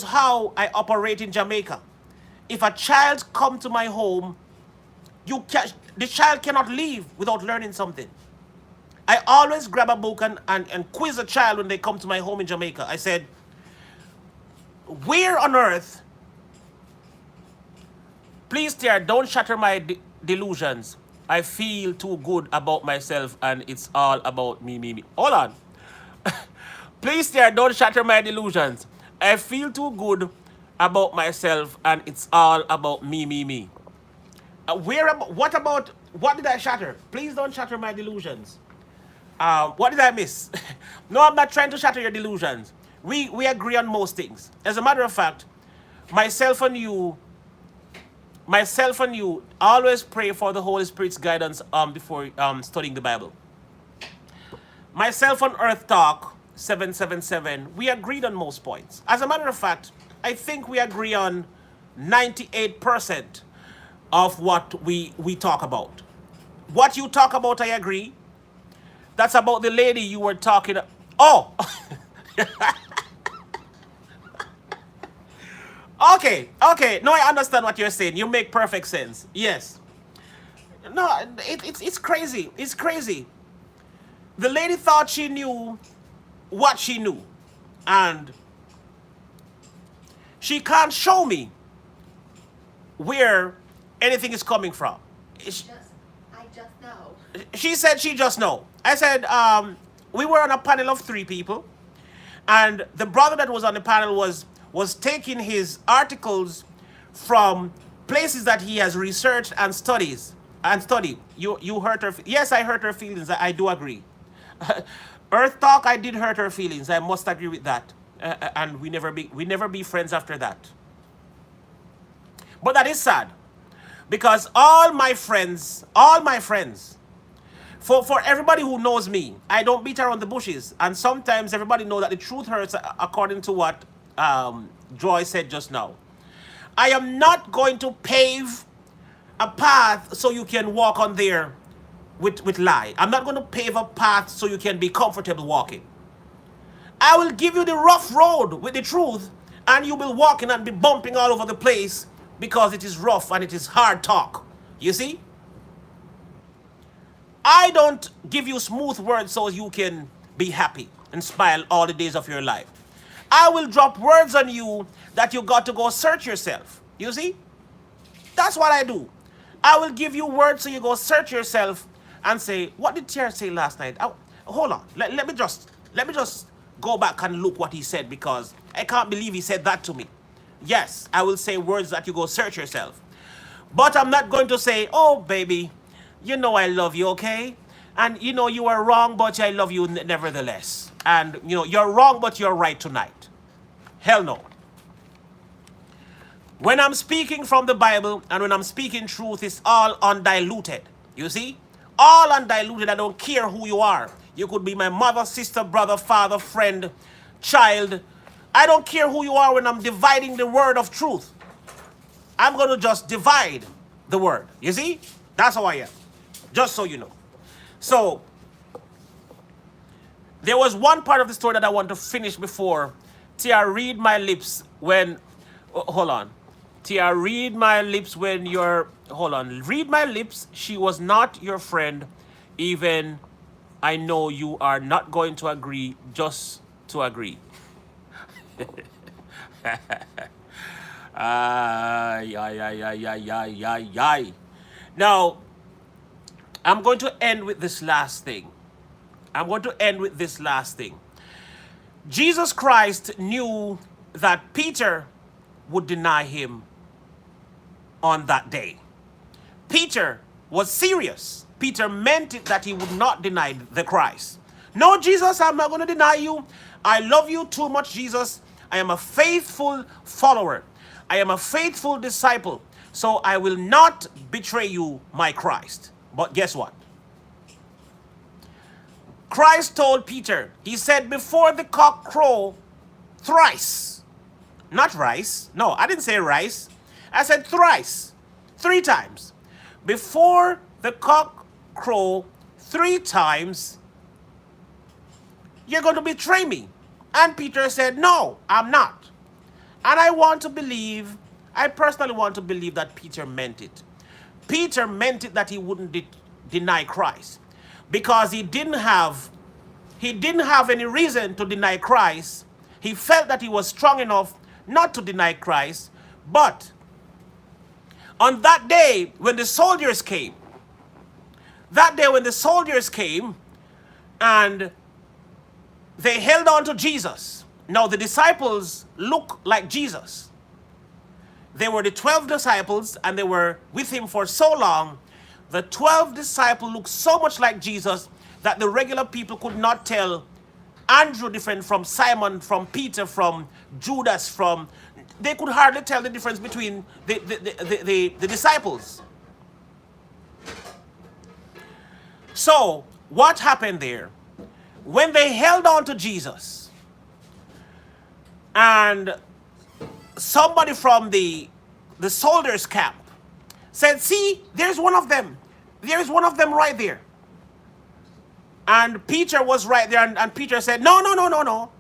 how I operate in Jamaica. If a child come to my home, the child cannot leave without learning something. I always grab a book and quiz a child when they come to my home in Jamaica. I said, where on earth, please dear, don't shatter my delusions. I feel too good about myself and it's all about me, me, me. Hold on. Please dear, don't shatter my delusions. I feel too good about myself and it's all about me, me, me. What did I shatter? Please don't shatter my delusions. What did I miss? No, I'm not trying to shatter your delusions. We agree on most things. As a matter of fact, myself and you, always pray for the Holy Spirit's guidance before studying the Bible. Myself on Earth Talk 777, we agreed on most points. As a matter of fact, I think we agree on 98% of what we talk about. What you talk about, I agree. That's about the lady you were talking. Oh, okay, okay. No, I understand what you're saying. You make perfect sense. Yes. No, it's crazy. It's crazy. The lady thought she knew what she knew, and she can't show me where anything is coming from. I just know. She said she just know. I said, we were on a panel of 3 people, and the brother that was on the panel was taking his articles from places that he has researched and studied. You hurt her. Yes, I hurt her feelings. I do agree. Earth Talk, I did hurt her feelings. I must agree with that. And we never be friends after that. But that is sad, because all my friends, for everybody who knows me, I don't beat around the bushes. And sometimes everybody knows that the truth hurts, according to what Joy said just now. I am not going to pave a path so you can walk on there with lie. I'm not going to pave a path so you can be comfortable walking. I will give you the rough road with the truth, and you will walk in and be bumping all over the place because it is rough and it is hard talk. You see? I don't give you smooth words so you can be happy and smile all the days of your life. I will drop words on you that you got to go search yourself. You see? That's what I do. I will give you words so you go search yourself and say, what did Tier say last night? Hold on. Let me just go back and look what he said, because I can't believe he said that to me. Yes, I will say words that you go search yourself. But I'm not going to say, oh, baby, you know I love you, okay? And you know you are wrong, but I love you nevertheless. And you know you're wrong, but you're right tonight. Hell no. When I'm speaking from the Bible and when I'm speaking truth, it's all undiluted. You see? All undiluted. I don't care who you are. You could be my mother, sister, brother, father, friend, child. I don't care who you are when I'm dividing the word of truth. I'm going to just divide the word. You see? That's how I am. Just so you know. So, there was one part of the story that I want to finish before. Tia, read my lips when... hold on. Tia, read my lips when you're... Hold on. Read my lips. She was not your friend. Even I know you are not going to agree just to agree. Now, I'm going to end with this last thing. Jesus Christ knew that Peter would deny him on that day. Peter was serious. Peter meant it that he would not deny the Christ. No, Jesus, I'm not going to deny you. I love you too much, Jesus. I am a faithful follower. I am a faithful disciple. So I will not betray you, my Christ. But guess what? Christ told Peter, he said, before the cock crow thrice, Not rice. No, I didn't say rice. I said thrice. 3 times. Before the cock crow 3 times, you're going to betray me. And Peter said, no, I'm not. And I personally want to believe that Peter meant it. Peter meant it that he wouldn't deny Christ. Because he didn't have any reason to deny Christ. He felt that he was strong enough not to deny Christ. But on that day when the soldiers came, and they held on to Jesus. Now the disciples look like Jesus. They were the 12 disciples and they were with him for so long. The 12 disciples looked so much like Jesus that the regular people could not tell Andrew different from Simon, from Peter, from Judas, they could hardly tell the difference between the disciples. So, what happened there? When they held on to Jesus, and somebody from the soldiers' camp said, see, there's one of them. There's one of them right there. And Peter was right there, and Peter said, no, no, no, no, no.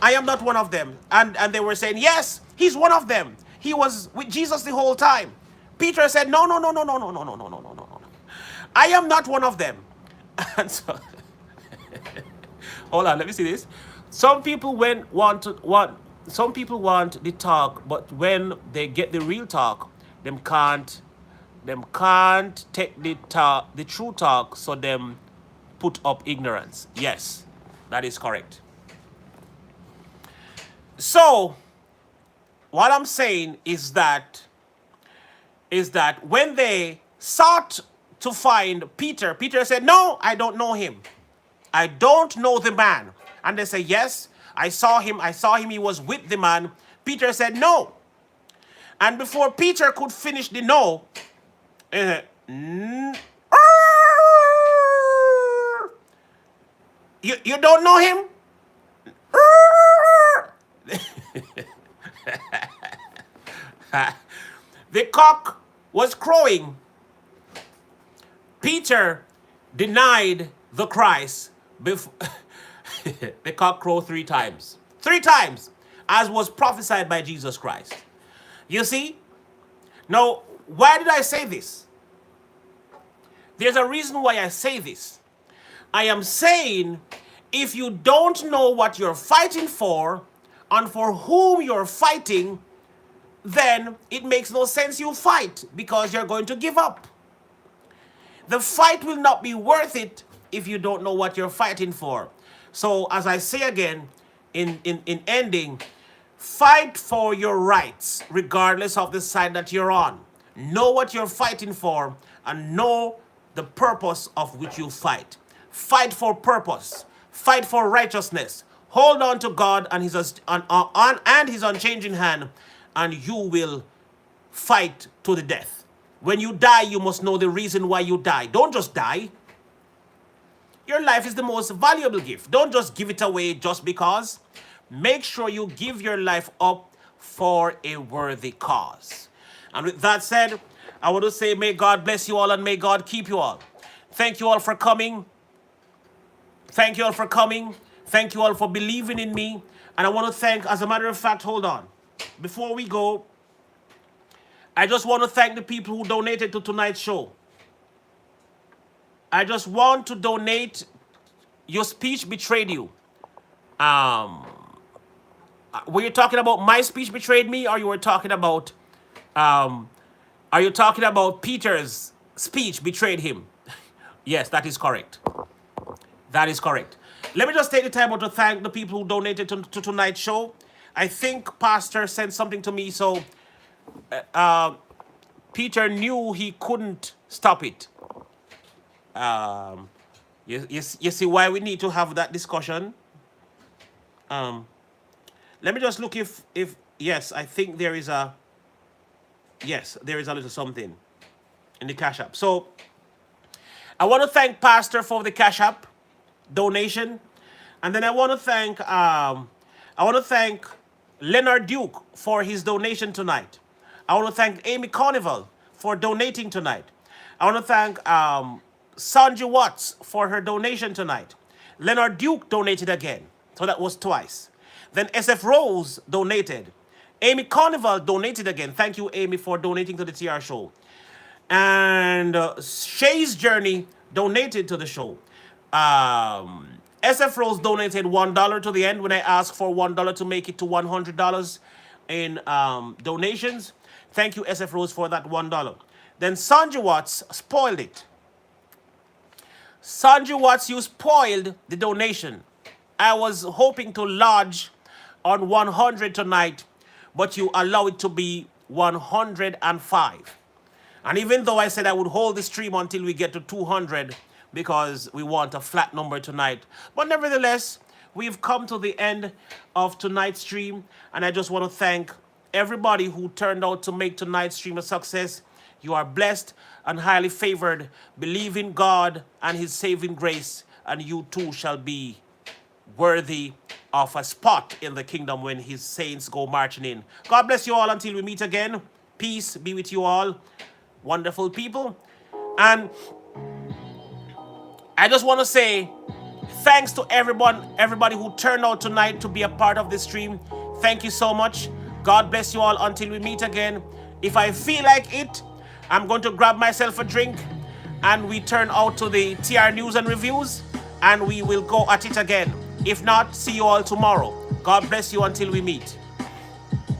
I am not one of them. And they were saying, yes, he's one of them. He was with Jesus the whole time. Peter said, no, no, no, no, no, no, no, no, no, no, no, no, no. I am not one of them. And so, hold on, let me see this. Some people want the talk, but when they get the real talk, them can't take the true talk, so them put up ignorance. Yes, that is correct. So, what I'm saying is that when they sought to find Peter, Peter said, no, I don't know him. I don't know the man. And they say, yes, I saw him, he was with the man. Peter said, no. And before Peter could finish the no, you don't know him? The cock was crowing. Peter denied the Christ before the cock crowed 3 times. 3 times, as was prophesied by Jesus Christ. You see? Now, why did I say this? There's a reason why I say this. I am saying, if you don't know what you're fighting for and for whom you're fighting, then it makes no sense you fight, because you're going to give up. The fight will not be worth it if you don't know what you're fighting for. So, as I say again, in ending, fight for your rights, regardless of the side that you're on. Know what you're fighting for and know the purpose of which you fight. Fight for purpose. Fight for righteousness. Hold on to God and his unchanging hand, and you will fight to the death. When you die, you must know the reason why you die. Don't just die. Your life is the most valuable gift. Don't just give it away just because. Make sure you give your life up for a worthy cause. And with that said, I want to say, may God bless you all and may God keep you all. Thank you all for coming. Thank you all for coming. Thank you all for believing in me. And I want to thank, as a matter of fact, hold on. Before we go, I just want to thank the people who donated to tonight's show. I just want to donate. Your speech betrayed you. Were you talking about my speech betrayed me, or you were talking about Peter's speech betrayed him? Yes, that is correct. That is correct. Let me just take the time out to thank the people who donated to tonight's show. I think Pastor sent something to me, so Peter knew he couldn't stop it. You see why we need to have that discussion? Let me just look if yes, I think there is a little something in the Cash App. So I want to thank Pastor for the Cash App donation, and then I want to thank Leonard Duke for his donation tonight. I want to thank Amy Carnival for donating tonight. I want to thank Sanju Watts for her donation tonight. Leonard Duke donated again, so that was twice. Then SF Rose donated. Amy Carnival donated again. Thank you, Amy, for donating to the TR show. And Shay's Journey donated to the show. SF Rose donated $1 to the end when I asked for $1 to make it to $100 in donations. Thank you, SF Rose, for that $1. Then Sanju Watts spoiled it. Sanju Watts, you spoiled the donation. I was hoping to lodge on 100 tonight, but you allow it to be 105. And even though I said I would hold the stream until we get to 200 because we want a flat number tonight, but nevertheless, we've come to the end of tonight's stream, and I just want to thank everybody who turned out to make tonight's stream a success. You are blessed and highly favored. Believe in God and his saving grace, and you too shall be worthy of a spot in the kingdom when his saints go marching in. God bless you all until we meet again. Peace be with you all, wonderful people. And I just want to say thanks to everybody who turned out tonight to be a part of this stream. Thank you so much. God bless you all until we meet again. If I feel like it, I'm going to grab myself a drink and we turn out to the TR News and Reviews and we will go at it again. If not, see you all tomorrow. God bless you until we meet.